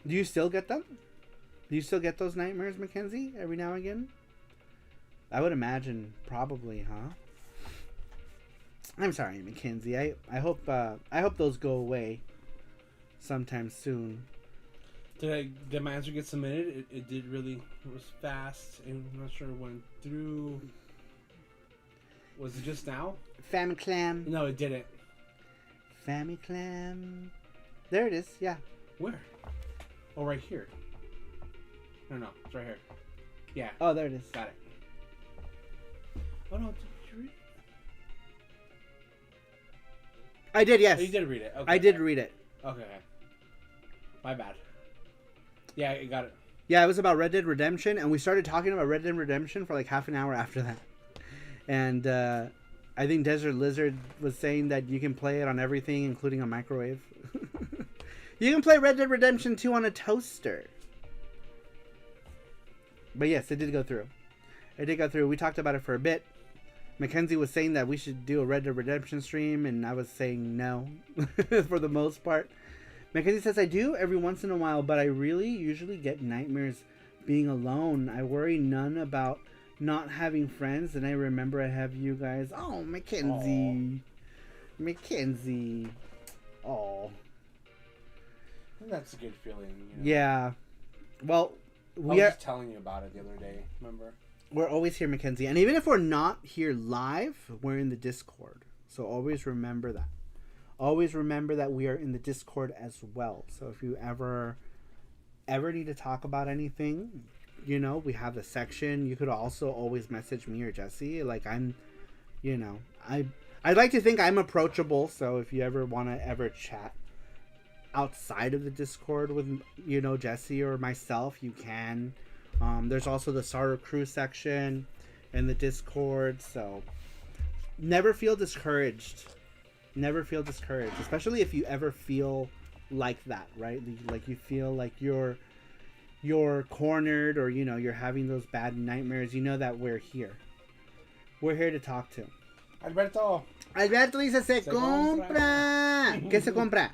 Do you still get them? Do you still get those nightmares, Mackenzie, every now and again? I would imagine probably, huh? I'm sorry, Mackenzie. I hope those go away sometime soon. Did my answer get submitted? It did really. It was fast. I'm not sure it went through. Was it just now? Famiclam. No, it didn't. Famiclam. There it is. Yeah. Where? Oh, right here. No, it's right here. Yeah. Oh, there it is. Got it. Oh no, did you read it? I did. Yes. Oh, you did read it. Okay. I did read it. Okay. My bad. Yeah, I got it. Yeah, it was about Red Dead Redemption, and we started talking about Red Dead Redemption for like half an hour after that. And I think Desert Lizard was saying that you can play it on everything, including a microwave. You can play Red Dead Redemption 2 on a toaster. But yes, it did go through. It did go through. We talked about it for a bit. Mackenzie was saying that we should do a Red Dead Redemption stream, and I was saying no for the most part. Mackenzie says, I do every once in a while, but I really usually get nightmares being alone. I worry none about not having friends, and I remember I have you guys. Oh, Mackenzie. Aww. Mackenzie. Oh. That's a good feeling. You know? Yeah. Well, I was just telling you about it the other day, remember? We're always here, Mackenzie. And even if we're not here live, we're in the Discord. So always remember that. Always remember that we are in the Discord as well. So if you ever need to talk about anything, you know, we have the section. You could also always message me or Jesse. Like, I'm, you know, I'd like to think I'm approachable. So if you ever want to ever chat outside of the Discord with, you know, Jesse or myself, you can. There's also the Saru crew section in the Discord. So never feel discouraged. Never feel discouraged, especially if you ever feel like that, right? Like you feel like you're cornered, or, you know, you're having those bad nightmares. You know that we're here. We're here to talk to. Alberto dice se compra. ¿Qué se compra?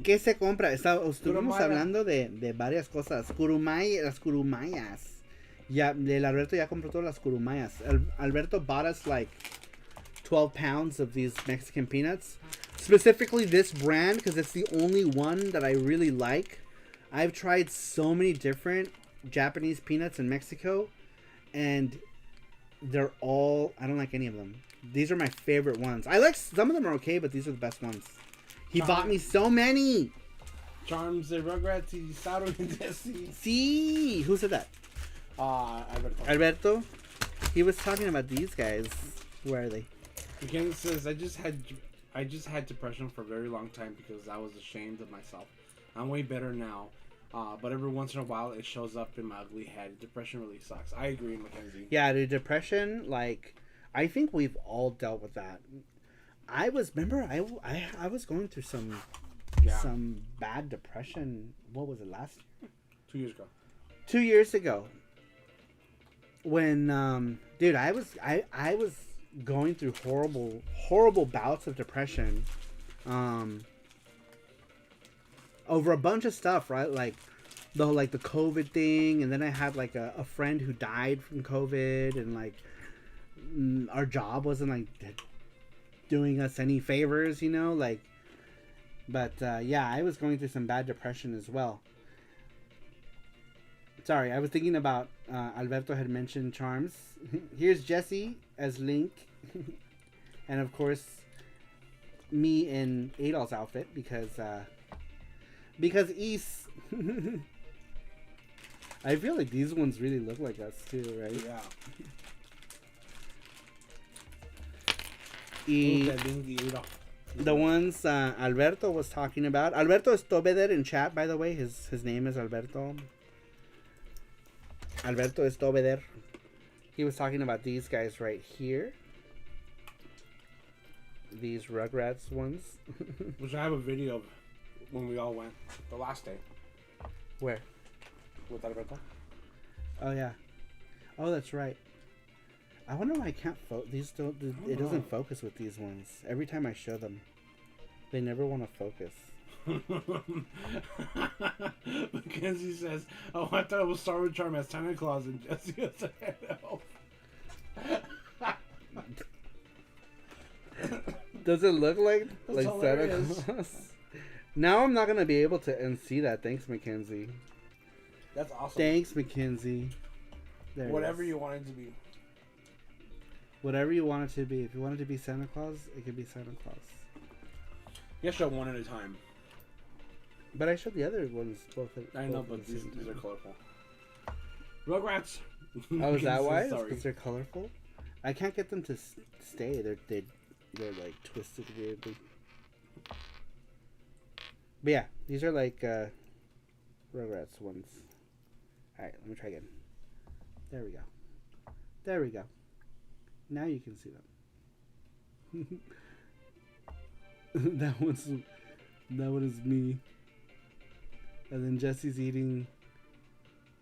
¿Qué se compra? Estuvimos hablando de varias cosas. Las curumayas. Ya, el Alberto ya compró todas las curumayas. Alberto bought us like 12 pounds of these Mexican peanuts. Specifically this brand, because it's the only one that I really like. I've tried so many different Japanese peanuts in Mexico, and they're all, I don't like any of them. These are my favorite ones. I like, some of them are okay, but these are the best ones. He bought me so many. Charms de Rugrats y Saru and Jesse. Sí. Who said that? Alberto. Alberto? He was talking about these guys. Where are they? Again, says, I just had depression for a very long time because I was ashamed of myself. I'm way better now. But every once in a while, it shows up in my ugly head. Depression really sucks. I agree, Mackenzie. Yeah, the depression, like, I think we've all dealt with that. I was going through some bad depression. What was it, last year? 2 years ago. 2 years ago. When, dude, I was going through horrible bouts of depression. Over a bunch of stuff, right? Like the COVID thing, and then I had like a friend who died from COVID, and like our job wasn't like doing us any favors, you know, like. But yeah, I was going through some bad depression as well. Sorry, I was thinking about Alberto had mentioned charms. Here's Jesse as Link, and of course me in Adol's outfit because East. I feel like these ones really look like us too, right? Yeah. The ones Alberto was talking about. Alberto Estobeder in chat, by the way. His name is Alberto. Alberto Estobeder. He was talking about these guys right here. These Rugrats ones. Which I have a video of when we all went the last day. Where? With Alberto. Oh yeah. Oh, that's right. I wonder why I can't these don't. It doesn't focus with these ones. Every time I show them, they never want to focus. Mackenzie says, "Oh, I thought it was Saru Charm as Santa Claus and Jesse as a elf." Does it look like That's Santa hilarious. Claus? Now I'm not gonna be able to unsee that. Thanks, Mackenzie. That's awesome. Thanks, Mackenzie. There it Whatever is. you want it to be. Whatever you want it to be. If you want it to be Santa Claus, it could be Santa Claus. You gotta show one at a time. But I showed the other ones both. I know, both but at the these same are time. colorful. Rugrats. Oh, is that why? Sorry. Because they're colorful. I can't get them to stay. They're like twisted weirdly. But yeah, these are like Rugrats ones. All right, let me try again. There we go. There we go. Now you can see them. that one is me. And then Jesse's eating.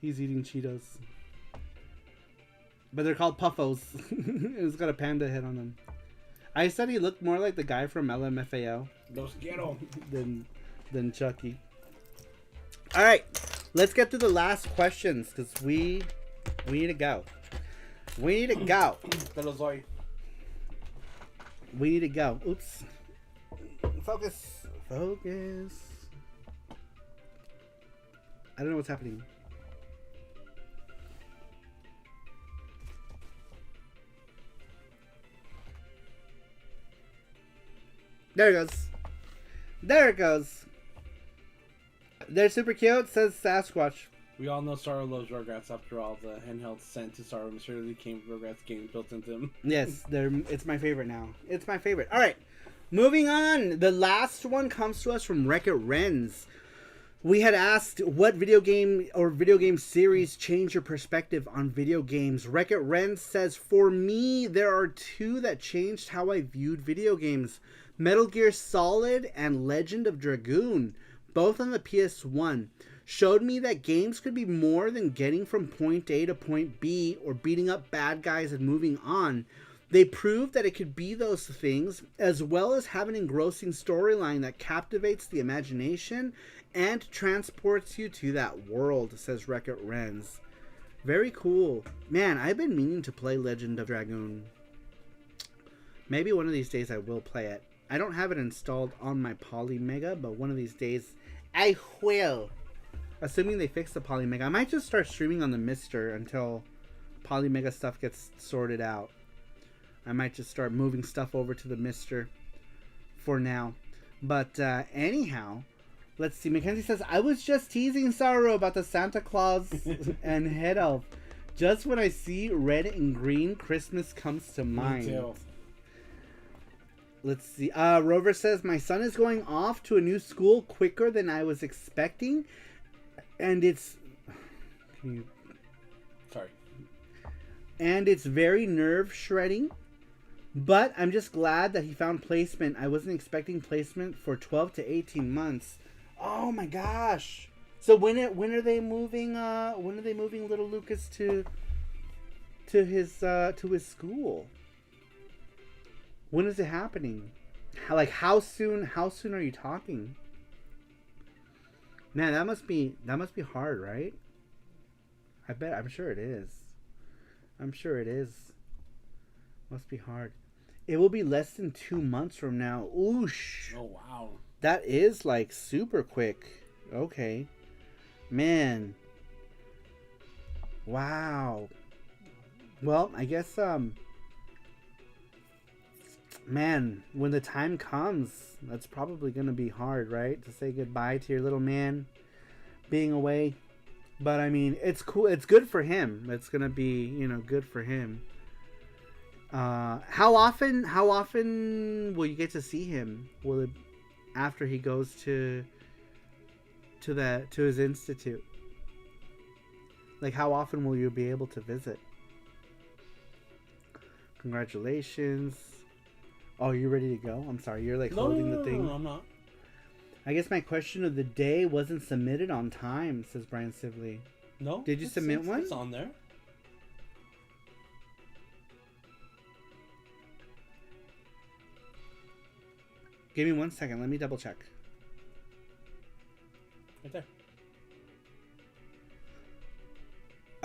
He's eating Cheetos. But they're called Puffos. It's got a panda head on them. I said he looked more like the guy from LMFAO Los quiero. than Chucky. All right, let's get to the last questions because we need to go. We need to go. Te los doy. We need to go. Oops. Focus. Focus. I don't know what's happening. There it goes. There it goes. They're super cute, says Sasquatch. We all know Saru loves Rugrats. After all, the handheld sent to Saru mysteriously came with Rugrats games built into them. Yes, it's my favorite now. It's my favorite. All right, moving on. The last one comes to us from Wreck-It Renz. We had asked what video game or video game series changed your perspective on video games. Wreck-It Renz says, for me, there are two that changed how I viewed video games. Metal Gear Solid and Legend of Dragoon, both on the PS1, showed me that games could be more than getting from point A to point B or beating up bad guys and moving on. They proved that it could be those things, as well as have an engrossing storyline that captivates the imagination and transports you to that world, says Wreck-It Renz. Very cool. Man, I've been meaning to play Legend of Dragoon. Maybe one of these days I will play it. I don't have it installed on my Polymega, but one of these days I will. Assuming they fix the Polymega. I might just start streaming on the Mister until Polymega stuff gets sorted out. I might just start moving stuff over to the Mister for now. But anyhow, let's see. Mackenzie says, I was just teasing Saru about the Santa Claus and Head Elf. Just when I see red and green, Christmas comes to mind. Me too. Let's see. Rover says, my son is going off to a new school quicker than I was expecting. And it's... Sorry. And it's very nerve-shredding. But I'm just glad that he found placement. I wasn't expecting placement for 12 to 18 months. Oh my gosh. So when are they moving little Lucas to his school? When is it happening? How soon are you talking? Man, that must be hard, right? I'm sure it is. Must be hard. It will be less than 2 months from now. Oosh. Oh wow. That is like super quick. Okay. Man. Wow. Well, I guess man, when the time comes, that's probably going to be hard, right? To say goodbye to your little man being away. But I mean, it's cool. It's good for him. It's going to be, good for him. How often will you get to see him? Will it after he goes to his institute? Like, how often will you be able to visit? Congratulations. Oh, you ready to go? I'm sorry, you're like holding the thing. No, I'm not. I guess my question of the day wasn't submitted on time, says Brian Sibley. No. Did you submit one? It's on there. Give me 1 second. Let me double check. Right there.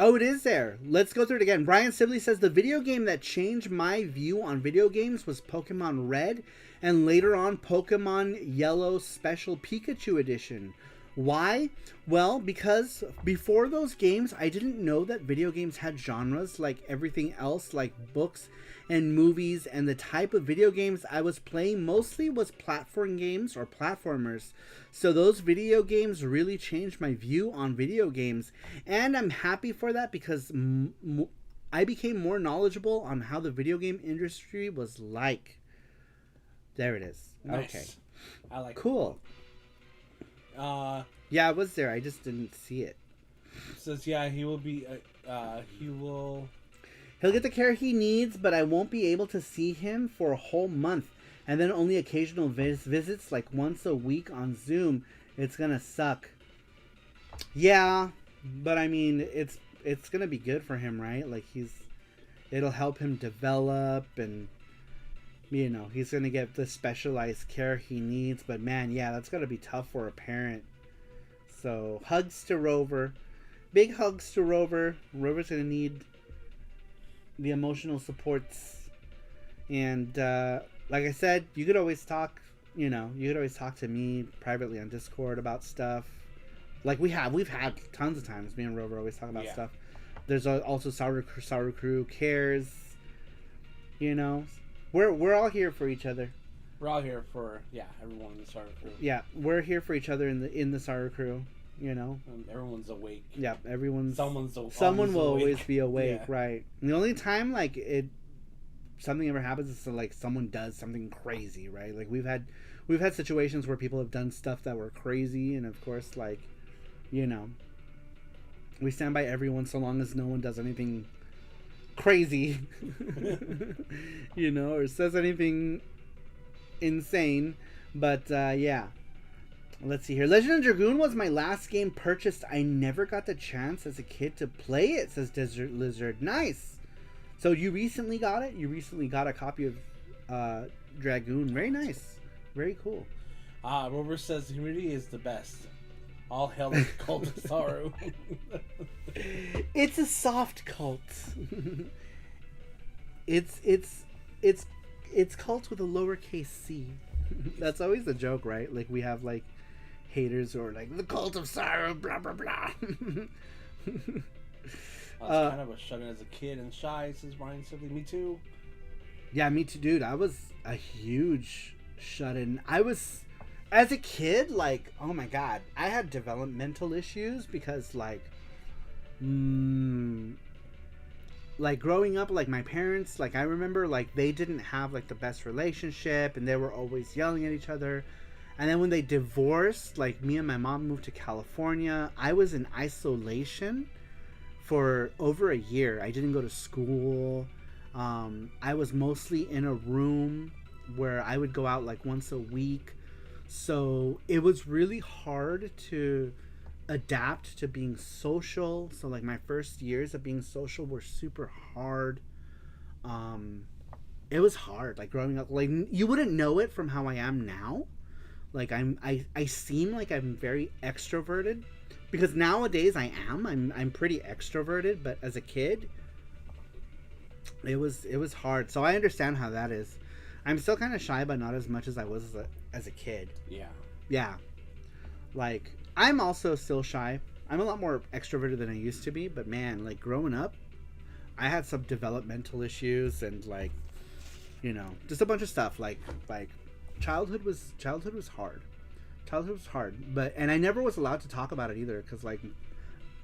Oh, it is there. Let's go through it again. Brian Sibley says the video game that changed my view on video games was Pokemon Red, and later on Pokemon Yellow Special Pikachu Edition. Why? Well, because before those games, I didn't know that video games had genres like everything else, like books and movies, and the type of video games I was playing mostly was platform games or platformers. So those video games really changed my view on video games, and I'm happy for that because I became more knowledgeable on how the video game industry was like. There it is. Nice. Okay. I like cool. Yeah, I was there. I just didn't see it. Says he will be. He'll get the care he needs, but I won't be able to see him for a whole month, and then only occasional visits, like once a week on Zoom. It's gonna suck. Yeah, but I mean, it's gonna be good for him, right? Like it'll help him develop, and you know, he's gonna get the specialized care he needs. But man, yeah, that's gonna be tough for a parent. So hugs to Rover, big hugs to Rover. Rover's gonna need the emotional supports, and like I said, you could always talk. You know, you could always talk to me privately on Discord about stuff. Like we've had tons of times. Me and Rover always talk about stuff. There's also Saru Crew cares. You know, we're all here for each other. We're all here for everyone in the Saru Crew. Yeah, we're here for each other in the Saru Crew. You know, everyone's awake. Yeah, someone will always awake. be awake, right? And the only time like something ever happens is like someone does something crazy, right? Like we've had situations where people have done stuff that were crazy, and of course, like, you know, we stand by everyone so long as no one does anything crazy, you know, or says anything insane. But yeah. Let's see here. Legend of Dragoon was my last game purchased. I never got the chance as a kid to play it, says Desert Lizard. Nice. So you recently got it? You recently got a copy of Dragoon. Very nice. Very cool. Rover says humidity is the best. All hell is cult of Saru. It's a soft cult. It's cult with a lowercase c. That's always the joke, right? Like we have like haters who are like the cult of Saru, blah blah blah. I was kind of a shut-in as a kid and shy, says Brian Sibley. Me too. Yeah, me too, dude. I was a huge shut-in. I was, as a kid, like, oh my god, I had developmental issues because like growing up, like my parents, like I remember like they didn't have like the best relationship, and they were always yelling at each other. And then when they divorced, like me and my mom moved to California, I was in isolation for over a year. I didn't go to school. I was mostly in a room where I would go out like once a week. So it was really hard to adapt to being social. So like my first years of being social were super hard. It was hard, like growing up. Like you wouldn't know it from how I am now. Like I seem like I'm very extroverted, because nowadays I am. I'm pretty extroverted, but as a kid, it was hard. So I understand how that is. I'm still kind of shy, but not as much as I was as a kid. Yeah. Yeah. Like I'm also still shy. I'm a lot more extroverted than I used to be, but man, like growing up, I had some developmental issues and like, you know, just a bunch of stuff. Like childhood was hard. Childhood was hard, and I never was allowed to talk about it either, because like,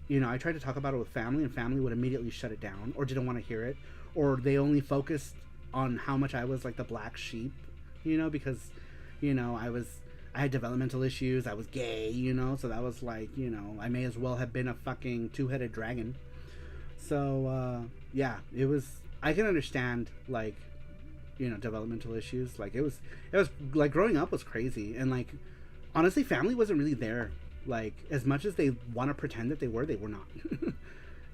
you know, I tried to talk about it with family, and family would immediately shut it down or didn't want to hear it, or they only focused on how much I was like the black sheep, you know, because, you know, I had developmental issues, I was gay, you know, so that was like, you know, I may as well have been a fucking two-headed dragon. So yeah, I can understand like, you know, developmental issues. Like it was like growing up was crazy, and like honestly family wasn't really there. Like as much as they want to pretend that they were not.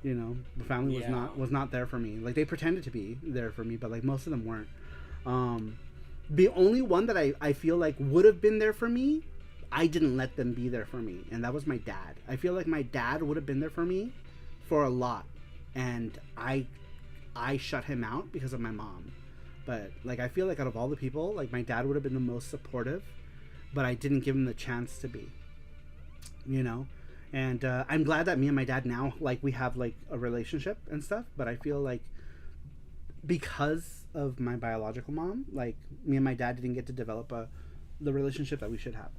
You know, the family was not there for me. Like they pretended to be there for me, but like most of them weren't. The only one that I feel like would have been there for me, I didn't let them be there for me, and that was my dad. I feel like my dad would have been there for me for a lot, and I shut him out because of my mom. But like I feel like out of all the people, like my dad would have been the most supportive, but I didn't give him the chance to be, you know. And I'm glad that me and my dad now, like, we have like a relationship and stuff, but I feel like because of my biological mom, like me and my dad didn't get to develop the relationship that we should have.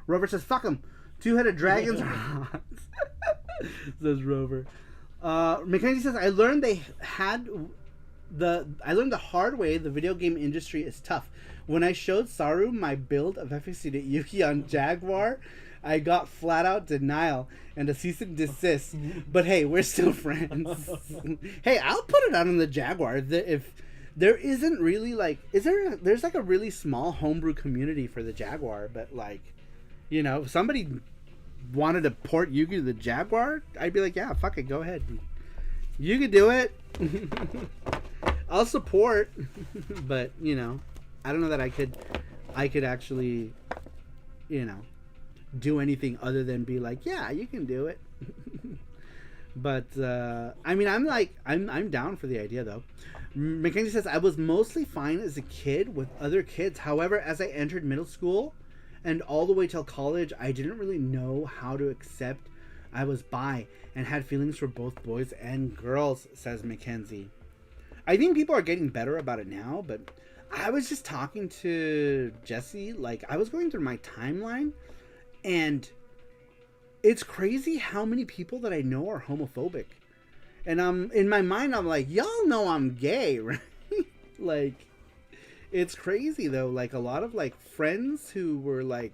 Rover says, fuck them, two-headed dragons are hot. Says Rover. Mackenzie says, I learned the hard way the video game industry is tough. When I showed Saru my build of FXC Yuki on Jaguar, I got flat out denial and a cease and desist. But hey, we're still friends. Hey, I'll put it out on the Jaguar. If there isn't really like, there's like a really small homebrew community for the Jaguar, but like, you know, if somebody wanted to port Yugi to the Jaguar, I'd be like, yeah, fuck it, go ahead. You could do it. I'll support. But, you know, I don't know that I could actually, you know, do anything other than be like, yeah, you can do it. But I mean, I'm down for the idea though. Mackenzie says, I was mostly fine as a kid with other kids. However, as I entered middle school and all the way till college, I didn't really know how to accept I was bi and had feelings for both boys and girls, says Mackenzie. I think people are getting better about it now, but I was just talking to Jesse, like I was going through my timeline, and it's crazy how many people that I know are homophobic. And in my mind, I'm like, y'all know I'm gay, right? Like, it's crazy though. Like a lot of like friends who were like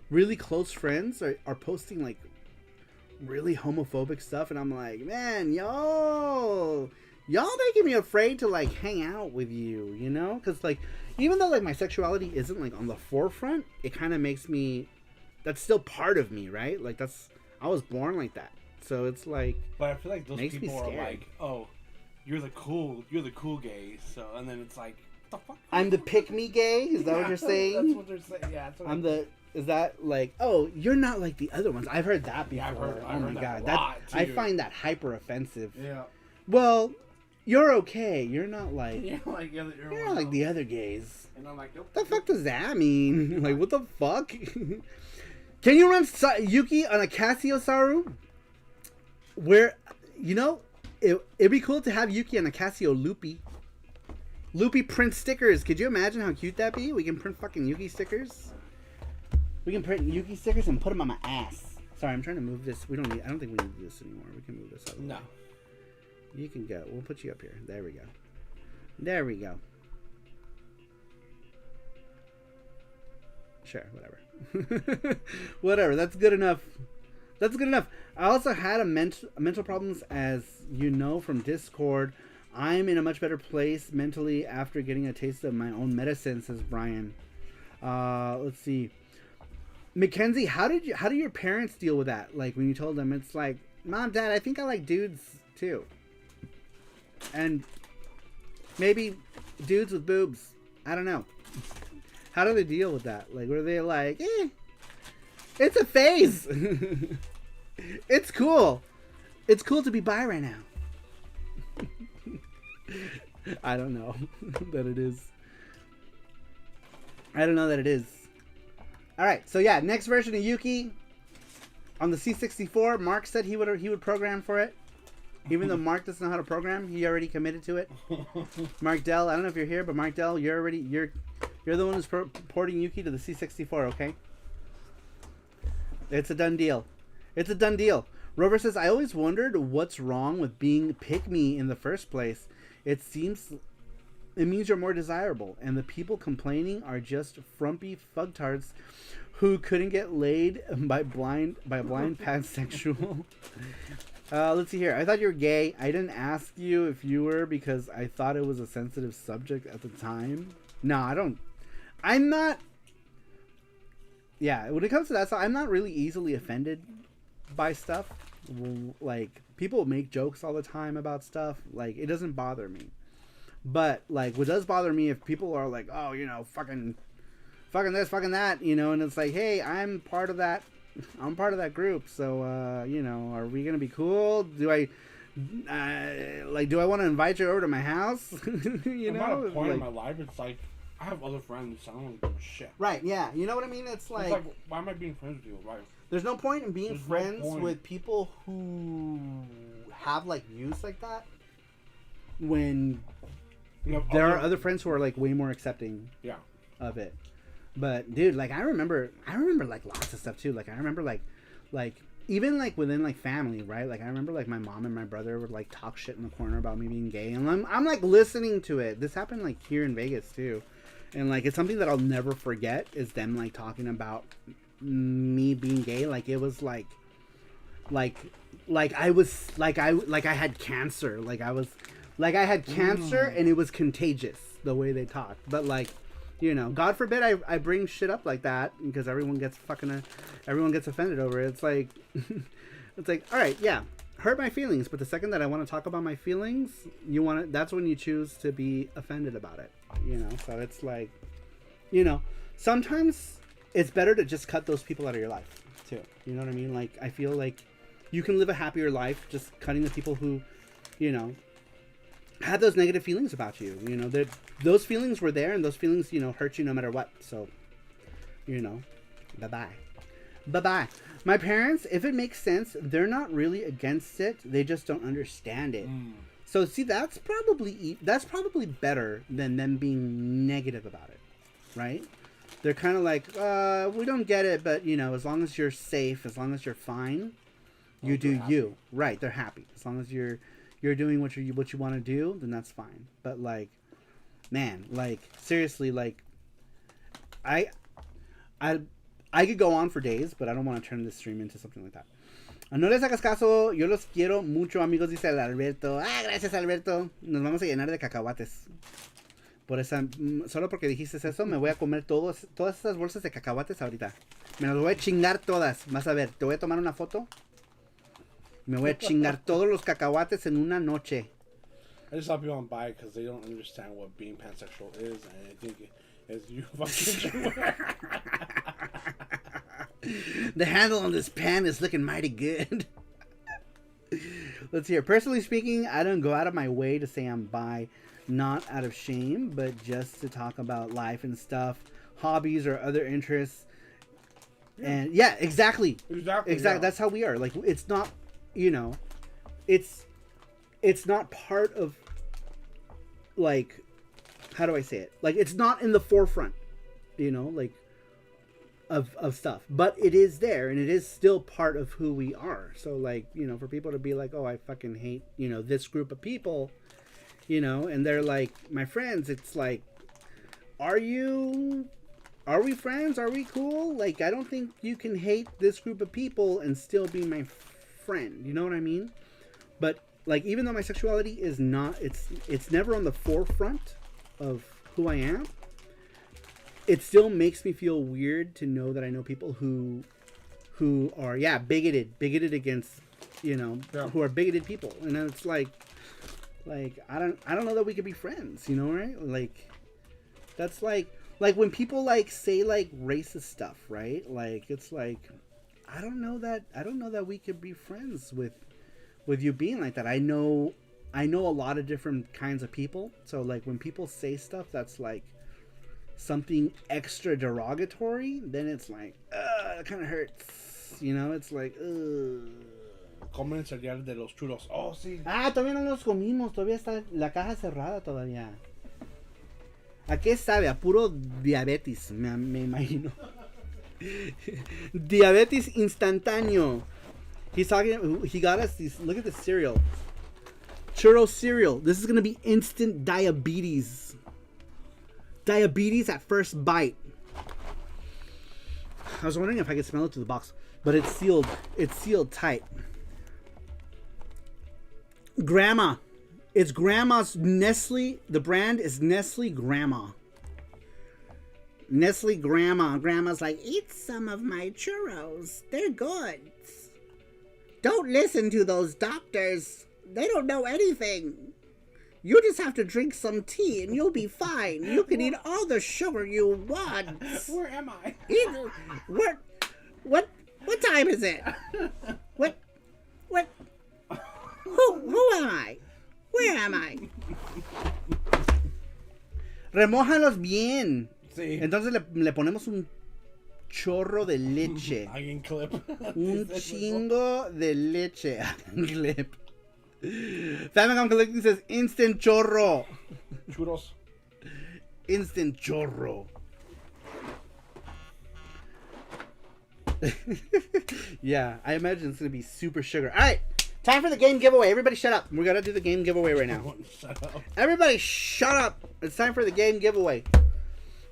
really close friends are posting like really homophobic stuff, and I'm like, man, y'all making me afraid to like hang out with you, you know? Because like, even though like my sexuality isn't like on the forefront, it kind of makes me, that's still part of me, right? Like I was born like that, so it's like, but I feel like those people are like, oh, you're the cool gay, so, and then it's like, what the fuck? I'm the pick me gay. Is that what you're saying? That's what they're saying. Yeah, that's what Is that like, oh, you're not like the other ones? I've heard that before. Yeah, I've heard oh my that god, a lot, I too. find that hyper offensive. Yeah. Well, you're okay. You're not like You're like you're not like the other gays. And I'm like, nope. What the fuck does that mean? Like, what the fuck? Can you run Yuki on a Casio, Saru? Where, you know, it'd be cool to have Yuki on a Casio Loopy. Loopy print stickers. Could you imagine how cute that'd be? We can print fucking Yuki stickers. We can print Yuki stickers and put them on my ass. Sorry, I'm trying to move this. I don't think we need this anymore. We can move this out. No. You can go. We'll put you up here. There we go. There we go. Sure, whatever. Whatever. That's good enough. That's good enough. I also had a mental problems, as you know from Discord. I'm in a much better place mentally after getting a taste of my own medicine, says Brian. Let's see. Mackenzie, how do your parents deal with that? Like when you told them, it's like, Mom, Dad, I think I like dudes too. And maybe dudes with boobs. I don't know. How do they deal with that? Like, were they like, it's a phase. It's cool. It's cool to be bi right now. I don't know that it is. I don't know that it is. Alright, so yeah, next version of Yuki on the C64. Mark said he would program for it. Even though Mark doesn't know how to program, he already committed to it. Mark Dell, I don't know if you're here, but Mark Dell, you're the one who's porting Yuki to the C64, okay? It's a done deal. It's a done deal. Rover says, I always wondered what's wrong with being pick-me in the first place. It means you're more desirable, and the people complaining are just frumpy fucktards who couldn't get laid by a blind pansexual. Let's see here. I thought you were gay. I didn't ask you if you were because I thought it was a sensitive subject at the time. No, I don't. I'm not. Yeah, when it comes to that stuff, I'm not really easily offended by stuff. Like, people make jokes all the time about stuff. Like, it doesn't bother me. But, like, what does bother me if people are like, oh, you know, fucking this, fucking that, you know, and it's like, hey, I'm part of that group, so, you know, are we gonna be cool? Do like, do I want to invite you over to my house? You I'm know, at a point in like, my life, it's like, I have other friends, so I don't give a shit. right? Yeah, you know what I mean. It's It's like, like, why am I being friends with you? Like, there's no point in being There's no friends point. with people who have like views like that when you know, there are other friends who are like way more accepting Yeah. of it. But dude, like I remember like lots of stuff too. Like I remember like even like within like family, right? Like I remember like my mom and my brother would like talk shit in the corner about me being gay, and I'm like listening to it. This happened like here in Vegas too, and like it's something that I'll never forget is them like talking about me being gay. Like it was like I was like I had cancer. Like I had cancer and it was contagious the way they talked. But like, you know, God forbid I bring shit up like that because everyone gets offended over it. It's like it's like, all right, yeah, hurt my feelings, but the second that I want to talk about my feelings, that's when you choose to be offended about it. You know, so it's like, you know, sometimes it's better to just cut those people out of your life too. You know what I mean? Like I feel like you can live a happier life just cutting the people who, you know, have those negative feelings about you. You know, that those feelings were there, and those feelings, you know, hurt you no matter what. So, you know, bye-bye. My parents, if it makes sense, they're not really against it. They just don't understand it. So, see, that's probably better than them being negative about it, right? They're kind of like, we don't get it, but, you know, as long as you're safe, as long as you're fine, you do you. Right, they're happy. As long as you're doing what you want to do, then that's fine. But like, man, like seriously, like I could go on for days, but I don't want to turn this stream into something like that. No les hagas caso, yo los quiero mucho, amigos, dice el Alberto. Gracias, Alberto. Nos vamos a llenar de cacahuates. Por esa, solo porque dijiste eso, me voy a comer todas esas bolsas de cacahuates ahorita. Me las voy a chingar todas. Vas a ver, te voy a tomar una foto. Me voy a chingar todos los cacahuates en una noche. I just saw people on buy because they don't understand what being pansexual is, and I think it's you fucking. The handle on this pan is looking mighty good. Let's hear. Personally speaking, I don't go out of my way to say I'm bi, not out of shame, but just to talk about life and stuff, hobbies or other interests. Yeah. And yeah, exactly. Exactly. Yeah. That's how we are. Like, it's not, you know, it's not part of, like, how do I say it? Like, it's not in the forefront, you know, like, of stuff, but it is there, and it is still part of who we are. So, like, you know, for people to be like, oh, I fucking hate, you know, this group of people, you know, and they're like my friends, it's like, are we friends? Are we cool? Like, I don't think you can hate this group of people and still be my friend, you know what I mean? But like, even though my sexuality is not, it's never on the forefront of who I am, it still makes me feel weird to know that I know people who are, yeah, bigoted against, you know, yeah, who are bigoted people. And it's like I don't know that we could be friends, you know, right? Like, that's like when people like say like racist stuff, right? Like, it's like, I don't know that we could be friends with you being like that. I know a lot of different kinds of people. So like, when people say stuff that's like something extra derogatory, then it's like, it kind of hurts, you know. It's like, Comen el cereal de los churros. Oh, sí. Todavía no los comimos, todavía está la caja cerrada todavía. ¿A qué sabe? A puro diabetes, me imagino. Diabetes instantáneo. He got us these, look at this cereal. Churro cereal. This is going to be instant diabetes. Diabetes at first bite. I was wondering if I could smell it through the box, but it's sealed. It's sealed tight. Grandma. It's Grandma's Nestle. The brand is Nestle Grandma. Nestle Grandma. Grandma's like, eat some of my churros. They're good. Don't listen to those doctors. They don't know anything. You just have to drink some tea and you'll be fine. You can eat all the sugar you want. Where am I? What time is it? What Who am I? Where am I? Remójalos bien. Sí. Entonces le ponemos un chorro de leche. Alguien clip. Un chingo de leche. Clip. Famicom Collecting says instant chorro. Churros. Instant chorro. Yeah, I imagine it's gonna be super sugar. Alright, time for the game giveaway. Everybody shut up. We're gonna do the game giveaway right now. Shut up. Everybody shut up. It's time for the game giveaway.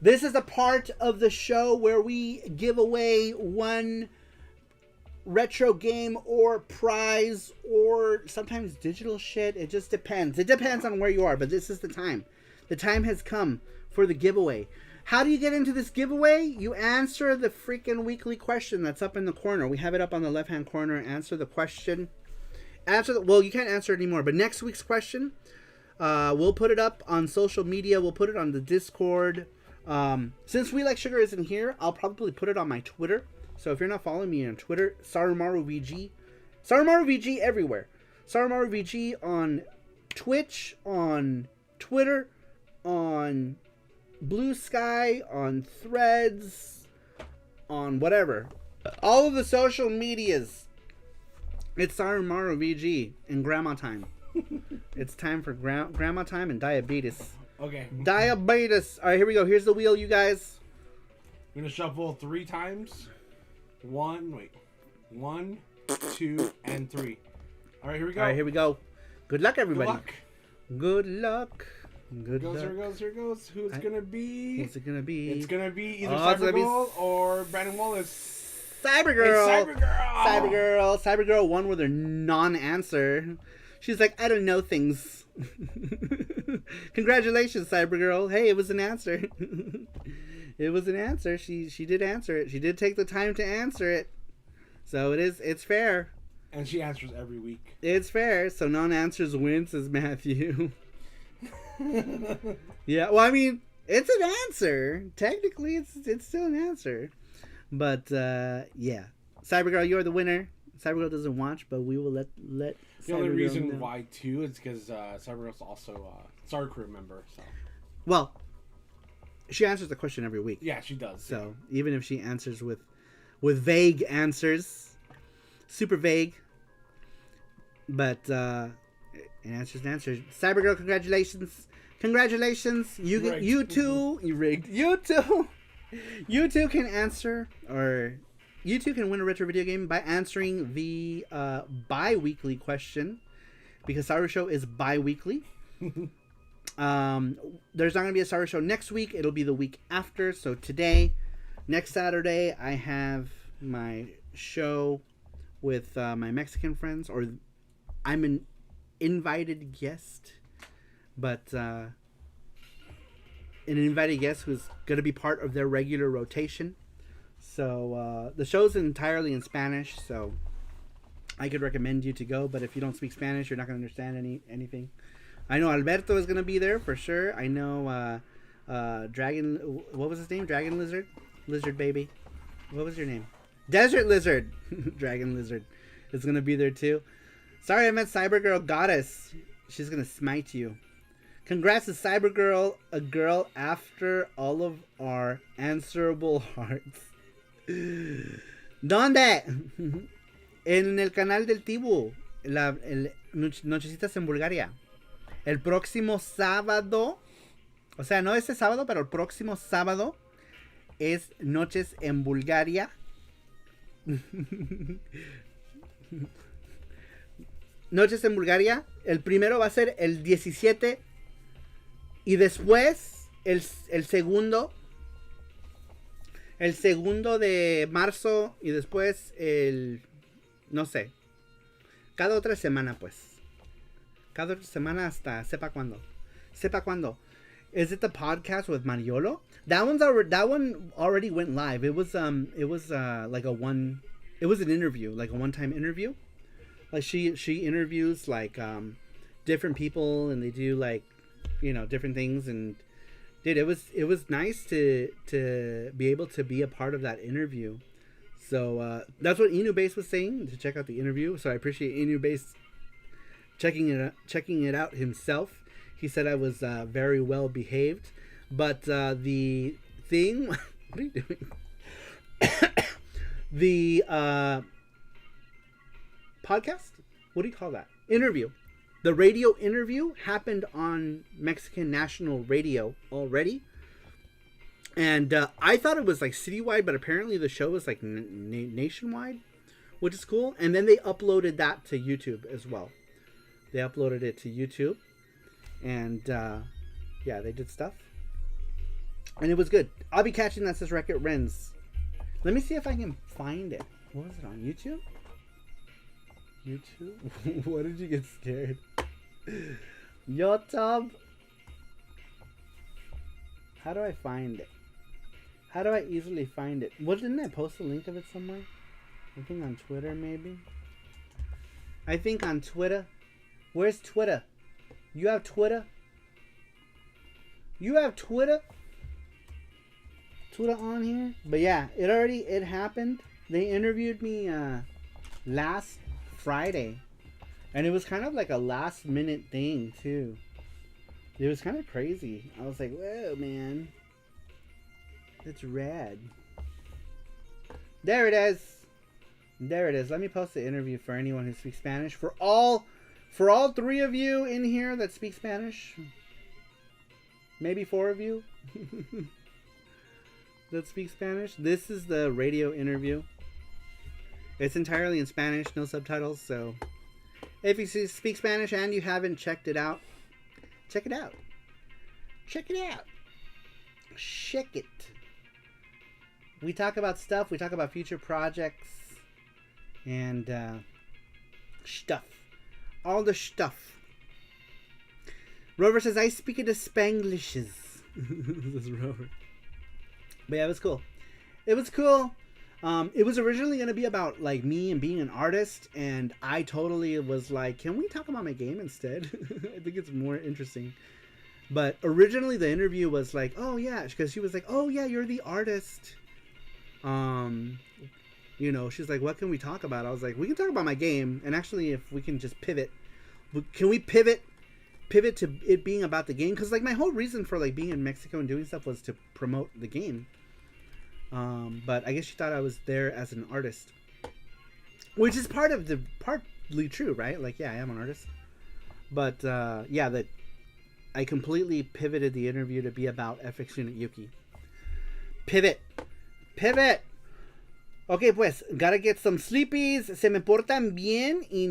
This is a part of the show where we give away one retro game or prize or sometimes digital shit. It just depends. It depends on where you are, but this is the time. The time has come for the giveaway. How do you get into this giveaway? You answer the freaking weekly question that's up in the corner. We have it up on the left-hand corner. Answer the question. Well, you can't answer it anymore, but next week's question, we'll put it up on social media. We'll put it on the Discord. Since We Like Sugar isn't here, I'll probably put it on my Twitter. So if you're not following me on Twitter, SaruMaruVG. SaruMaruVG everywhere. SaruMaruVG on Twitch, on Twitter, on Blue Sky, on Threads, on whatever. All of the social medias. It's SaruMaruVG in grandma time. It's time for grandma time and diabetes. Okay. Diabetes. All right, here we go. Here's the wheel, you guys. We're gonna shuffle 3 times. 1, 2, and 3. All right, here we go. All right, here we go. Good luck, everybody. Good luck. Good luck. Good luck. Here goes. Who's gonna be? Who's it gonna be? It's gonna be either it's gonna be Cybergirl or Brandon Wallace. Cybergirl. It's Cybergirl. Cybergirl won with her non-answer. She's like, I don't know things. Congratulations, Cybergirl. Hey, it was an answer. It was an answer. She did answer it. She did take the time to answer it. So it's fair. And she answers every week. It's fair. So non-answers win, says Matthew. Yeah, well, I mean, it's an answer. Technically, it's still an answer. But, yeah. Cybergirl, you're the winner. Cybergirl doesn't watch, but we will let the only Cybergirl reason know. why, too, is because Cybergirl's also a SaruPro member. So. Well, she answers the question every week. Yeah, she does. So, even if she answers with vague answers, super vague, but answers. Cybergirl, congratulations. Congratulations. You too can answer, or you too can win a retro video game by answering the bi-weekly question, because SaruShow is bi-weekly. There's not going to be a SaruShow next week. It'll be the week after. So today, next Saturday, I have my show with my Mexican friends, or I'm an invited guest, but an invited guest who's going to be part of their regular rotation. So the show's entirely in Spanish, so I could recommend you to go, but if you don't speak Spanish, you're not going to understand anything. I know Alberto is going to be there for sure. I know Dragon, what was his name? Dragon Lizard? Lizard Baby. What was your name? Desert Lizard. Dragon Lizard is going to be there too. Sorry, I meant Cybergirl Goddess. She's going to smite you. Congrats to Cybergirl, a girl after all of our answerable hearts. ¿Dónde? En el canal del Tibu. Nochecitas en Bulgaria. El próximo sábado. O sea, no este sábado, pero el próximo sábado es Noches en Bulgaria. Noches en Bulgaria. El primero va a ser el 17. Y después el segundo. El segundo de marzo. Y después el... No sé. Cada otra semana, pues. Cada otra semana hasta sepa cuándo. Sepa cuándo. Is it the podcast with Mariolo? That one already went live. It was like a one. It was an interview, like a one-time interview. Like she interviews like different people, and they do like, you know, different things. And dude, it was nice to be able to be a part of that interview. So that's what Inu Base was saying, to check out the interview. So I appreciate Inu Base checking it out himself. He said I was very well behaved, but the thing, what are you doing? The podcast, what do you call that? Interview. The radio interview happened on Mexican national radio already. And I thought it was like citywide, but apparently the show was like nationwide, which is cool. And then they uploaded that to YouTube as well. They uploaded it to YouTube. And yeah, they did stuff. And it was good. I'll be catching that, says Wreck-It Renz. Let me see if I can find it. What was it on YouTube? YouTube? Why did you get scared? YouTube? How do I find it? How do I easily find it? Well, didn't I post a link of it somewhere? I think on Twitter, maybe? I think on Twitter. Where's Twitter? You have Twitter? You have Twitter? Twitter on here? But yeah, it happened. They interviewed me last Friday. And it was kind of like a last minute thing too. It was kind of crazy. I was like, whoa, man. That's rad. There it is. There it is. Let me post the interview for anyone who speaks Spanish. For all 3 of you in here that speak Spanish. Maybe 4 of you that speak Spanish. This is the radio interview. It's entirely in Spanish, no subtitles. So if you speak Spanish and you haven't checked it out, check it out. Check it out. Check it. We talk about stuff. We talk about future projects. And stuff. All the stuff. Rover says, I speak it as Spanglishes. This is Rover. But yeah, it was cool. It was cool. It was originally going to be about like me and being an artist. And I totally was like, can we talk about my game instead? I think it's more interesting. But originally the interview was like, oh yeah, because she was like, oh yeah, you're the artist. You know, she's like, what can we talk about? I was like, we can talk about my game. And actually, if we can just pivot, can we pivot to it being about the game? Because like my whole reason for like being in Mexico and doing stuff was to promote the game. But I guess she thought I was there as an artist, which is partly true, right? Like, yeah, I am an artist. But yeah, that I completely pivoted the interview to be about FX Unit Yuki. Pivot. Ok, pues, gotta get some sleepies. Se me portan bien y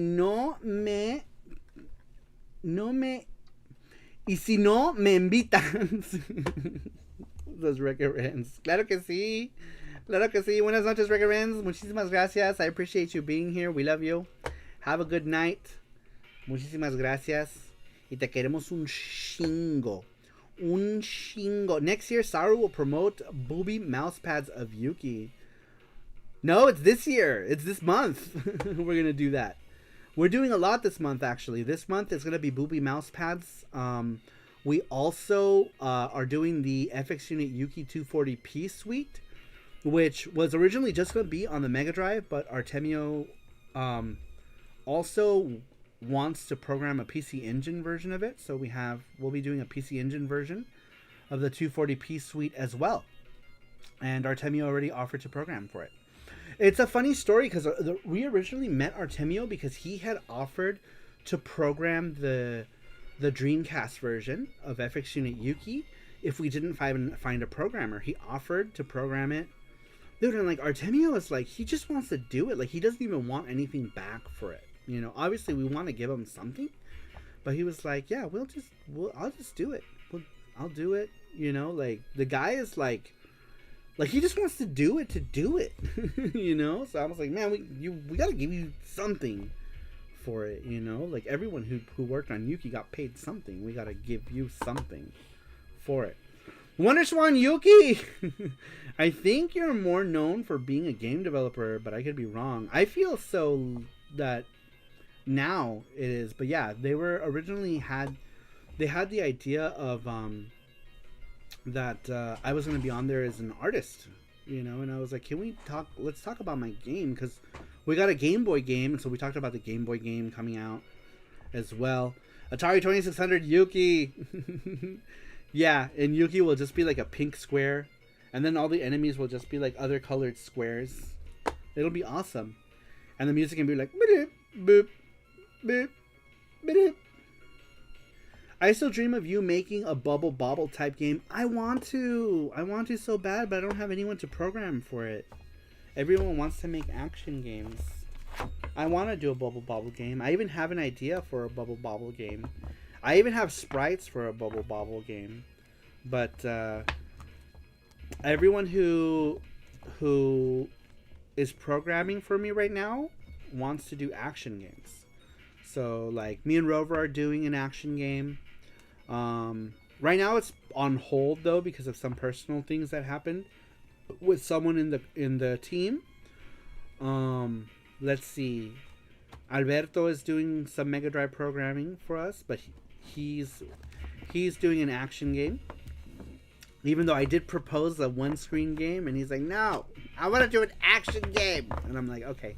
y si no, me invitan. Those Wreck-It Renz. Claro que sí. Buenas noches, Wreck-It Renz. Muchísimas gracias. I appreciate you being here. We love you. Have a good night. Muchísimas gracias. Y te queremos un chingo. Next year, Saru will promote booby mouse pads of Yuki. No, it's this year. It's this month. We're going to do that. We're doing a lot this month, actually. This month is going to be booby mouse pads. We also are doing the FX Unit Yuki 240p suite, which was originally just going to be on the Mega Drive, but Artemio also wants to program a PC Engine version of it. So we'll be doing a PC Engine version of the 240p suite as well. And Artemio already offered to program for it. It's a funny story because we originally met Artemio because he had offered to program the Dreamcast version of FX Unit Yuki if we didn't find a programmer. He offered to program it. Dude, and like Artemio is like, he just wants to do it. Like, he doesn't even want anything back for it. You know, obviously we want to give him something, but he was like, yeah, I'll just do it. I'll do it. You know, like the guy is like he just wants to do it, you know? So I was like, man, we got to give you something for it, you know? Like everyone who worked on Yuki got paid something. We got to give you something for it. Wonder Swan Yuki! I think you're more known for being a game developer, but I could be wrong. I feel so that now it is, but yeah, they were originally had the idea of that I was going to be on there as an artist, you know, and I was like, let's talk about my game, because we got a Game Boy game, and so we talked about the Game Boy game coming out, as well. Atari 2600 Yuki. Yeah, and Yuki will just be like a pink square, and then all the enemies will just be like other colored squares. It'll be awesome. And the music can be like boop, boop, boop, boop. I still dream of you making a Bubble Bobble type game. I want to so bad, but I don't have anyone to program for it. Everyone wants to make action games. I want to do a Bubble Bobble game. I even have an idea for a Bubble Bobble game. I even have sprites for a Bubble Bobble game. But everyone who is programming for me right now wants to do action games. So like me and Rover are doing an action game. Right now it's on hold though because of some personal things that happened with someone in the team. Let's see. Alberto is doing some Mega Drive programming for us, but he's doing an action game. Even though I did propose a one-screen game, and he's like, "No, I want to do an action game." And I'm like, "Okay,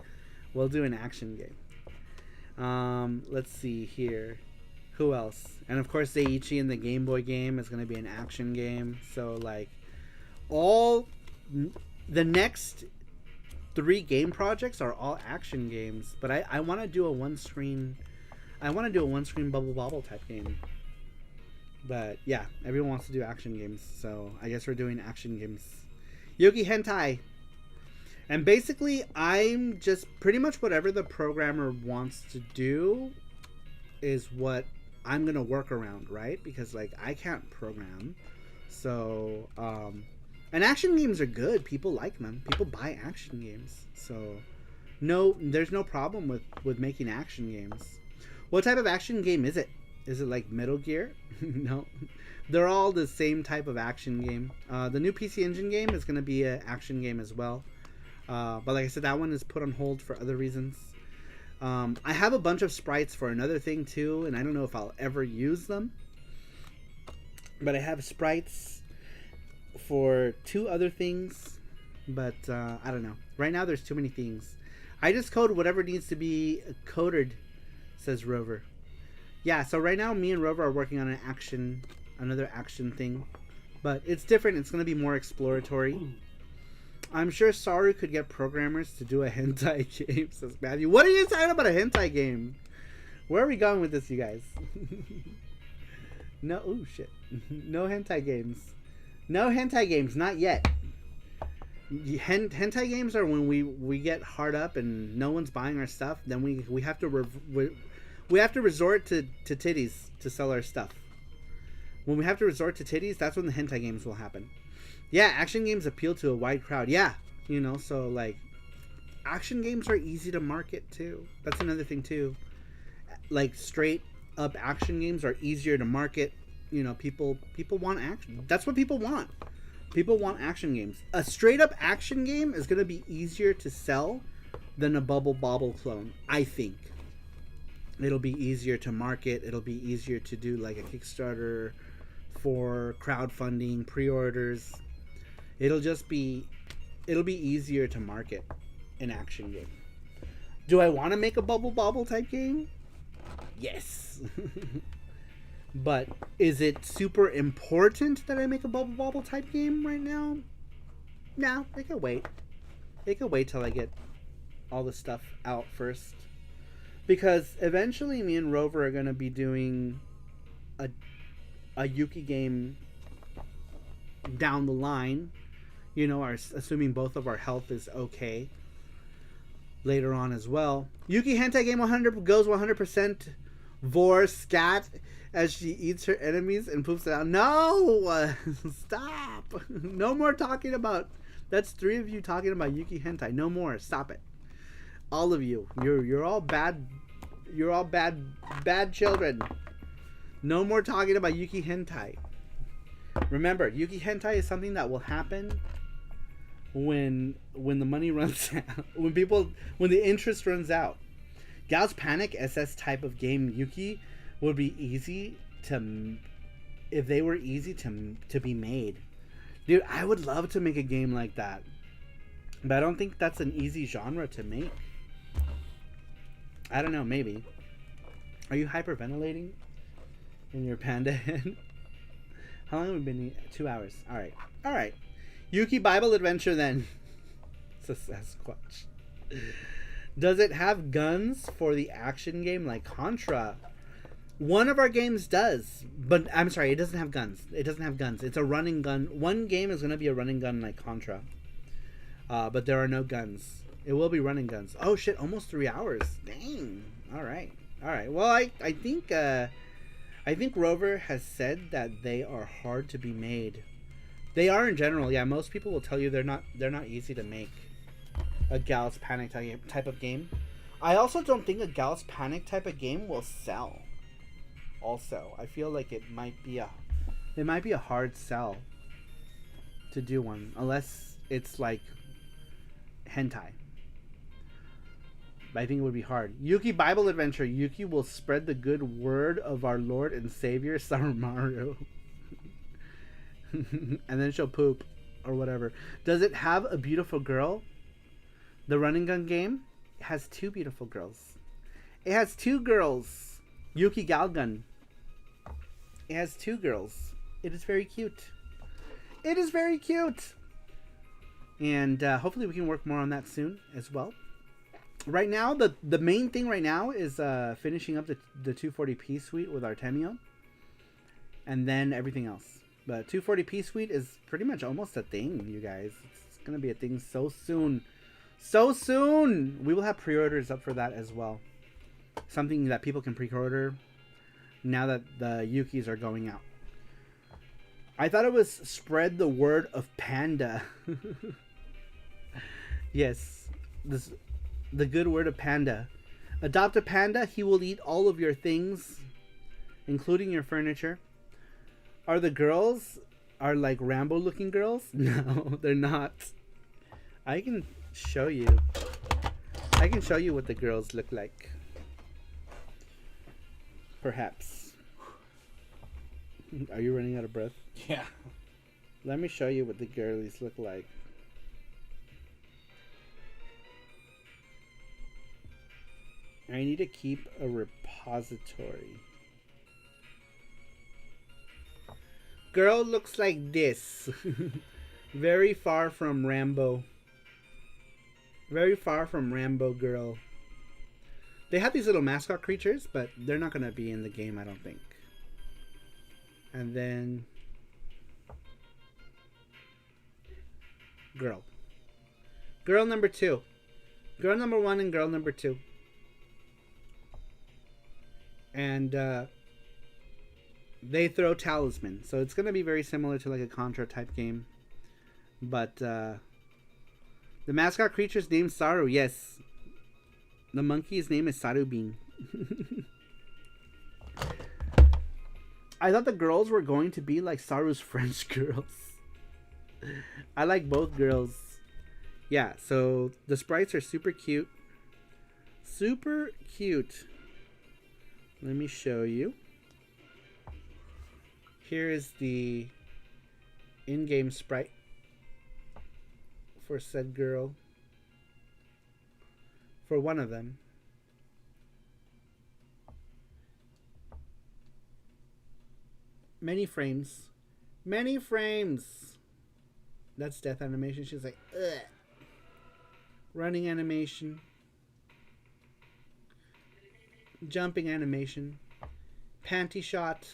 we'll do an action game." Let's see here. Who else? And of course, Seiichi in the Game Boy game is going to be an action game. So like, all the next 3 game projects are all action games. But I want to do a one-screen. I want to do a one-screen Bubble Bobble type game. But yeah, everyone wants to do action games, so I guess we're doing action games. Yuki Hentai. And basically, I'm just pretty much whatever the programmer wants to do is what I'm going to work around, right? Because, like, I can't program. So, and action games are good. People like them. People buy action games. So, no, there's no problem with making action games. What type of action game is it? Is it like Metal Gear? No. They're all the same type of action game. The new PC Engine game is going to be an action game as well. But like I said, that one is put on hold for other reasons. I have a bunch of sprites for another thing too, and I don't know if I'll ever use them. But I have sprites for 2 other things. But I don't know. Right now there's too many things. I just code whatever needs to be coded, says Rover. Yeah, so right now me and Rover are working on another action thing. But it's different. It's going to be more exploratory. I'm sure Saru could get programmers to do a hentai game, says Matthew. What are you talking about a hentai game? Where are we going with this, you guys? No, oh shit. No hentai games. No hentai games, not yet. Hentai games are when we get hard up and no one's buying our stuff. Then we have to we have to resort to titties to sell our stuff. When we have to resort to titties, that's when the hentai games will happen. Yeah, action games appeal to a wide crowd. Yeah, you know, so like action games are easy to market too. That's another thing too. Like straight up action games are easier to market. You know, people want action. That's what people want. People want action games. A straight up action game is going to be easier to sell than a Bubble Bobble clone, I think. It'll be easier to market. It'll be easier to do like a Kickstarter for crowdfunding, pre-orders. It'll be easier to market an action game. Do I want to make a Bubble Bobble type game? Yes. But is it super important that I make a Bubble Bobble type game right now? No, it can wait. It can wait till I get all the stuff out first. Because eventually me and Rover are going to be doing a Yuki game down the line. You know, assuming both of our health is okay. Later on as well. Yuki Hentai game 100 goes 100% vor scat as she eats her enemies and poops it out. No! Stop! No more talking about... That's 3 of you talking about Yuki Hentai. No more. Stop it. All of you. You're all bad. You're all bad children. No more talking about Yuki Hentai. Remember, Yuki Hentai is something that will happen when the money runs out. When the interest runs out. Gal's Panic SS type of game Yuki would be easy to... If they were easy to be made. Dude, I would love to make a game like that. But I don't think that's an easy genre to make. I don't know, maybe. Are you hyperventilating in your panda head? How long have we been? 2 hours. All right. All right. Yuki Bible Adventure then. It's a Sasquatch. Does it have guns for the action game like Contra? One of our games does, but I'm sorry, it doesn't have guns. It doesn't have guns. It's a running gun. One game is going to be a running gun like Contra, but there are no guns. It will be running guns. Oh shit! Almost 3 hours. Dang. All right. All right. Well, I think Rover has said that they are hard to be made. They are in general. Yeah, most people will tell you they're not easy to make. A Gallus Panic type of game. I also don't think a Gallus Panic type of game will sell. Also, I feel like it might be a hard sell to do one unless it's like hentai. But I think it would be hard. Yuki Bible Adventure. Yuki will spread the good word of our Lord and Savior Sarumaru. And then she'll poop or whatever. Does it have a beautiful girl? The running gun game has 2 beautiful girls. It has 2 girls. Yuki Galgun. It has 2 girls. It is very cute. It is very cute. And hopefully we can work more on that soon as well. Right now, the main thing right now is finishing up the 240p suite with Artemio. And then everything else. But 240p suite is pretty much almost a thing, you guys. It's going to be a thing so soon. So soon! We will have pre-orders up for that as well. Something that people can pre-order now that the Yukis are going out. I thought it was spread the word of panda. Yes. The good word of panda. Adopt a panda, he will eat all of your things, including your furniture. Are the girls like Rambo looking girls? No, they're not. I can show you what the girls look like. Perhaps. Are you running out of breath? Yeah. Let me show you what the girlies look like. I need to keep a repository. Girl looks like this. Very far from Rambo. Very far from Rambo girl. They have these little mascot creatures, but they're not going to be in the game, I don't think. And then... girl. Girl number 2. Girl number 1 and girl number 2. And they throw talisman. So it's going to be very similar to like a Contra type game. But the mascot creature's name's Saru. Yes. The monkey's name is Saru Bean. I thought the girls were going to be like Saru's French girls. I like both girls. Yeah, so the sprites are super cute. Super cute. Let me show you. Here is the in-game sprite for said girl. For one of them. Many frames. Many frames. That's death animation. She's like, ugh. Running animation. Jumping animation. Panty shot.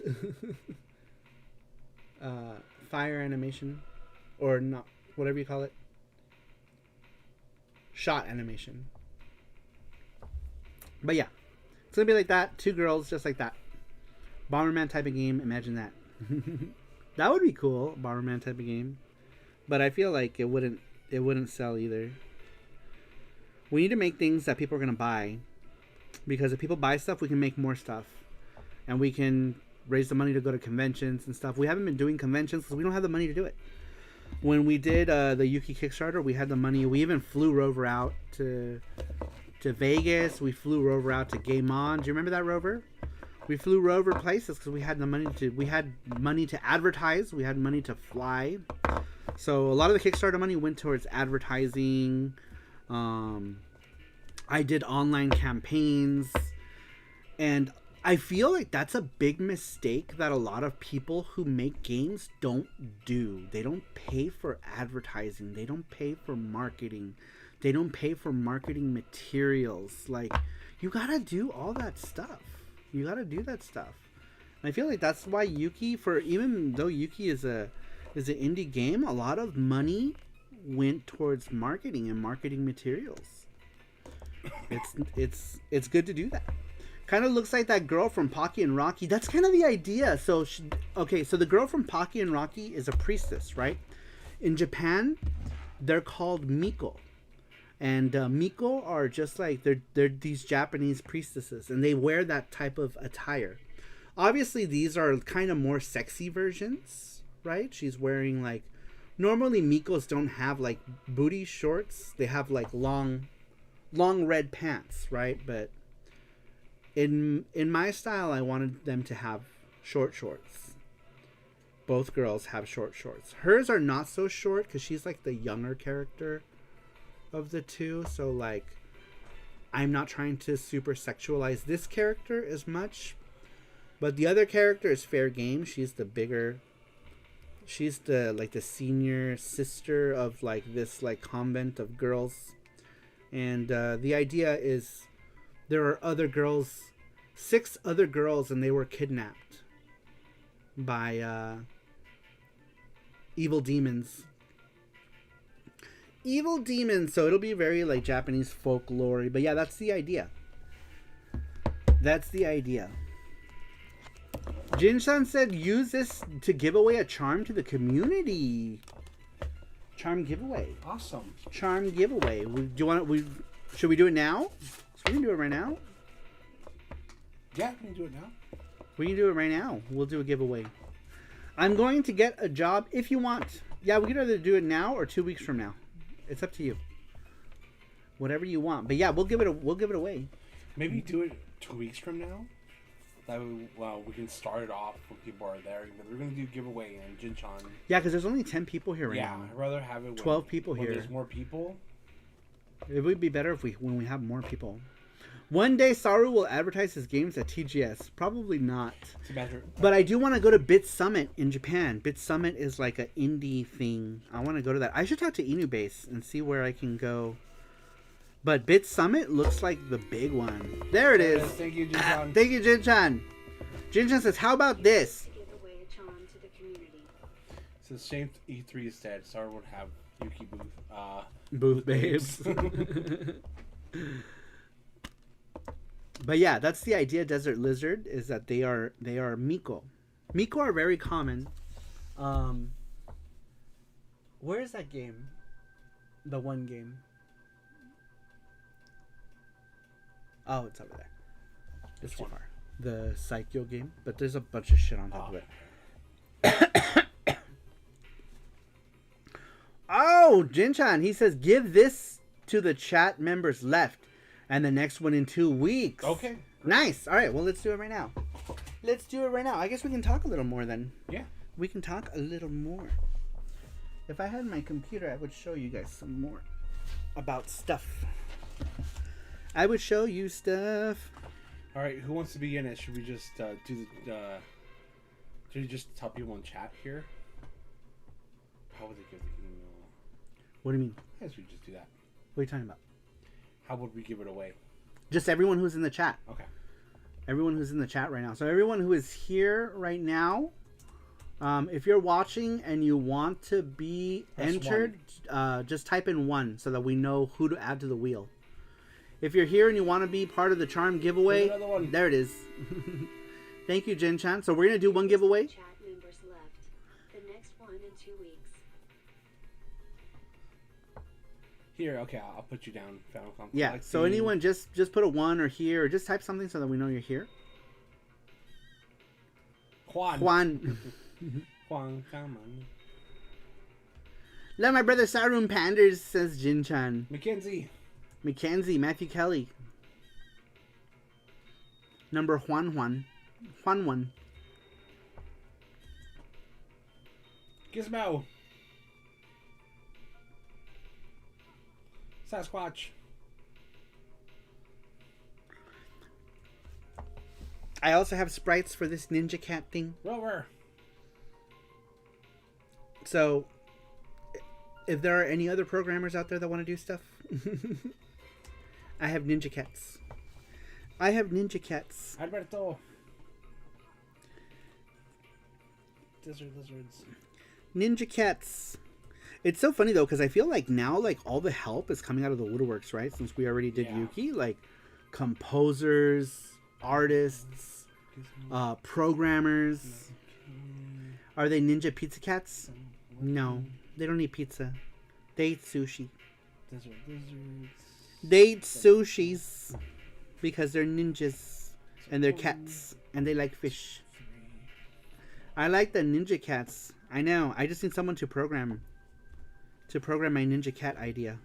Fire animation. Or not. Whatever you call it. Shot animation. But yeah. It's going to be like that. 2 girls just like that. Bomberman type of game. Imagine that. That would be cool. Bomberman type of game. But I feel like it wouldn't sell either. We need to make things that people are going to buy. Because if people buy stuff, we can make more stuff. And we can raise the money to go to conventions and stuff. We haven't been doing conventions because we don't have the money to do it. When we did the Yuki Kickstarter, we had the money. We even flew Rover out to Vegas. We flew Rover out to Game On. Do you remember that, Rover? We flew Rover places because we had the money to. We had money to advertise. We had money to fly. So a lot of the Kickstarter money went towards advertising. I did online campaigns, and I feel like that's a big mistake that a lot of people who make games don't do. They don't pay for advertising. They don't pay for marketing. They don't pay for marketing materials. Like, you gotta do all that stuff. You gotta do that stuff. And I feel like that's why Yuki, for even though Yuki is an indie game, a lot of money went towards marketing and marketing materials. It's good to do that. Kind of looks like that girl from Pocky and Rocky. That's kind of the idea. So so the girl from Pocky and Rocky is a priestess, right? In Japan, they're called Miko. And Miko are just like, they're these Japanese priestesses, and they wear that type of attire. Obviously, these are kind of more sexy versions, right? She's wearing like, normally Mikos don't have like booty shorts. They have like long red pants, right? But in my style, I wanted them to have short shorts. Both girls have short shorts. Hers are not so short because she's like the younger character of the two. So like, I'm not trying to super sexualize this character as much. But the other character is fair game. She's the bigger. She's the like the senior sister of like this like convent of girls. And the idea is there are other girls, 6 other girls, and they were kidnapped by evil demons. Evil demons, so it'll be very like Japanese folklore. But yeah, that's the idea. That's the idea. Jin-san said use this to give away a charm to the community. Charm giveaway. Awesome. Charm giveaway. Should we do it now? So we can do it right now. Yeah, we can do it now. We can do it right now. We'll do a giveaway. I'm going to get a job if you want. Yeah, we can either do it now or 2 weeks from now. It's up to you. Whatever you want. But yeah, we'll give it away. Maybe do it 2 weeks from now. That way, we can start it off when people are there. We're going to do giveaway and Jin-chan. Yeah, because there's only 10 people here right now. Yeah, I'd rather have it 12 people when here. There's more people. It would be better when we have more people. One day Saru will advertise his games at TGS. Probably not. But I do want to go to Bit Summit in Japan. Bit Summit is like an indie thing. I want to go to that. I should talk to Inubase and see where I can go. But Bit Summit looks like the big one. There it is. Thank you, Jin-chan. Thank you, Jin-chan. Jin-chan says, how about this? Give away a charm to the community. Since shame E3 is dead, Saru would have Yuki Booth babes. But yeah, that's the idea. Desert Lizard is that they are Miko. Miko are very common. Where is that game? The one game. Oh, it's over there. It's too far. The Psycho game, but there's a bunch of shit on top of it. Oh, Jin-chan, he says, give this to the chat members left, and the next one in 2 weeks. Okay. Great. Nice. All right, well, let's do it right now. Let's do it right now. I guess we can talk a little more then. Yeah. We can talk a little more. If I had my computer, I would show you guys some more about stuff. I would show you stuff. All right, who wants to be in it? Should we just should we just tell people in chat here? How would they give the email? What do you mean? I guess we just do that. What are you talking about? How would we give it away? Just everyone who's in the chat. Okay. Everyone who's in the chat right now. So everyone who is here right now, if you're watching and you want to be entered, just type in 1 so that we know who to add to the wheel. If you're here and you want to be part of the charm giveaway, there it is. Thank you, Jin-chan. So we're going to do one giveaway. Chat members left. The next one in 2 weeks. Here, okay, I'll put you down. Yeah, like so anyone just put a 1 or here, or just type something so that we know you're here. Juan. Juan, come on. Love my brother Saru Panders, says Jin-chan. Mackenzie, Matthew Kelly. Number Juan. Gizmo. Sasquatch. I also have sprites for this Ninja Cat thing. Rover. So, if there are any other programmers out there that want to do stuff, I have Ninja Cats. I have Ninja Cats. Alberto. Desert lizards. Ninja Cats. It's so funny though, because I feel like now, like all the help is coming out of the woodworks, right? Since we already did Yuki, like composers, artists, programmers. Are they Ninja Pizza Cats? No, they don't eat pizza. They eat sushi. Desert lizards. They eat sushis because they're ninjas and they're cats and they like fish. I like the Ninja Cats. I know. I just need someone to program my Ninja Cat idea.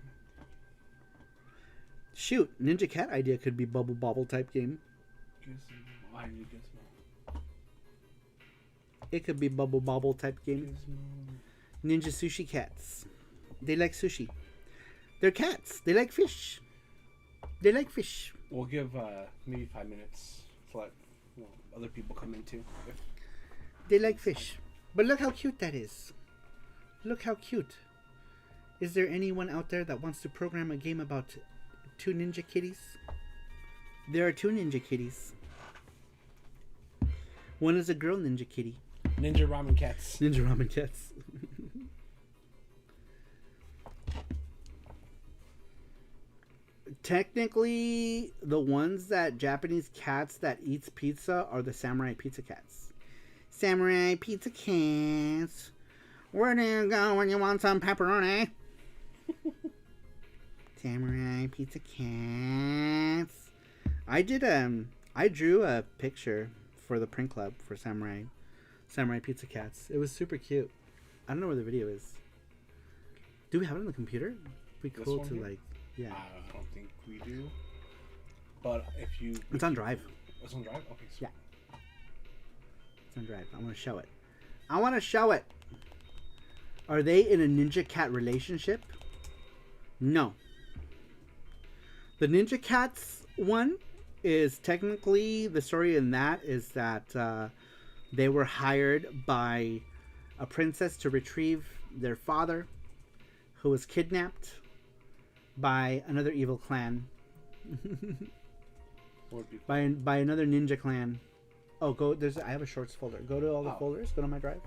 Shoot, Ninja Cat idea could be Bubble Bobble type game. Why you Gizmo? It could be Bubble Bobble type game. Ninja Sushi Cats. They like sushi. They're cats. They like fish. They like fish. We'll give maybe 5 minutes to let other people come in too. They like fish. But look how cute that is. Look how cute. Is there anyone out there that wants to program a game about 2 ninja kitties? There are 2 ninja kitties. One is a girl ninja kitty. Ninja ramen cats. Ninja ramen cats. Technically, the ones that Japanese cats that eats pizza are the samurai pizza cats. Samurai pizza cats. Where do you go when you want some pepperoni? Samurai pizza cats. I drew a picture for the print club for samurai pizza cats. It was super cute. I don't know where the video is. Do we have it on the computer? It'd be cool to here? like, yeah. I don't think we do. But if you... It's on Drive. It's on Drive? Okay, so... Yeah. It's on Drive. I want to show it. I want to show it. Are they in a Ninja Cat relationship? No. The Ninja Cats one is technically, the story in that is that they were hired by a princess to retrieve their father, who was kidnapped by another evil clan. by another ninja clan. Oh, I have a shorts folder. Go to all the folders. Go to my drive.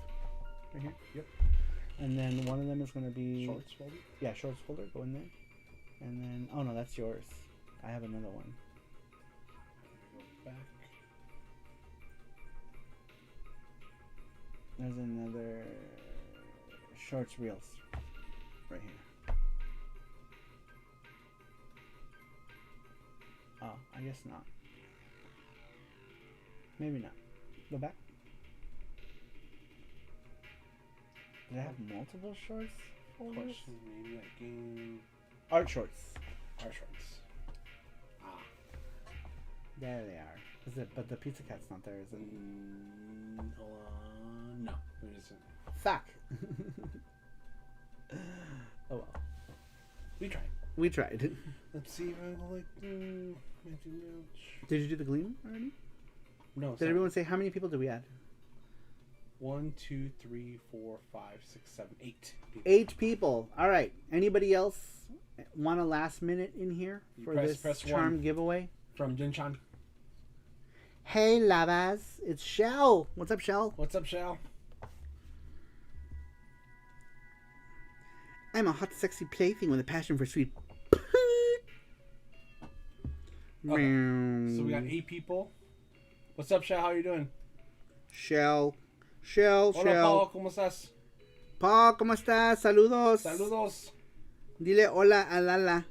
Right here. Yep. And then one of them is going to be... Shorts folder? Yeah, shorts folder. Go in there. And then... Oh, no, that's yours. I have another one. Go back. There's another... Shorts reels. Right here. Oh, I guess not. Maybe not. Go back. Did I have multiple shorts? Question, maybe that game... Art shorts. Art shorts. Ah. There they are. But the Pizza Cat's not there, is it? Hold on. No. Let me just... Fuck. Oh well. We tried. We tried. Let's see if I can like... Did you do the Gleam already? No. Did everyone say how many people did we add? 1, 2, 3, 4, 5, 6, 7, 8 people. 8 people. All right. Anybody else want a last minute in here for this charm one. giveaway? From Jinchan. Hey, Lavas. It's Shell. What's up, Shell? What's up, Shell? I'm a hot, sexy plaything with a passion for sweet. Okay. So we got 8 people. What's up, Shell? How you doing? Shell. Hola, Pao. ¿Cómo estás? Pao, ¿cómo estás? Saludos. Saludos. Dile hola a Lala.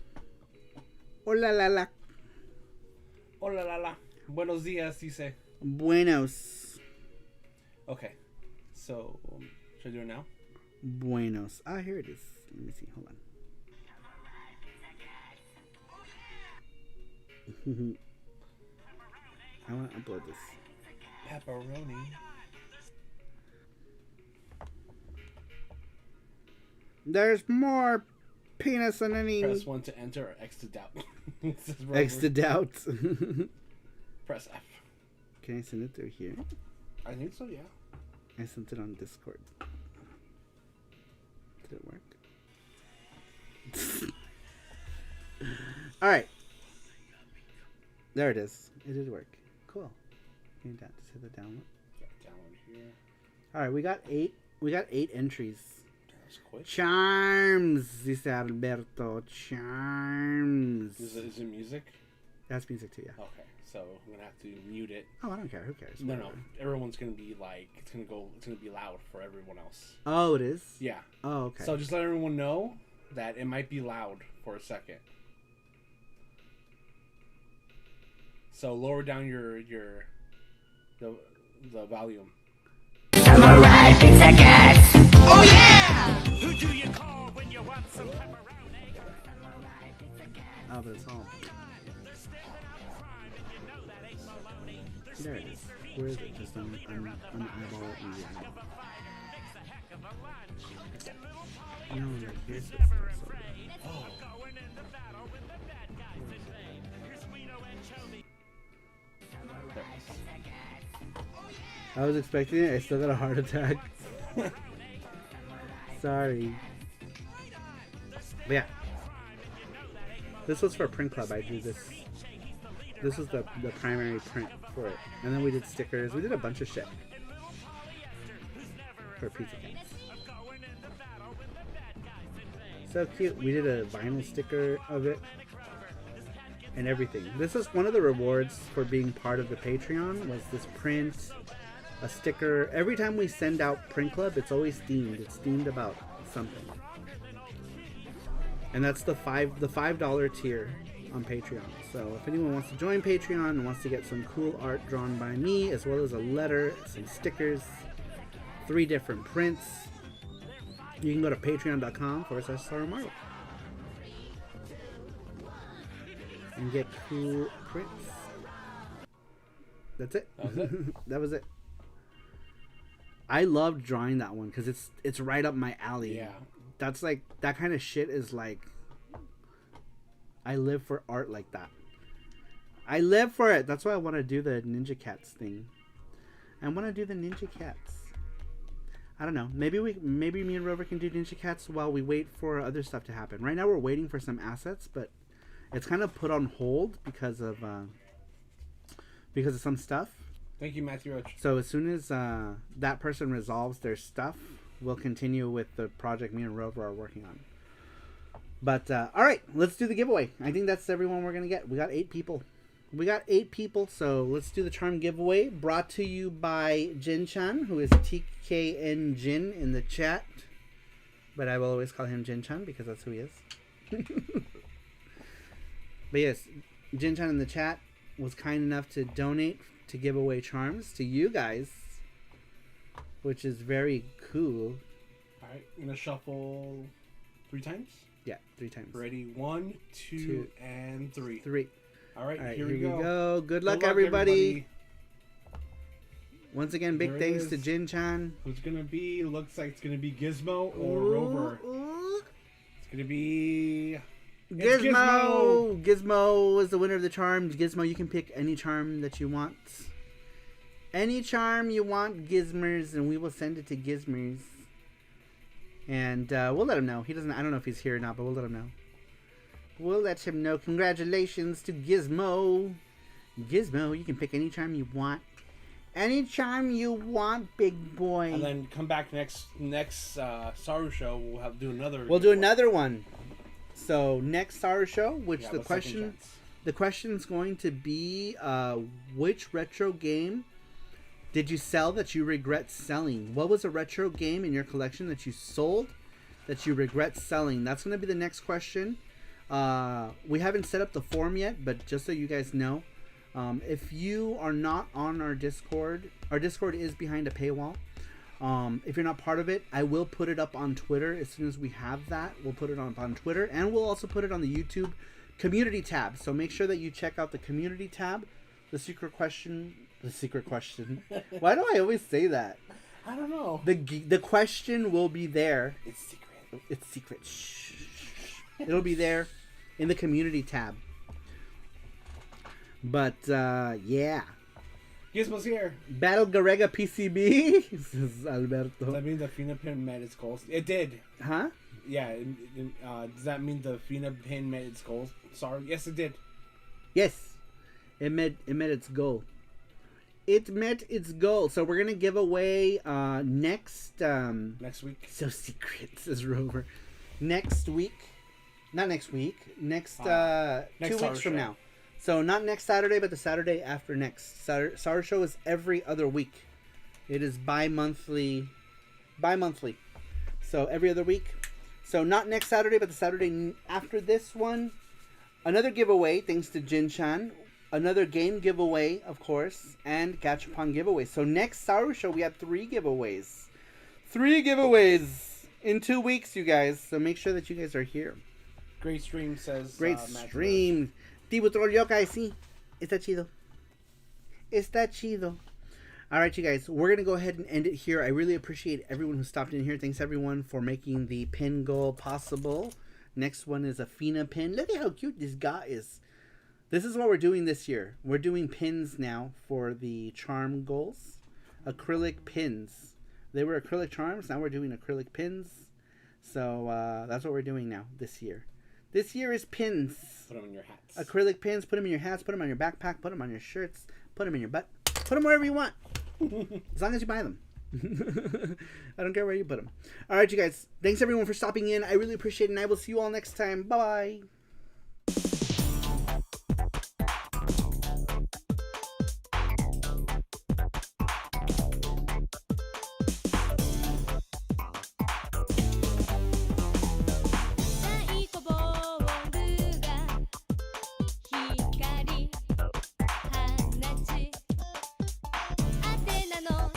Hola, Lala. Hola, Lala. Buenos días, dice. Buenos. Okay. So, should I do it now? Buenos. Ah, here it is. Let me see. Hold on. I want to upload this. Pepperoni. There's more penis than any... Press 1 to enter or X to doubt. X to doubt. Press F. Can I send it through here? I think so, yeah. I sent it on Discord. Did it work? Alright. There it is. It did work. Cool. Can you just hit the download? Yeah, download here. Alright, we got 8. We got 8 entries. That's quick. Charms, dice Alberto. Charms. Is it music? That's music too, yeah. Okay, so I'm gonna have to mute it. Oh, I don't care. Who cares? No, Whatever. everyone's gonna be like, it's gonna be loud for everyone else. Oh, it is? Yeah. Oh, okay. So just let everyone know that it might be loud for a second. So lower down the volume. Samurai pizza cats. Oh yeah! Who do you call when you want some pepperoni? Oh, but it's all. There it is. Where is it? Just on eyeball it and no, like here's this stuff. Oh. I was expecting it. I still got a heart attack. Sorry. But yeah. This was for Print Club. I drew this. This was the primary print for it. And then we did stickers. We did a bunch of shit. For Pizza Cats. So cute. We did a vinyl sticker of it. And everything. This is one of the rewards for being part of the Patreon. Was this print, a sticker. Every time we send out Print Club, it's always themed. It's themed about something. And that's the $5 tier on Patreon. So if anyone wants to join Patreon and wants to get some cool art drawn by me, as well as a letter, some stickers, 3 different prints, you can go to patreon.com/SaruMarvel and get cool prints. That's it. That was it? That was it. I loved drawing that one because it's right up my alley. Yeah. That's like, that kind of shit is like, I live for art like that. I live for it. That's why I want to do the Ninja Cats thing. I want to do the Ninja Cats. I don't know. Maybe me and Rover can do Ninja Cats while we wait for other stuff to happen. Right now we're waiting for some assets, but it's kind of put on hold because of some stuff. Thank you, Matthew Roach. So as soon as that person resolves their stuff, we'll continue with the project me and Rover are working on. But all right, let's do the giveaway. I think that's everyone we're gonna get. We got 8 people. So let's do the charm giveaway. Brought to you by Jin-chan, who is TKN Jin in the chat. But I will always call him Jin-chan because that's who he is. But yes, Jin-chan in the chat was kind enough to donate to give away charms to you guys, which is very cool. All right, I'm gonna shuffle 3 times. Yeah, 3 times. Ready? 1, 2, and 3. 3. All right, All right, here we go. Good luck, everybody. Once again, big thanks to Jin-chan. Who's gonna be? Looks like it's gonna be Gizmo or Rover. It's gonna be Gizmo. Gizmo is the winner of the charms. Gizmo, you can pick any charm that you want. Any charm you want, Gizmers, and we will send it to Gizmers. And we'll let him know. He doesn't. I don't know if he's here or not, but we'll let him know. We'll let him know. Congratulations to Gizmo. Gizmo, you can pick any charm you want. Any charm you want, big boy. And then come back next Saru show. We'll do another. We'll do another one. So next Saru show, which Yeah, the the second question, chance. the question is going to be, which retro game did you sell that you regret selling? What was a retro game in your collection that you sold that you regret selling? That's going to be the next question. We haven't set up the form yet, but just so you guys know, if you are not on our Discord is behind a paywall. If you're not part of it, I will put it up on Twitter as soon as we have that. We'll put it on Twitter, and we'll also put it on the YouTube community tab. So make sure that you check out the community tab. The secret question. Why do I always say that? I don't know. The question will be there. It's secret. It's secret. Shh. It'll be there in the community tab. But yeah. Guess what's here? Battle Garega PCB. This is Alberto. Does that mean the Fina pin met its goals? It did. Huh? Yeah. Does that mean the Fina pin met its goals? Sorry. Yes, it did. Yes. It met its goal. It met its goal. So we're gonna give away next week. So secret, says Rover. Next week. Not next week. Next 2 weeks from now. So not next Saturday, but the Saturday after next. SaruShow is every other week. It is bi-monthly. So every other week. So not next Saturday, but the Saturday after this one. Another giveaway, thanks to Jin-chan. Another game giveaway, of course. And Gachapon giveaway. So next SaruShow, we have 3 giveaways. 3 giveaways in 2 weeks, you guys. So make sure that you guys are here. Great stream, says Great Matt stream. Tibutrol yokai, sí. Está chido. Está chido. Alright, you guys. We're going to go ahead and end it here. I really appreciate everyone who stopped in here. Thanks, everyone, for making the pin goal possible. Next one is a Fina pin. Look at how cute this guy is. This is what we're doing this year. We're doing pins now for the charm goals. Acrylic pins. They were acrylic charms. Now we're doing acrylic pins. So that's what we're doing now this year. This year is pins. Put them in your hats. Acrylic pins. Put them in your hats. Put them on your backpack. Put them on your shirts. Put them in your butt. Put them wherever you want. As long as you buy them. I don't care where you put them. All right, you guys. Thanks, everyone, for stopping in. I really appreciate it, and I will see you all next time. Bye-bye. "あてなの